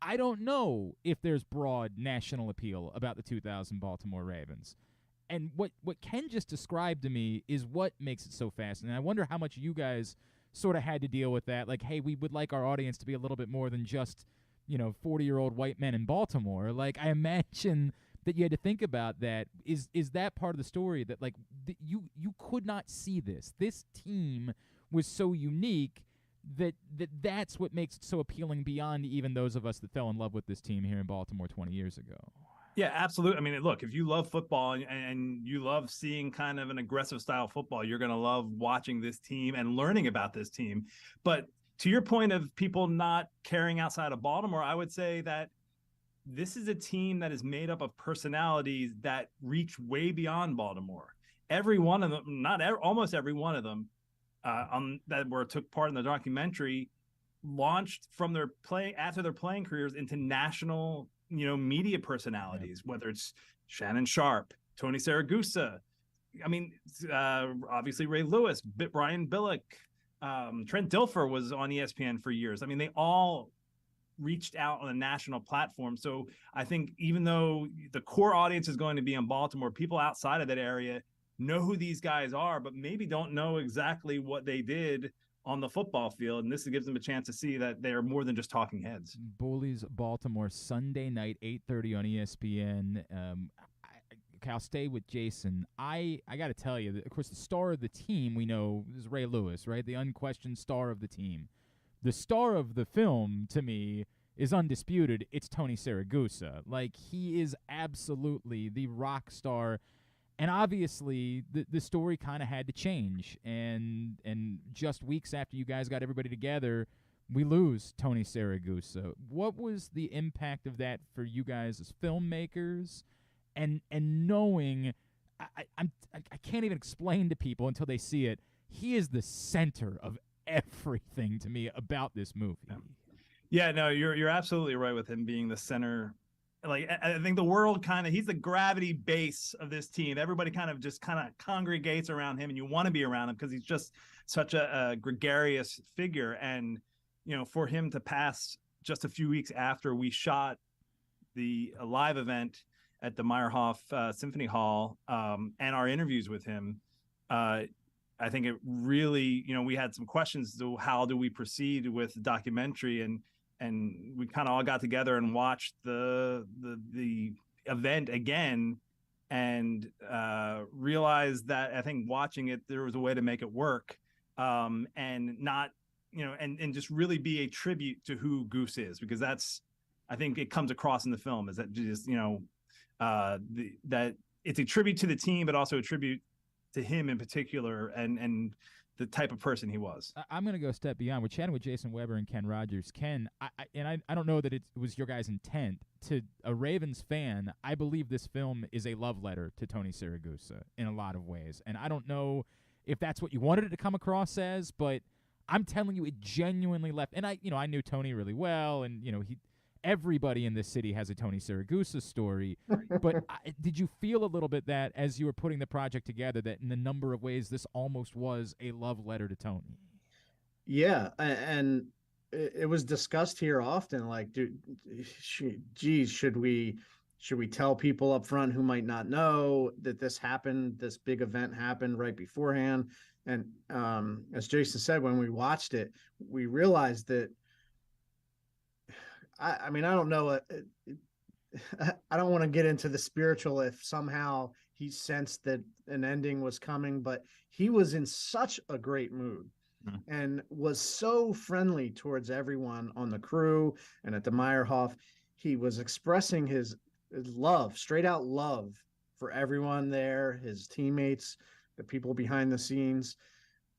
I don't know if there's broad national appeal about the 2000 Baltimore Ravens. And what Ken just described to me is what makes it so fascinating. I wonder how much you guys sort of had to deal with that. Like, hey, we would like our audience to be a little bit more than just, 40-year-old white men in Baltimore. Like, I imagine that you had to think about that. Is that part of the story that, like, you could not see this? This team was so unique that's what makes it so appealing beyond even those of us that fell in love with this team here in Baltimore 20 years ago. Yeah, absolutely. I mean, look, if you love football and you love seeing kind of an aggressive style football, you're going to love watching this team and learning about this team. But to your point of people not caring outside of Baltimore, I would say that this is a team that is made up of personalities that reach way beyond Baltimore. Every one of them, almost every one of them, took part in the documentary, launched from their playing careers into national, media personalities, whether it's Shannon Sharp, Tony Siragusa, obviously Ray Lewis, Brian Billick, Trent Dilfer was on ESPN for years. I mean, they all reached out on a national platform. So I think even though the core audience is going to be in Baltimore, people outside of that area know who these guys are, but maybe don't know exactly what they did on the football field. And this gives them a chance to see that they're more than just talking heads. Bullies Baltimore, Sunday night, 8:30 on ESPN. I'll stay with Jason. I got to tell you, of course, the star of the team we know is Ray Lewis, right? The unquestioned star of the team. The star of the film, to me, is undisputed. It's Tony Siragusa. Like, he is absolutely the rock star. And obviously, the story kind of had to change. And just weeks after you guys got everybody together, we lose Tony Siragusa. What was the impact of that for you guys as filmmakers, and knowing I can't even explain to people until they see it. He is the center of everything to me about this movie. Yeah, no, you're absolutely right with him being the center. Like, I think the world he's the gravity base of this team. Everybody kind of congregates around him, and you want to be around him because he's just such a gregarious figure. And, for him to pass just a few weeks after we shot the live event at the Meyerhoff Symphony Hall, and our interviews with him, I think it really, we had some questions to how do we proceed with the documentary, and we kind of all got together and watched the event again, and realized that I think watching it, there was a way to make it work, and not, and just really be a tribute to who Goose is, because I think it comes across in the film, is that just, that it's a tribute to the team, but also a tribute to him in particular, and the type of person he was. I'm going to go a step beyond. We're chatting with Jason Weber and Ken Rodgers. Ken, I don't know that it was your guys' intent. To a Ravens fan, I believe this film is a love letter to Tony Siragusa in a lot of ways. And I don't know if that's what you wanted it to come across as, but I'm telling you, it genuinely left. And I knew Tony really well, and everybody in this city has a Tony Siragusa story. But did you feel a little bit that as you were putting the project together, that in a number of ways this almost was a love letter to Tony? Yeah, and it was discussed here often. Like, should we tell people up front who might not know that this happened, this big event happened right beforehand? And as Jason said, when we watched it, we realized that, I mean, I don't know. I don't want to get into the spiritual if somehow he sensed that an ending was coming, but he was in such a great mood and was so friendly towards everyone on the crew and at the Meyerhoff. He was expressing his love, straight out love for everyone there, his teammates, the people behind the scenes.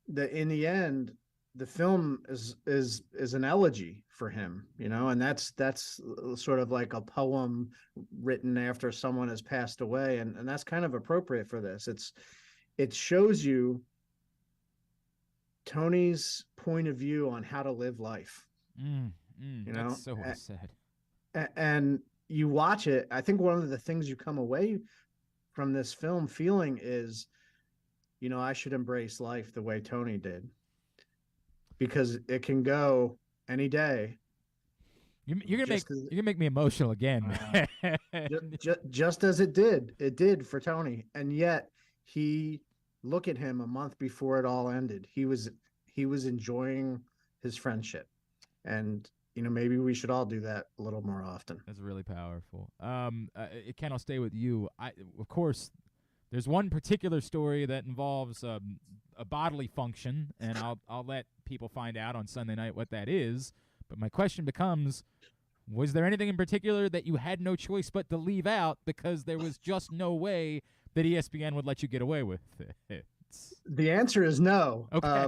That in the end, the film is an elegy for him, and that's sort of like a poem written after someone has passed away, and that's kind of appropriate for this. It shows you Tony's point of view on how to live life. That's so well said. And you watch it. I think one of the things you come away from this film feeling is, I should embrace life the way Tony did, because it can go any day. You're gonna make me emotional again. Just as it did for Tony, and yet look at him a month before it all ended. He was enjoying his friendship, and maybe we should all do that a little more often. That's really powerful. Ken, I'll stay with you. Of course, there's one particular story that involves a bodily function, and I'll let people find out on Sunday night what that is. But my question becomes, was there anything in particular that you had no choice but to leave out because there was just no way that ESPN would let you get away with it? The answer is no. Okay.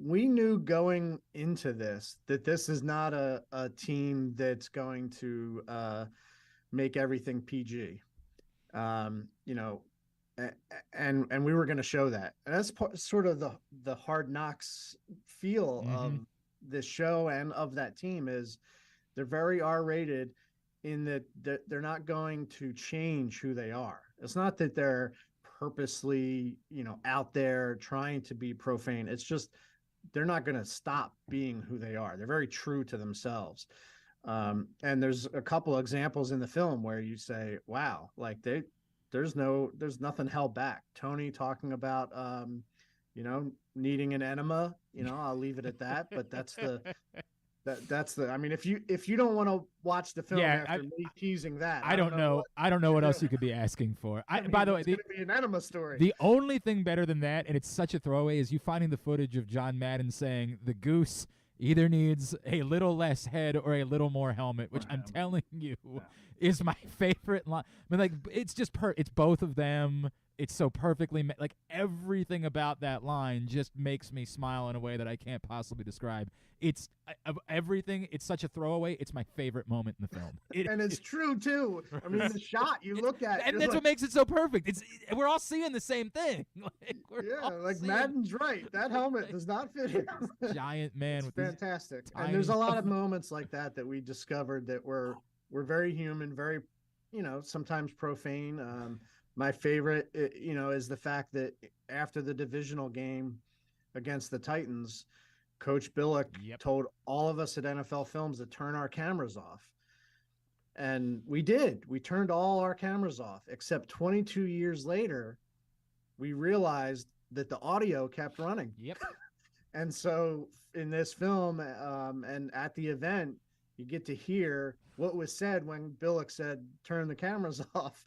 We knew going into this that this is not a team that's going to make everything PG. And we were going to show that. And that's sort of the Hard Knocks feel of this show and of that team, is they're very R-rated in that they're not going to change who they are. It's not that they're purposely, out there trying to be profane. It's just they're not going to stop being who they are. They're very true to themselves. And there's a couple examples in the film where you say, wow, like there's nothing held back. Tony talking about, needing an enema, I'll leave it at that, but that's the, I mean, if you don't want to watch the film after me teasing that, I don't know what else you could be asking for. By the way, it's going to be an enema story. The only thing better than that, and it's such a throwaway, is you finding the footage of John Madden saying the Goose either needs a little less head or a little more helmet, which I'm telling you is my favorite line. I mean, like, it's just it's both of them. It's so perfectly like everything about that line just makes me smile in a way that I can't possibly describe. It's of everything. It's such a throwaway. It's my favorite moment in the film. And it's true too. I mean, the shot you look at, and that's what makes it so perfect. We're all seeing the same thing. Like Madden's right. That helmet does not fit him. Giant man. It's fantastic. And there's a lot of moments like that we discovered that were very human, very, sometimes profane. My favorite, is the fact that after the divisional game against the Titans, Coach Billick told all of us at NFL Films to turn our cameras off. And we did. We turned all our cameras off, except 22 years later, we realized that the audio kept running. Yep. And so in this film and at the event, you get to hear what was said when Billick said, turn the cameras off.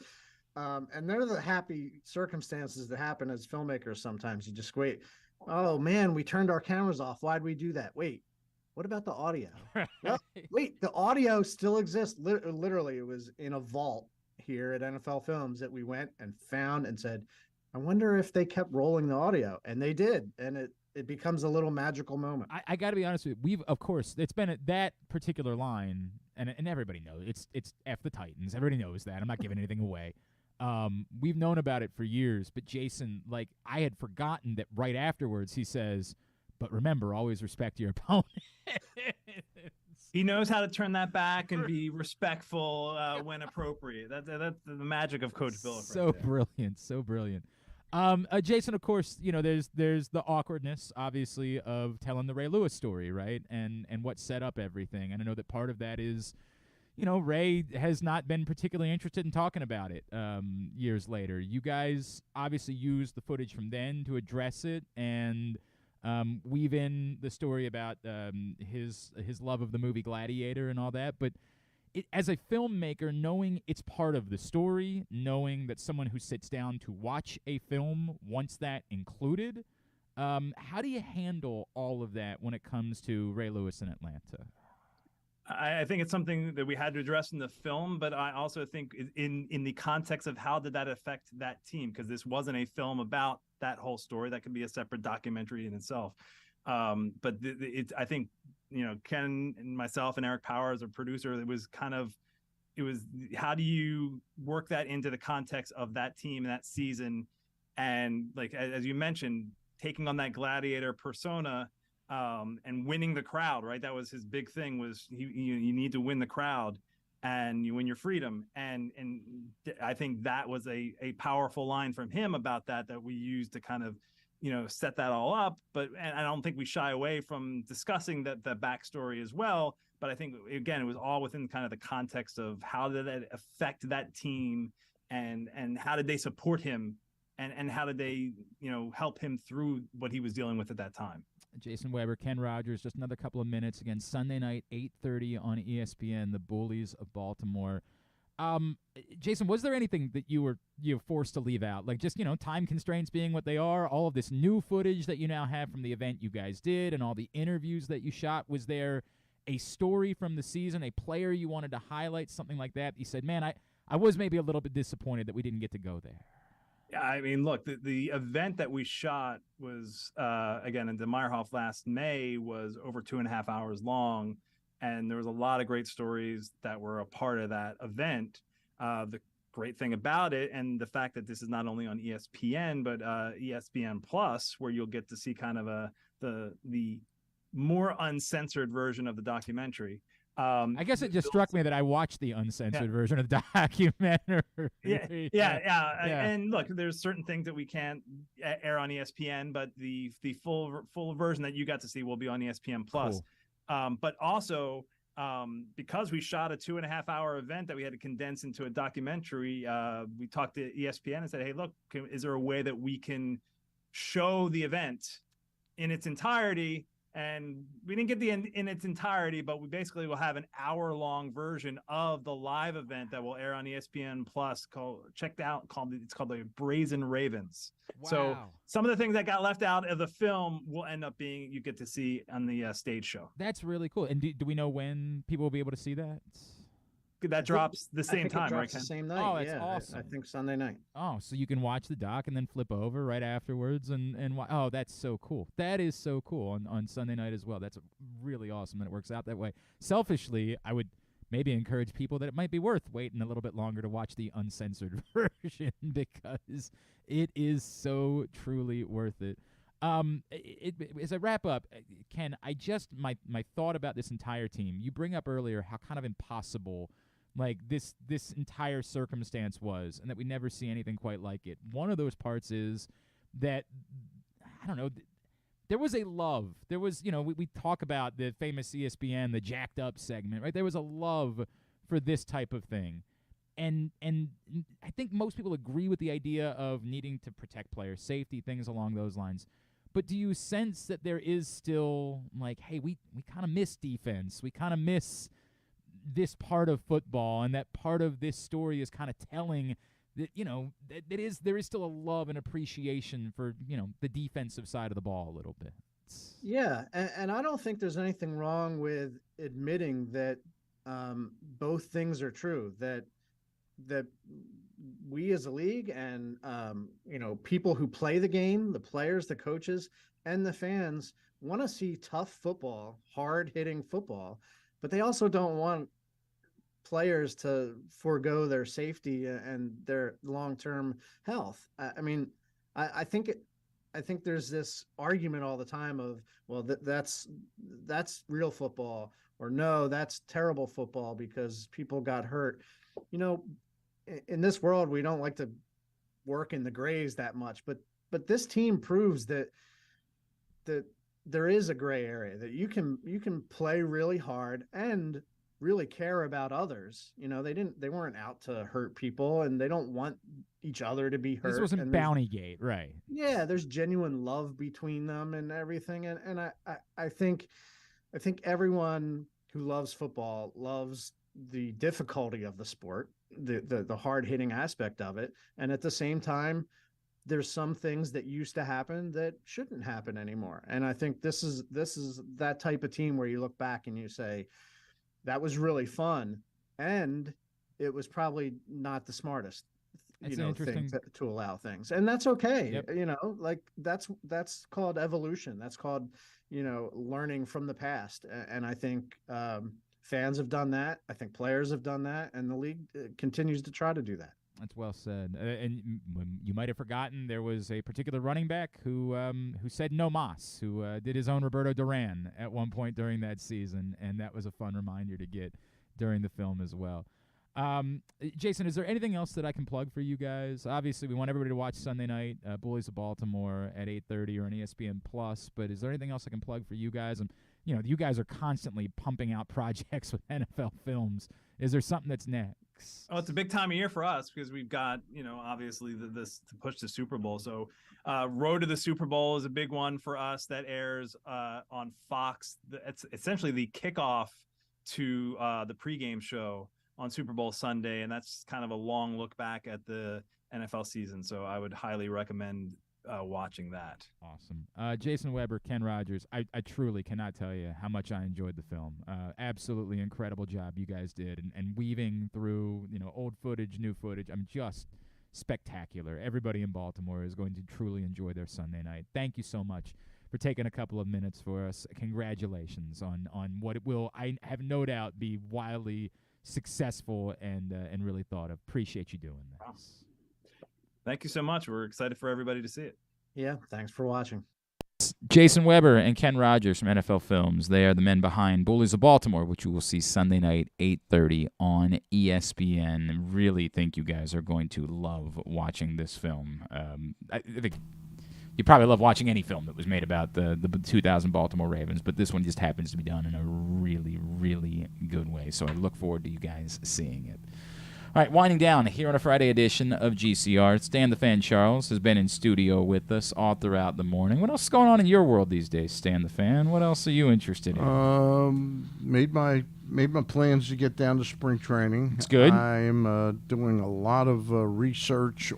And they're the happy circumstances that happen as filmmakers. Sometimes you just wait. Oh man, we turned our cameras off. Why'd we do that? Wait, what about the audio? Well, wait, the audio still exists. Literally, it was in a vault here at NFL Films that we went and found and said, I wonder if they kept rolling the audio. And they did. And it becomes a little magical moment. I got to be honest with you. Of course, it's been that particular line, and everybody knows it's F the Titans. Everybody knows that. I'm not giving anything away. We've known about it for years, but Jason, like, I had forgotten that right afterwards he says, but remember, always respect your opponent. He knows how to turn that back and be respectful when appropriate. That's the magic of Coach Billick. So brilliant, so brilliant. Jason, of course, there's the awkwardness, obviously, of telling the Ray Lewis story, right? And what set up everything. And I know that part of that is, Ray has not been particularly interested in talking about it years later. You guys obviously used the footage from then to address it and weave in the story about his love of the movie Gladiator and all that. But as a filmmaker, knowing it's part of the story, knowing that someone who sits down to watch a film wants that included, how do you handle all of that when it comes to Ray Lewis in Atlanta? I think it's something that we had to address in the film, but I also think in the context of how did that affect that team, because this wasn't a film about that whole story. That could be a separate documentary in itself. But I think, Ken and myself and Eric Powers, our producer, it was how do you work that into the context of that team, that season? And like, as you mentioned, taking on that gladiator persona, and winning the crowd, right? That was his big thing, was you need to win the crowd and you win your freedom. And I think that was a powerful line from him about that we used to kind of, set that all up. And I don't think we shy away from discussing the backstory as well. But I think, again, it was all within kind of the context of how did that affect that team and how did they support him and how did they, help him through what he was dealing with at that time. Jason Weber, Ken Rodgers, just another couple of minutes. Again, Sunday night, 8:30 on ESPN, the Bullies of Baltimore. Jason, was there anything that you were forced to leave out? Like just, time constraints being what they are, all of this new footage that you now have from the event you guys did and all the interviews that you shot. Was there a story from the season, a player you wanted to highlight, something like that? You said, man, I was maybe a little bit disappointed that we didn't get to go there. Yeah, I mean, look, the event that we shot was, again, in the Meyerhoff last May, was over 2.5 hours long. And there was a lot of great stories that were a part of that event. The great thing about it, and the fact that this is not only on ESPN, but ESPN Plus, where you'll get to see kind of the more uncensored version of the documentary. I guess it just struck me that I watched the uncensored version of the documentary. Yeah. And look, there's certain things that we can't air on ESPN, but the full version that you got to see will be on ESPN Plus. Cool. But also, because we shot a 2.5 hour event that we had to condense into a documentary, we talked to ESPN and said, hey, look, is there a way that we can show the event in its entirety? And we didn't get in its entirety, but we basically will have an hour-long version of the live event that will air on ESPN Plus. It's called the Brazen Ravens. Wow. So some of the things that got left out of the film will end up being you get to see on the stage show. That's really cool. And do we know when people will be able to see that? that drops the I same think it time, right, drops Ken? the same night. Oh, that's yeah, awesome. I think Sunday night. Oh, so you can watch the doc and then flip over right afterwards oh, that's so cool. That is so cool on Sunday night as well. That's really awesome that it works out that way. Selfishly, I would maybe encourage people that it might be worth waiting a little bit longer to watch the uncensored version because it is so truly worth it. As I wrap up, Ken, my thought about this entire team, you bring up earlier how kind of impossible like this entire circumstance was, and that we never see anything quite like it. One of those parts is that, I don't know, there was a love. There was, we talk about the famous ESPN, the jacked up segment, right? There was a love for this type of thing. And I think most people agree with the idea of needing to protect player safety, things along those lines. But do you sense that there is still, like, hey, we kind of miss defense. We kind of miss this part of football, and that part of this story is kind of telling that, there is still a love and appreciation for, the defensive side of the ball a little bit. Yeah, and I don't think there's anything wrong with admitting that both things are true, that we as a league and, people who play the game, the players, the coaches, and the fans want to see tough football, hard-hitting football, but they also don't want players to forego their safety and their long-term health. I think there's this argument all the time of, well, that's real football, or no, that's terrible football because people got hurt. In this world, we don't like to work in the grays that much, but this team proves that there is a gray area, that you can play really hard and really care about others. They weren't out to hurt people, and they don't want each other to be hurt. This wasn't Bountygate, right? Yeah, there's genuine love between them and everything. And I think everyone who loves football loves the difficulty of the sport, the hard hitting aspect of it. And at the same time, there's some things that used to happen that shouldn't happen anymore. And I think this is that type of team where you look back and you say, that was really fun, and it was probably not the smartest, thing to allow things, and that's okay. Yep. That's called evolution. That's called, learning from the past. And I think fans have done that. I think players have done that, and the league continues to try to do that. That's well said. And you might have forgotten there was a particular running back who said no mas, who did his own Roberto Duran at one point during that season, and that was a fun reminder to get during the film as well. Jason, is there anything else that I can plug for you guys? Obviously, we want everybody to watch Sunday night, Bullies of Baltimore at 8:30 or on ESPN Plus, but is there anything else I can plug for you guys? And, you guys are constantly pumping out projects with NFL Films. Is there something that's next? Oh, it's a big time of year for us because we've got, obviously this to push the Super Bowl. So Road to the Super Bowl is a big one for us that airs on Fox. It's essentially the kickoff to the pregame show on Super Bowl Sunday. And that's kind of a long look back at the NFL season. So I would highly recommend watching that. Awesome. Jason Weber, Ken Rodgers, I truly cannot tell you how much I enjoyed the film. Absolutely incredible job you guys did, and weaving through old footage, new footage. Just spectacular. Everybody in Baltimore is going to truly enjoy their Sunday night. Thank you so much for taking a couple of minutes for us. Congratulations on what it will, I have no doubt, be wildly successful and really thought of. Appreciate you doing this. Wow. Thank you so much. We're excited for everybody to see it. Yeah, thanks for watching. Jason Weber and Ken Rodgers from NFL Films. They are the men behind Bullies of Baltimore, which you will see Sunday night, 8:30 on ESPN. Really think you guys are going to love watching this film. I think you probably love watching any film that was made about the 2000 Baltimore Ravens, but this one just happens to be done in a really, really good way. So I look forward to you guys seeing it. All right, winding down here on a Friday edition of GCR. Stan the Fan Charles has been in studio with us all throughout the morning. What else is going on in your world these days, Stan the Fan? What else are you interested in? Made my plans to get down to spring training. It's good. I'm doing a lot of research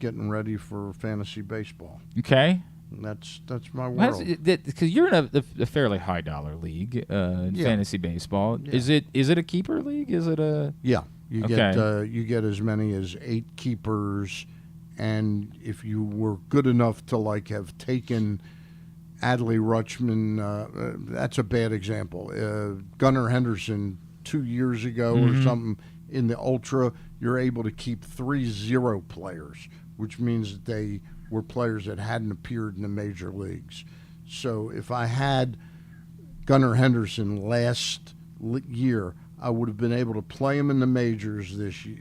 getting ready for fantasy baseball. Okay. That's my world. Because you're in a fairly high dollar league in fantasy baseball. Yeah. Is it a keeper league? Is it a You get as many as 8 keepers, and if you were good enough to have taken Adley Rutschman, that's a bad example. Gunnar Henderson 2 years ago or something in the Ultra, you're able to keep 3 0 players, which means that they were players that hadn't appeared in the major leagues. So if I had Gunnar Henderson last year, I would have been able to play him in the majors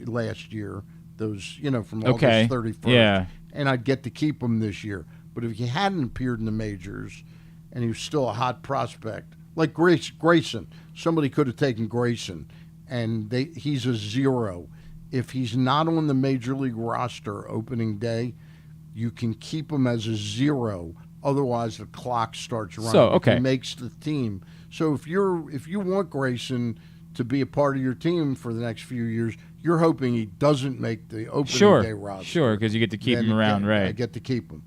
last year, those, from August 31st. And I'd get to keep him this year. But if he hadn't appeared in the majors and he was still a hot prospect, like Grayson, somebody could have taken Grayson, and he's a 0. If he's not on the major league roster opening day, you can keep him as a 0. Otherwise, the clock starts running. So, okay. If he makes the team. So if you want Grayson to be a part of your team for the next few years, you're hoping he doesn't make the opening day roster. Sure, because you get to keep him around, right? I get to keep him.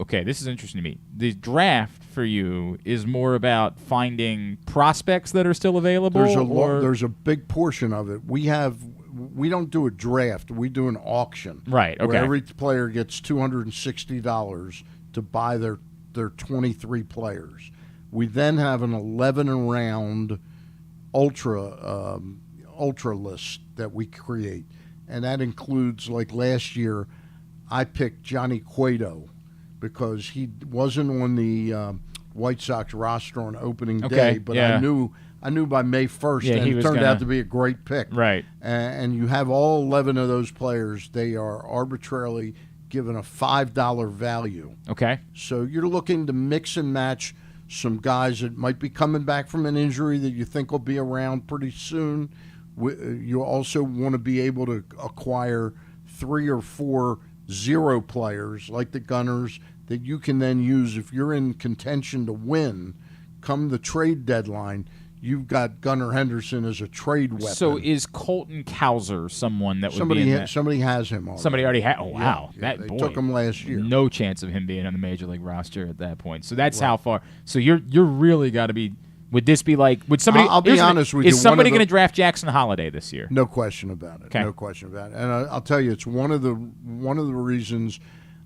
Okay, this is interesting to me. The draft for you is more about finding prospects that are still available? There's a big portion of it. We don't do a draft. We do an auction. Right, okay. Where every player gets $260 to buy their 23 players. We then have an 11-round ultra list that we create, and that includes, like last year, I picked Johnny Cueto because he wasn't on the White Sox roster on opening day, but I knew by May 1st, and it turned out to be a great pick. Right. And you have all 11 of those players. They are arbitrarily given a $5 value. Okay. So you're looking to mix and match some guys that might be coming back from an injury that you think will be around pretty soon. You also want to be able to acquire 3 or 4 0 players like the Gunners that you can then use if you're in contention to win. Come the trade deadline, you've got Gunnar Henderson as a trade weapon. So is Colton Cowser someone that would be in that? Somebody has him already. Somebody already had. Oh, wow. They took him last year. No chance of him being on the major league roster at that point. So that's how far. So you're really got to be. Would this be like? Would somebody? I'll be honest with you. Is somebody going to draft Jackson Holiday this year? No question about it. Okay. No question about it. And I'll tell you, it's one of the reasons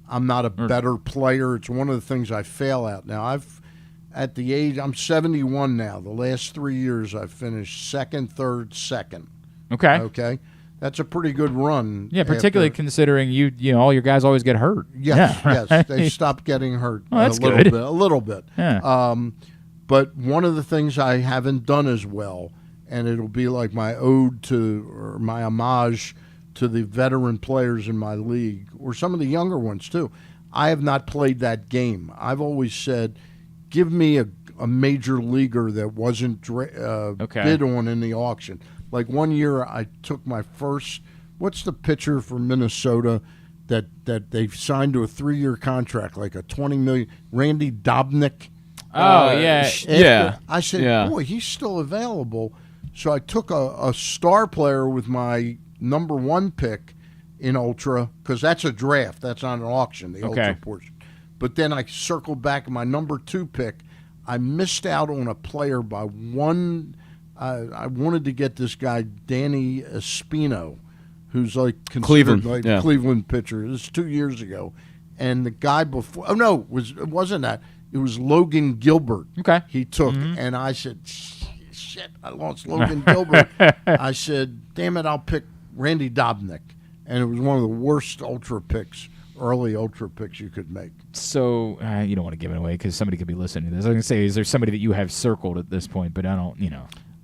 I'm not a better player. It's one of the things I fail at. Now I'm 71 now. The last 3 years I've finished second, third, second. Okay. Okay. That's a pretty good run. Yeah, particularly considering all your guys always get hurt. Yes, yeah, yes. They stopped getting hurt a little bit. Yeah. But one of the things I haven't done as well, and it'll be like my ode or my homage to the veteran players in my league, or some of the younger ones too, I have not played that game. I've always said, give me a major leaguer that wasn't bid on in the auction. Like one year I took my first, what's the pitcher for Minnesota that they signed to a 3-year contract, like a $20 million, Randy Dobnik. Oh, yeah. I said, boy, he's still available. So I took a star player with my number 1 pick in Ultra, because that's a draft. That's not an auction, the Ultra portion. But then I circled back my number 2 pick. I missed out on a player by one. I wanted to get this guy, Danny Espino, who's like considered Cleveland pitcher. This is 2 years ago. And the guy before, it wasn't that. It was Logan Gilbert. Okay. He took, and I said, shit, I lost Logan Gilbert. I said, damn it, I'll pick Randy Dobnik. And it was one of the worst early ultra picks you could make. So you don't want to give it away because somebody could be listening to this. I was going to say, is there somebody that you have circled at this point, but I don't,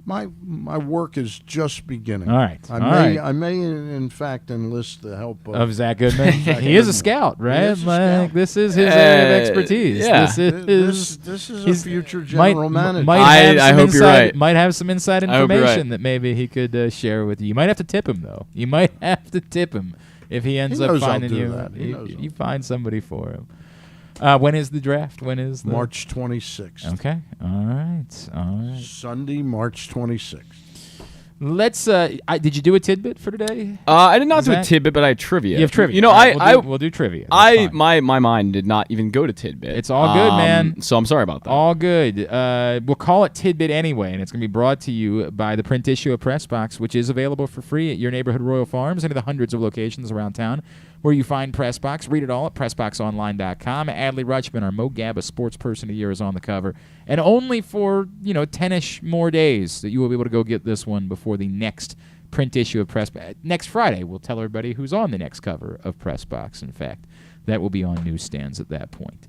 My work is just beginning. All right. I may in fact enlist the help of Zack Goodman. He is a scout, right? This is his area of expertise. Yeah. This is a future general manager. I hope you're right. Might have some inside information that maybe he could share with you. You might have to tip him though. You might have to tip him if he ends up finding you. You find somebody for him. When is the draft? March 26th. Okay. All right. Sunday, March 26th. Let's. Did you do a tidbit for today? I did not do a Zach? tidbit, but I have trivia. You have trivia. You know, All right, we'll do trivia. That's fine. My mind did not even go to tidbit. It's all good, man. So I'm sorry about that. All good. We'll call it Tidbit anyway, and it's going to be brought to you by the print issue of PressBox, which is available for free at your neighborhood Royal Farms, any of the hundreds of locations around town where you find PressBox. Read it all at PressBoxOnline.com. Adley Rutschman, our Mo Gabba Sports Person of the Year, is on the cover. And only for, 10-ish more days that you will be able to go get this one before the next print issue of PressBox. Next Friday, we'll tell everybody who's on the next cover of PressBox. In fact, that will be on newsstands at that point.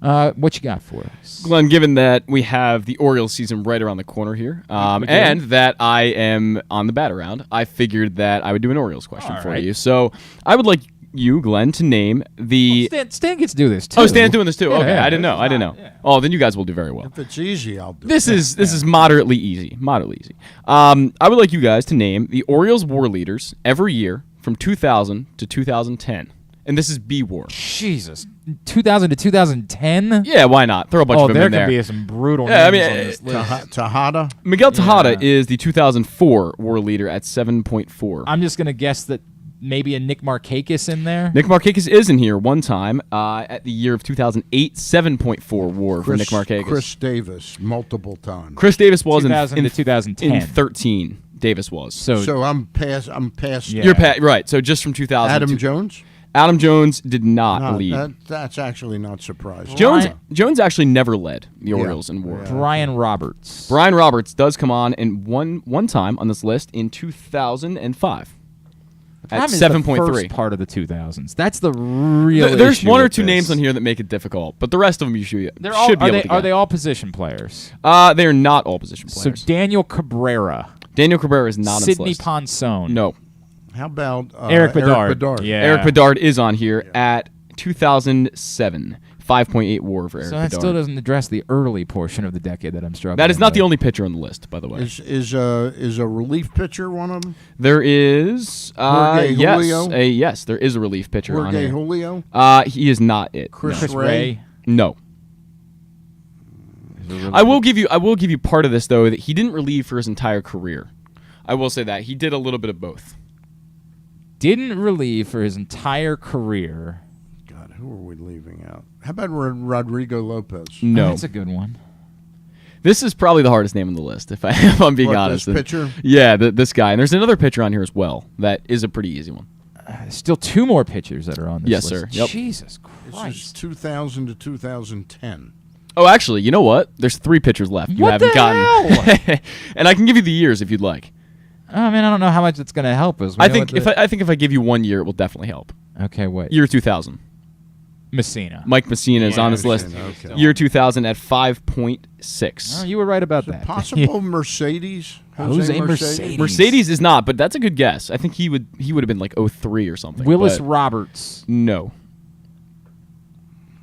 What you got for us? Glenn, given that we have the Orioles season right around the corner here, and that I am on the Bataround, I figured that I would do an Orioles question for you. So I would like you, Glenn, to name the... Stan gets to do this, too. Oh, Stan's doing this, too. Yeah, okay, yeah, I didn't know. Yeah. Oh, then you guys will do very well. If it's easy, I'll do it. This is moderately easy. I would like you guys to name the Orioles war leaders every year from 2000 to 2010. And this is B-War. Jesus. 2000 to 2010? Yeah, why not? Throw a bunch of them in there. There can be some brutal names on this list. Tejada? Miguel Tejada is the 2004 war leader at 7.4. I'm just going to guess that maybe a Nick Markakis in there. Nick Markakis is in here one time at the year of 2008, 7.4 war for Nick Markakis. Chris Davis, multiple times. Chris Davis was 2000 to 2010. In 13. Davis was. So I'm past. Yeah. You're right. So just from 2000. Adam Jones? Adam Jones did not lead. That's actually not surprising. Jones actually never led the Orioles in war. Brian Roberts. Brian Roberts does come on in one time on this list in 2005. At 7.3. Part of the 2000s. That's the real There's issue one or with two this. names on here that make it difficult, but the rest of them you should be able to get. Are they all position players? They are not all position players. So Daniel Cabrera. Daniel Cabrera is not on this Sidney list. Ponson. No. How about Eric Bedard? Yeah. Eric Bedard is on here at 2007. 5.8 war for Eric So that Bedard. still doesn't address the early portion of the decade that I'm struggling That is not with. the only pitcher on the list, by the way. Is a relief pitcher one of them? There is Jorge yes, Julio? yes, there is a relief pitcher on Jorge here. Julio? He is not it. Chris Ray? No. I will give you part of this though that he didn't relieve for his entire career. I will say that he did a little bit of both. Didn't relieve for his entire career. God, who are we leaving out? How about Rodrigo Lopez? No, Oh, that's a good one. This is probably the hardest name on the list, if I'm being honest. This pitcher? Yeah, this guy. And there's another pitcher on here as well that is a pretty easy one. Still two more pitchers that are on this Yes, list. sir. Yep. Jesus This Christ. is 2000 to 2010. Oh, actually, you know what? There's 3 pitchers left. You What haven't the gotten. Hell? And I can give you the years if you'd like. I mean, I don't know how much it's going to help us. I think if I give you 1 year, it will definitely help. Okay, wait. Year 2000. Messina. Mike Messina is on this list. Okay. Year 2000 at 5.6. Oh, you were right about that. Possible Mercedes? Jose Mercedes. Mercedes is not, but that's a good guess. I think he would have been like 03 or something. Willis but Roberts. No.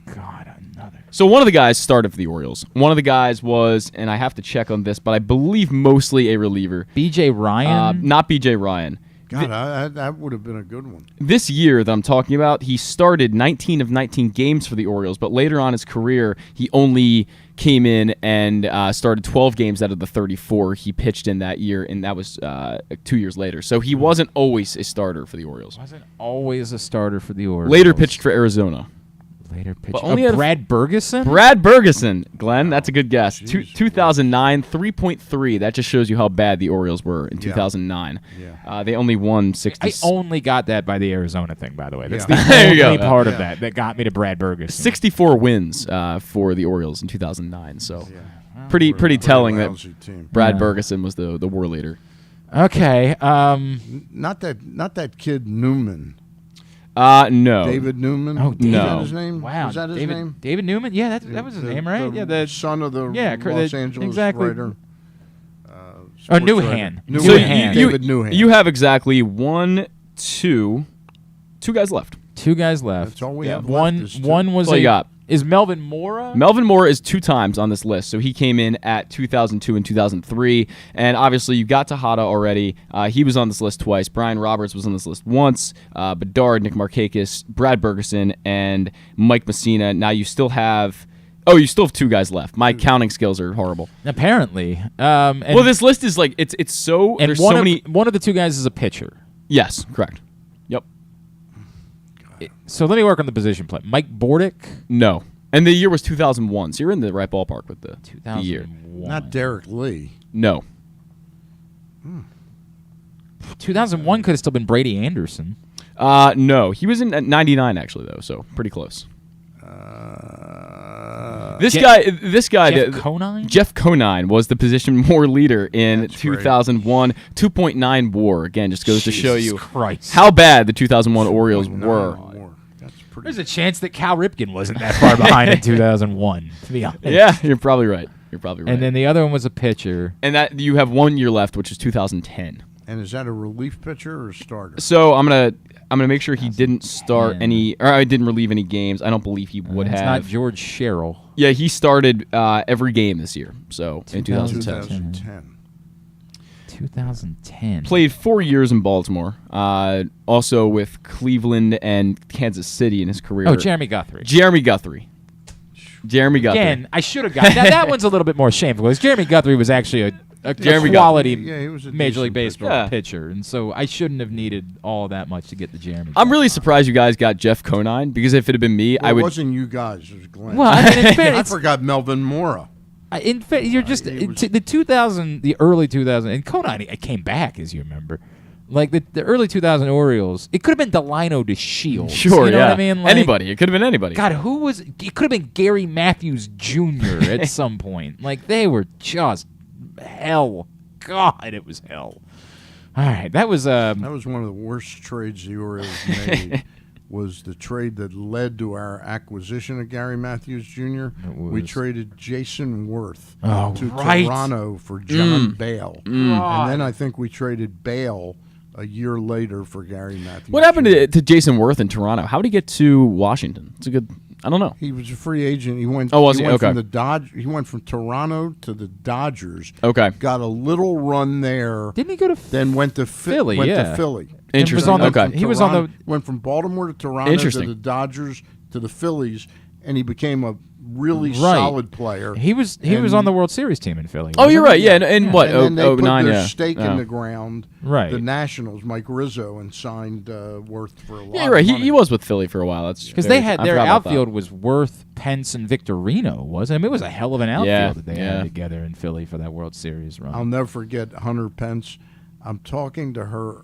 God, another. So one of the guys started for the Orioles. One of the guys was, and I have to check on this, but I believe mostly a reliever. B.J. Ryan? Not B.J. Ryan. God, that would have been a good one. This year that I'm talking about, he started 19 of 19 games for the Orioles, but later on in his career, he only came in and started 12 games out of the 34 he pitched in that year, and that was 2 years later. So he wasn't always a starter for the Orioles. Wasn't always a starter for the Orioles. Later pitched for Arizona. Later pitched. But only had Brad Bergeson? Brad Bergeson, Glenn, that's a good guess. 2009, 3.3. That just shows you how bad the Orioles were in 2009. Yeah. They only won 60. I only got that by the Arizona thing, by the way. That's Yeah. the There you only go. part of that got me to Brad Bergeson. 64 wins for the Orioles in 2009. So pretty telling that Lousy team. Brad Bergeson was the war leader. Okay. Not that kid Newman. No. David Newman. Oh, Is no. that his name? Wow. Was that his name? David Newman? Yeah, that was his name, right? Yeah, the son of the Los Angeles exactly. writer. Oh, Newhan. So Newhan. David Newhan. You have exactly two guys left. Two guys left. That's all we have One left is two. one was That's all you got. Is Melvin Mora? Melvin Moore is 2 times on this list, so he came in at 2002 and 2003, and obviously you got Tejada already. He was on this list twice. Brian Roberts was on this list once. Bedard, Nick Markakis, Brad Bergeson, and Mike Messina. Now you still have Oh, you still have 2 guys left. My counting skills are horrible. Apparently. Well, this list is like it's so. And there's one so of, many. one of the 2 guys is a pitcher. Yes, correct. Yep. So let me work on the position play. Mike Bordick. No. And the year was 2001, so you're in the right ballpark with the 2001. year. Not Derek Lee. No. 2001 could have still been Brady Anderson. No. He was in at 99 actually though, so pretty close. This guy, Jeff Conine? Jeff Conine was the position more leader in That's 2001. 2.9 WAR. Again, just goes to show you Christ. how bad the 2001 Orioles were. That's pretty. There's a chance that Cal Ripken wasn't that far behind in 2001, to be honest. Yeah, you're probably right. And then the other one was a pitcher. And that you have 1 year left, which is 2010. And is that a relief pitcher or a starter? So I'm gonna make sure he didn't start any, or I didn't relieve any games. I don't believe he would have. It's not George Sherrill. Yeah, he started every game this year. So in 2010. 2010. Played 4 years in Baltimore. Also with Cleveland and Kansas City in his career. Oh, Jeremy Guthrie. Again, I should have got that one's a little bit more shameful because Jeremy Guthrie was actually a quality he was a Major League decent Baseball pitcher, and so I shouldn't have needed all that much to get the Jeremy. I'm really surprised you guys got Jeff Conine because if it had been me, Well, I would. It wasn't you guys. It was Glenn. Well, I mean, in fairness, I forgot Melvin Mora. In fact, you're just the early 2000, and Conine came back, as you remember. Like the early 2000 Orioles, it could have been Delino DeShields. Sure, you know yeah. what I mean? Like, Anybody. It could have been anybody. God, who was? It could have been Gary Matthews Jr. at some point. Like they were just hell. God, it was hell. All right, that was one of the worst trades the Orioles made. Was the trade that led to our acquisition of Gary Matthews Jr. We traded Jason Worth to Toronto for John Bale. And then I think we traded Bale a year later for Gary Matthews. What happened to Jason Worth in Toronto? How did he get to Washington? It's a good. I don't know. He was a free agent. He went. Oh, was he? Went Okay. From the He went from Toronto to the Dodgers. Okay. Got a little run there. Didn't he go to? Then went to Philly? Went yeah. to Philly. Interesting. He was on the. Went from Baltimore to Toronto to the Dodgers to the Phillies, and he became a really solid player. He was on the World Series team in Philly. Oh, you're right. Yeah, and what? And then they put 09, their stake in the ground. Right. The Nationals, Mike Rizzo, and signed Worth for a lot. Yeah, you're right. Of money. He was with Philly for a while. That's because they had their outfield was Worth, Pence, and Victorino. Wasn't it? I mean, it was a hell of an outfield that they had together in Philly for that World Series run. I'll never forget Hunter Pence. I'm talking to her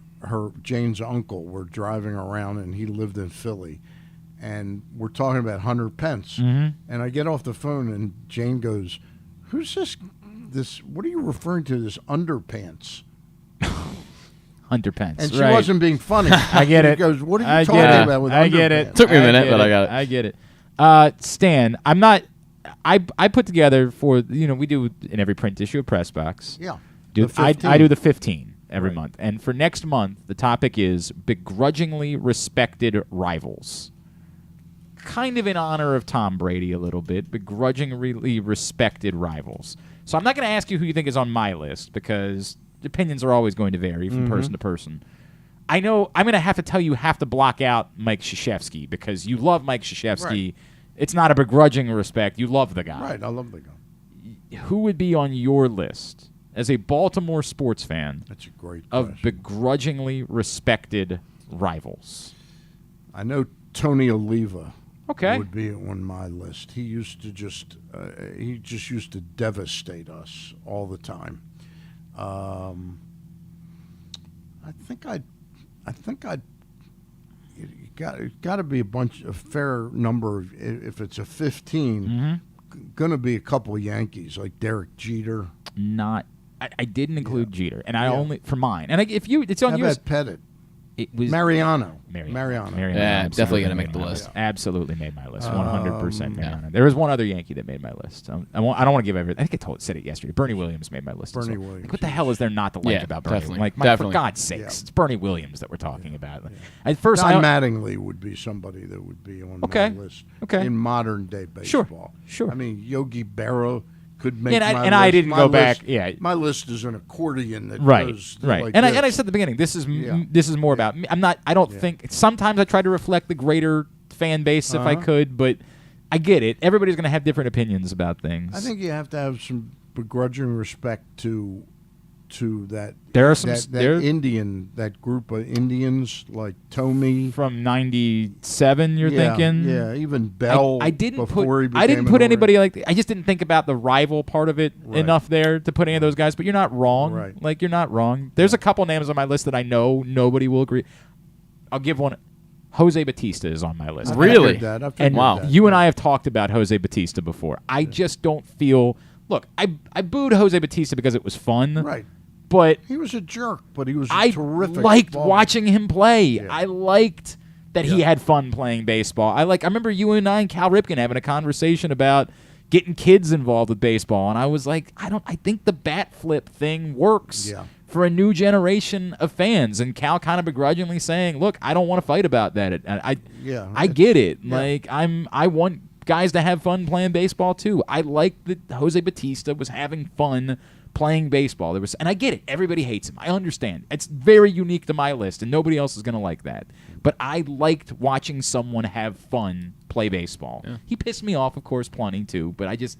Jane's uncle. We're driving around, and he lived in Philly. And we're talking about Hunter Pence. And I get off the phone, and Jane goes, "Who's this? What are you referring to? This underpants?" Hunter Pence. And she wasn't being funny. I get it. She goes, "What are you talking about with underpants?" I get it. Took me a minute, but I got it. I get it. Stan, I'm not. I put together for we do in every print issue of PressBox. Yeah. I do the 15 every month, and for next month the topic is begrudgingly respected rivals. Kind of in honor of Tom Brady a little bit, begrudgingly respected rivals. So I'm not going to ask you who you think is on my list because opinions are always going to vary from person to person. I know I'm going to have to tell you have to block out Mike Krzyzewski because you love Mike Krzyzewski. Right. It's not a begrudging respect. You love the guy. Right, I love the guy. Who would be on your list as a Baltimore sports fan? That's a great of question. begrudgingly respected rivals. I know Tony Oliva. Okay. Would be on my list. He used to just used to devastate us all the time. I think I'd got to be a fair number of, if it's a 15, going to be a couple of Yankees like Derek Jeter. I didn't include Jeter, and I only for mine. And it's on How you. about Pettit? It was Mariano. Yeah, definitely gonna make the list. Absolutely made my list. 100% Mariano. There was one other Yankee that made my list. I don't want to give everything. I think I said it yesterday. Bernie Williams made my list. Bernie Williams. Like, what the hell is there not to like about Bernie? Definitely. Like, for God's sakes, it's Bernie Williams that we're talking about. At first, Don Mattingly would be somebody that would be on my list. Okay. In modern day baseball. Sure. I mean, Yogi Berra could make my list. And I didn't go back. Yeah, my list is an accordion that goes right. like and this. I said at the beginning, this is more about me. I don't think. Sometimes I try to reflect the greater fan base if I could, but I get it. Everybody's going to have different opinions about things. I think you have to have some begrudging respect to that. There are some that group of Indians like Tomey from '97. You're thinking, yeah, even Bell. I didn't put put anybody like. I just didn't think about the rival part of it enough there to put any of those guys. But you're not wrong. Right. Like you're not wrong. There's a couple names on my list that I know nobody will agree. I'll give one. Jose Batista is on my list. Really? And you and I have talked about Jose Batista before. I just don't feel. Look, I booed Jose Batista because it was fun. Right. But he was a jerk, but he was terrific. I liked watching him play. Yeah. I liked that he had fun playing baseball. I remember you and I and Cal Ripken having a conversation about getting kids involved with baseball, and I was like, I think the bat flip thing works for a new generation of fans. And Cal kind of begrudgingly saying, "Look, I don't want to fight about that." I get it. Yeah. Like I want guys to have fun playing baseball too. I like that Jose Batista was having fun playing baseball. And I get it. Everybody hates him. I understand. It's very unique to my list, and nobody else is going to like that. But I liked watching someone have fun play baseball. Yeah. He pissed me off, of course, plenty too. But I just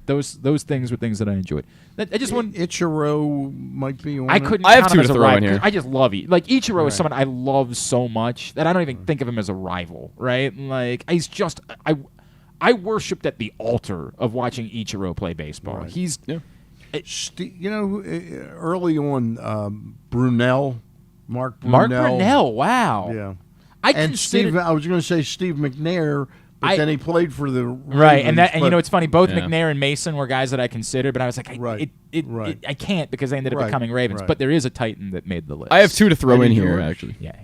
those things were things that I enjoyed. I just want Ichiro might be one. I couldn't. I have count two him to as a throw in rival. here. I just love Ichiro is someone I love so much that I don't even think of him as a rival. Right? Like he's just I worshipped at the altar of watching Ichiro play baseball. Right. He's. Yeah. Early on, Brunell, Mark Brunell. Mark Brunell, wow. Yeah. I was going to say Steve McNair, but then he played for the Ravens, right. And it's funny. Both McNair and Mason were guys that I considered, but I was like, I can't because they ended up becoming Ravens. Right. But there is a Titan that made the list. I have two to throw in here, actually. Yeah.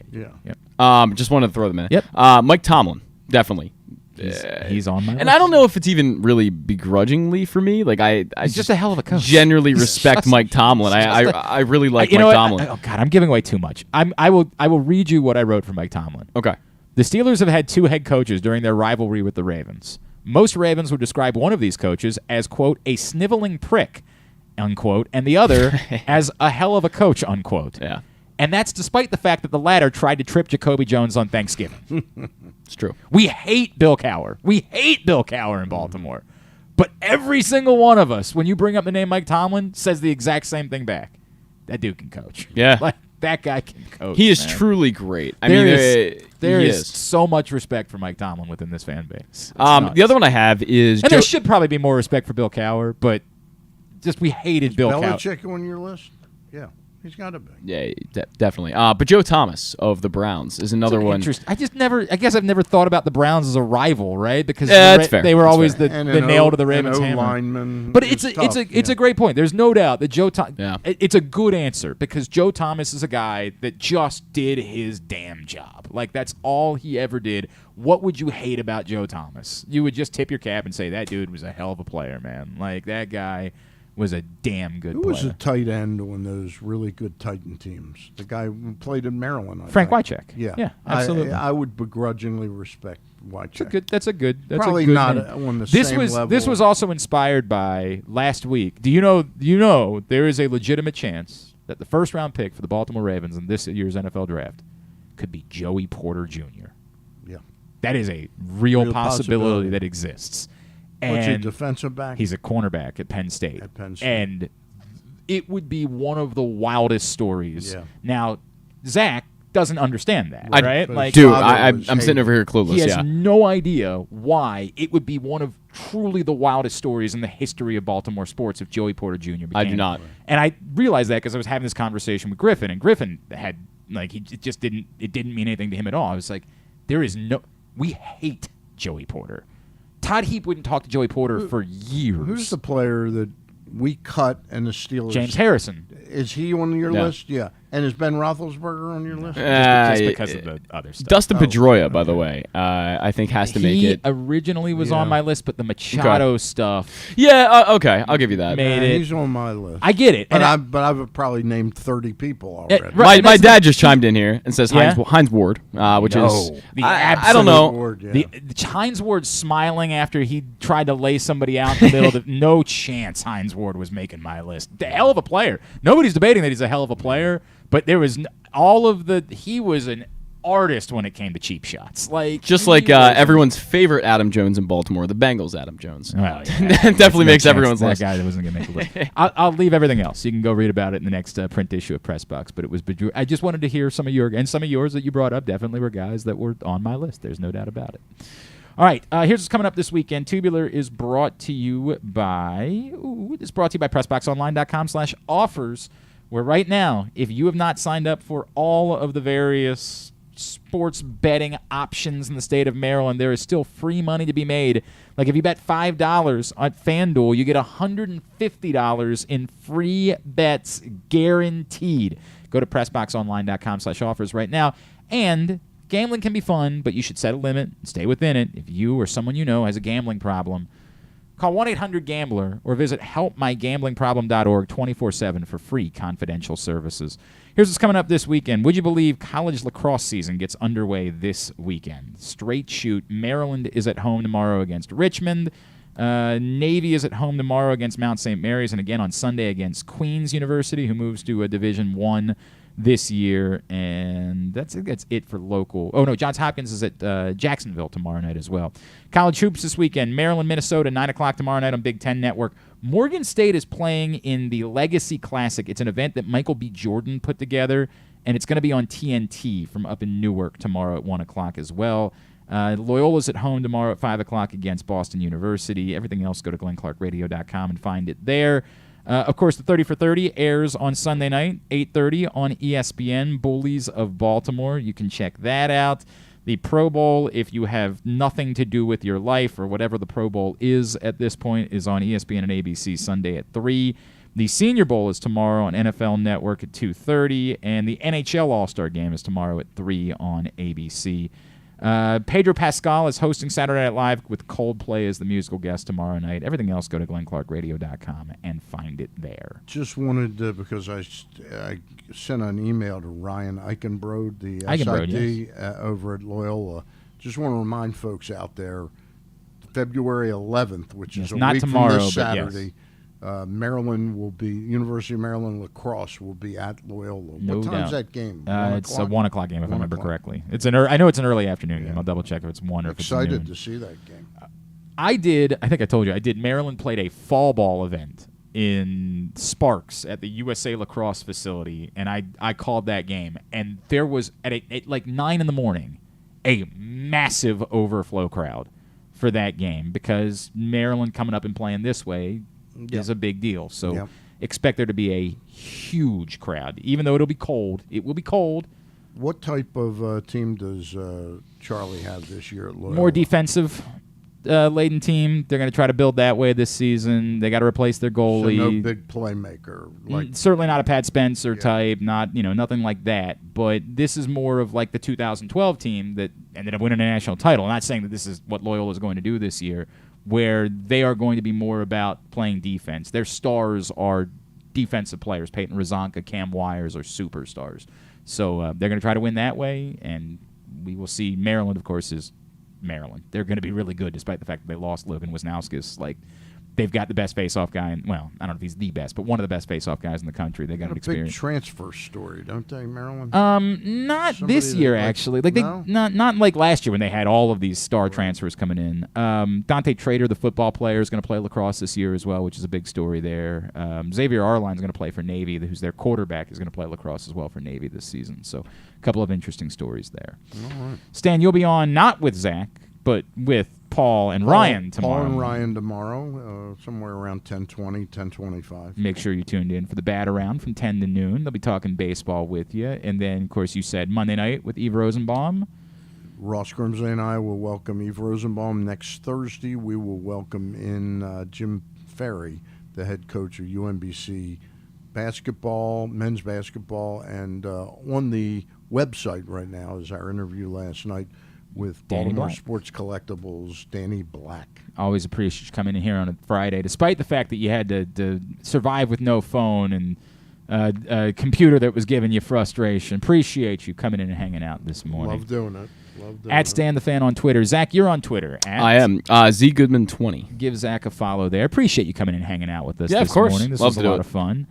Just wanted to throw them in. Yep. Mike Tomlin, definitely. He's on my list. And I don't know if it's even really begrudgingly for me. Like he's just a hell of a coach. Generally respect Mike Tomlin. I really like Mike Tomlin. Oh God, I'm giving away too much. I will read you what I wrote for Mike Tomlin. Okay. The Steelers have had 2 head coaches during their rivalry with the Ravens. Most Ravens would describe one of these coaches as, quote, a sniveling prick, unquote, and the other as a hell of a coach, unquote. Yeah. And that's despite the fact that the latter tried to trip Jacoby Jones on Thanksgiving. It's true. We hate Bill Cowher. We hate Bill Cowher in Baltimore. But every single one of us, when you bring up the name Mike Tomlin, says the exact same thing back. That dude can coach. Yeah. Like, that guy can coach. He is truly great. There is so much respect for Mike Tomlin within this fan base. The other one I have is... And there should probably be more respect for Bill Cowher, but just we hated Bill Cowher. Belichick on your list? Yeah. He's got to be. Yeah, definitely. But Joe Thomas of the Browns is another one. I guess I've never thought about the Browns as a rival, right? Because they were always the nail to the Ravens' hammer. Lineman but it's a great point. There's no doubt that Joe Thomas. Yeah. It's a good answer because Joe Thomas is a guy that just did his damn job. Like that's all he ever did. What would you hate about Joe Thomas? You would just tip your cap and say that dude was a hell of a player, man. Like that guy was a damn good player. Who was a tight end on those really good Titan teams? The guy who played in Maryland, Frank Wycheck. Yeah, absolutely. I would begrudgingly respect Wycheck. That's a good Probably not name. On the same level. This was also inspired by last week. Do you know there is a legitimate chance that the first round pick for the Baltimore Ravens in this year's NFL draft could be Joey Porter Jr. Yeah. That is a real possibility that exists. What's he, defensive back? He's a cornerback at Penn State. And it would be one of the wildest stories. Yeah. Now, Zach doesn't understand that, right? I'm sitting over here clueless. He has no idea why it would be one of truly the wildest stories in the history of Baltimore sports if Joey Porter Jr. became. I do not. And I realized that because I was having this conversation with Griffin, and Griffin had it didn't mean anything to him at all. I was like, we hate Joey Porter. Todd Heap wouldn't talk to Joey Porter for years. Who's the player that we cut and the Steelers? James Harrison. Is he on your list? Yeah. And is Ben Roethlisberger on your list? Just because of the other stuff. Dustin Pedroia, by the way, I think has to make it. He originally was on my list, but the Machado stuff. Yeah, okay, I'll give you that. He's on my list. I get it. But I've probably named 30 people already. My dad just chimed in here and says Hines Ward, which is I don't know. Ward, the Hines Ward smiling after he tried to lay somebody out in the middle of no chance Hines Ward was making my list. The hell of a player. Nobody's debating that he's a hell of a player. But there was he was an artist when it came to cheap shots. Just like everyone's favorite Adam Jones in Baltimore, the Bengals Adam Jones. Well, That definitely makes everyone's that list. guy that wasn't going to make the list. I'll leave everything else. You can go read about it in the next print issue of PressBox. But I just wanted to hear some of yours that you brought up. Definitely were guys that were on my list. There's no doubt about it. All right, here's what's coming up this weekend. Tubular is brought to you by PressBoxOnline.com/offers. Where right now, if you have not signed up for all of the various sports betting options in the state of Maryland, there is still free money to be made. Like if you bet $5 at FanDuel, you get $150 in free bets guaranteed. Go to PressBoxOnline.com/offers right now. And gambling can be fun, but you should set a limit and stay within it. If you or someone you know has a gambling problem, call 1-800-GAMBLER or visit helpmygamblingproblem.org 24/7 for free confidential services. Here's what's coming up this weekend. Would you believe college lacrosse season gets underway this weekend? Straight shoot. Maryland is at home tomorrow against Richmond. Navy is at home tomorrow against Mount St. Mary's, and again on Sunday against Queens University, who moves to a Division I this year. And that's it for local. Oh, no, Johns Hopkins is at Jacksonville tomorrow night as well. College hoops this weekend. Maryland, Minnesota, 9 o'clock tomorrow night on Big Ten Network. Morgan State is playing in the Legacy Classic. It's an event that Michael B. Jordan put together, and it's going to be on TNT from up in Newark tomorrow at 1 o'clock as well. Loyola's at home tomorrow at 5 o'clock against Boston University. Everything else, go to glennclarkradio.com and find it there. Of course, the 30 for 30 airs on Sunday night, 8:30 on ESPN, Bullies of Baltimore. You can check that out. The Pro Bowl, if you have nothing to do with your life or whatever the Pro Bowl is at this point, is on ESPN and ABC Sunday at 3. The Senior Bowl is tomorrow on NFL Network at 2:30, and the NHL All-Star Game is tomorrow at 3 on ABC. Pedro Pascal is hosting Saturday Night Live with Coldplay as the musical guest tomorrow night. Everything else, go to glennclarkradio.com and find it there. Just wanted to, because I sent an email to Ryan Eichenbrod, the SID over at Loyola. Just want to remind folks out there, February 11th, which is a not week tomorrow, from this Saturday, but University of Maryland lacrosse will be at Loyola. No what time's doubt. that game? It's a 1 o'clock game, if I remember correctly. I know it's an early afternoon game. I'll double check if it's 1 or if it's noon. Excited to see that game. I think I told you, Maryland played a fall ball event in Sparks at the USA Lacrosse facility, and I called that game. And there was, at like 9 in the morning, a massive overflow crowd for that game because Maryland coming up and playing this way is a big deal. So expect there to be a huge crowd. Even though it'll be cold, it will be cold. What type of team does Charlie have this year at Loyola? More defensive laden team. They're going to try to build that way this season. They got to replace their goalie. So no big playmaker. Certainly not a Pat Spencer type. Not nothing like that. But this is more of like the 2012 team that ended up winning a national title. I'm not saying that this is what Loyola is going to do this year, where they are going to be more about playing defense. Their stars are defensive players. Peyton Rozanka, Cam Wires are superstars. So they're going to try to win that way, and we will see. Maryland, of course, is Maryland. They're going to be really good despite the fact that they lost Logan Wisnauskas. They've got the best face-off guy. I don't know if he's the best, but one of the best face-off guys in the country. They got an experience. Big transfer story, don't they, Maryland? Not this year, actually. Not like last year when they had all of these star transfers coming in. Dante Trader, the football player, is going to play lacrosse this year as well, which is a big story there. Xavier Arline is going to play for Navy, who's their quarterback, is going to play lacrosse as well for Navy this season. So a couple of interesting stories there. All right. Stan, you'll be on not with Zach, but with Paul and Ryan tomorrow. Paul and Ryan tomorrow, somewhere around 10:20, 10:25. Make sure you tuned in for the Bataround from 10 to noon. They'll be talking baseball with you. And then, of course, you said Monday night with Eve Rosenbaum. Ross Grimsley and I will welcome Eve Rosenbaum. Next Thursday, we will welcome in Jim Ferry, the head coach of UMBC basketball, men's basketball. And on the website right now is our interview last night with Danny Baltimore Black. Sports Collectibles, Danny Black. Always appreciate you coming in here on a Friday, despite the fact that you had to survive with no phone and a computer that was giving you frustration. Appreciate you coming in and hanging out this morning. Love doing it. At Stan the Fan on Twitter. Zach, you're on Twitter. I am. Z Goodman 20. Give Zach a follow there. Appreciate you coming in and hanging out with us Yeah, this of course. morning. This Love was to a do lot it. of fun.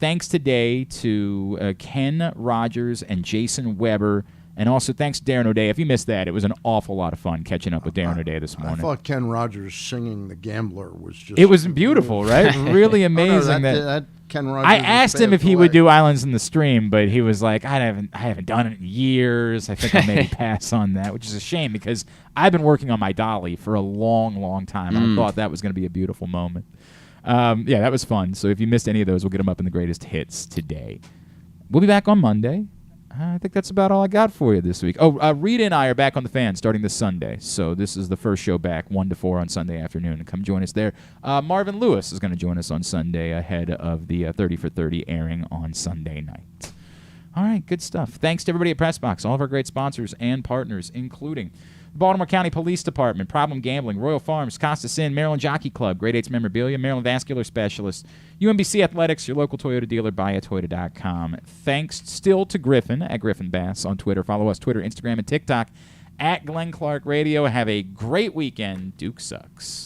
Thanks today to Ken Rodgers and Jason Weber And also, thanks to Darren O'Day. If you missed that, it was an awful lot of fun catching up with Darren O'Day this morning. I thought Ken Rodgers singing "The Gambler" was just... It was beautiful, right? Really amazing. that Ken Rodgers I asked him if he away. would do Islands in the Stream, but he was like, I haven't done it in years. I think I'll maybe pass on that, which is a shame because I've been working on my dolly for a long, long time. I thought that was going to be a beautiful moment. Yeah, that was fun. So if you missed any of those, we'll get them up in the greatest hits today. We'll be back on Monday. I think that's about all I got for you this week. Oh, Rita and I are back on The Fan starting this Sunday. So this is the first show back, 1 to 4 on Sunday afternoon. Come join us there. Marvin Lewis is going to join us on Sunday ahead of the 30 for 30 airing on Sunday night. All right, good stuff. Thanks to everybody at PressBox, all of our great sponsors and partners, including the Baltimore County Police Department, Problem Gambling, Royal Farms, Costa Sin, Maryland Jockey Club, Grade 8's Memorabilia, Maryland Vascular Specialists, UMBC Athletics, your local Toyota dealer, buyatoyota.com. Thanks still to Griffin at Griffin Bass on Twitter. Follow us Twitter, Instagram, and TikTok at Glenn Clark Radio. Have a great weekend. Duke sucks.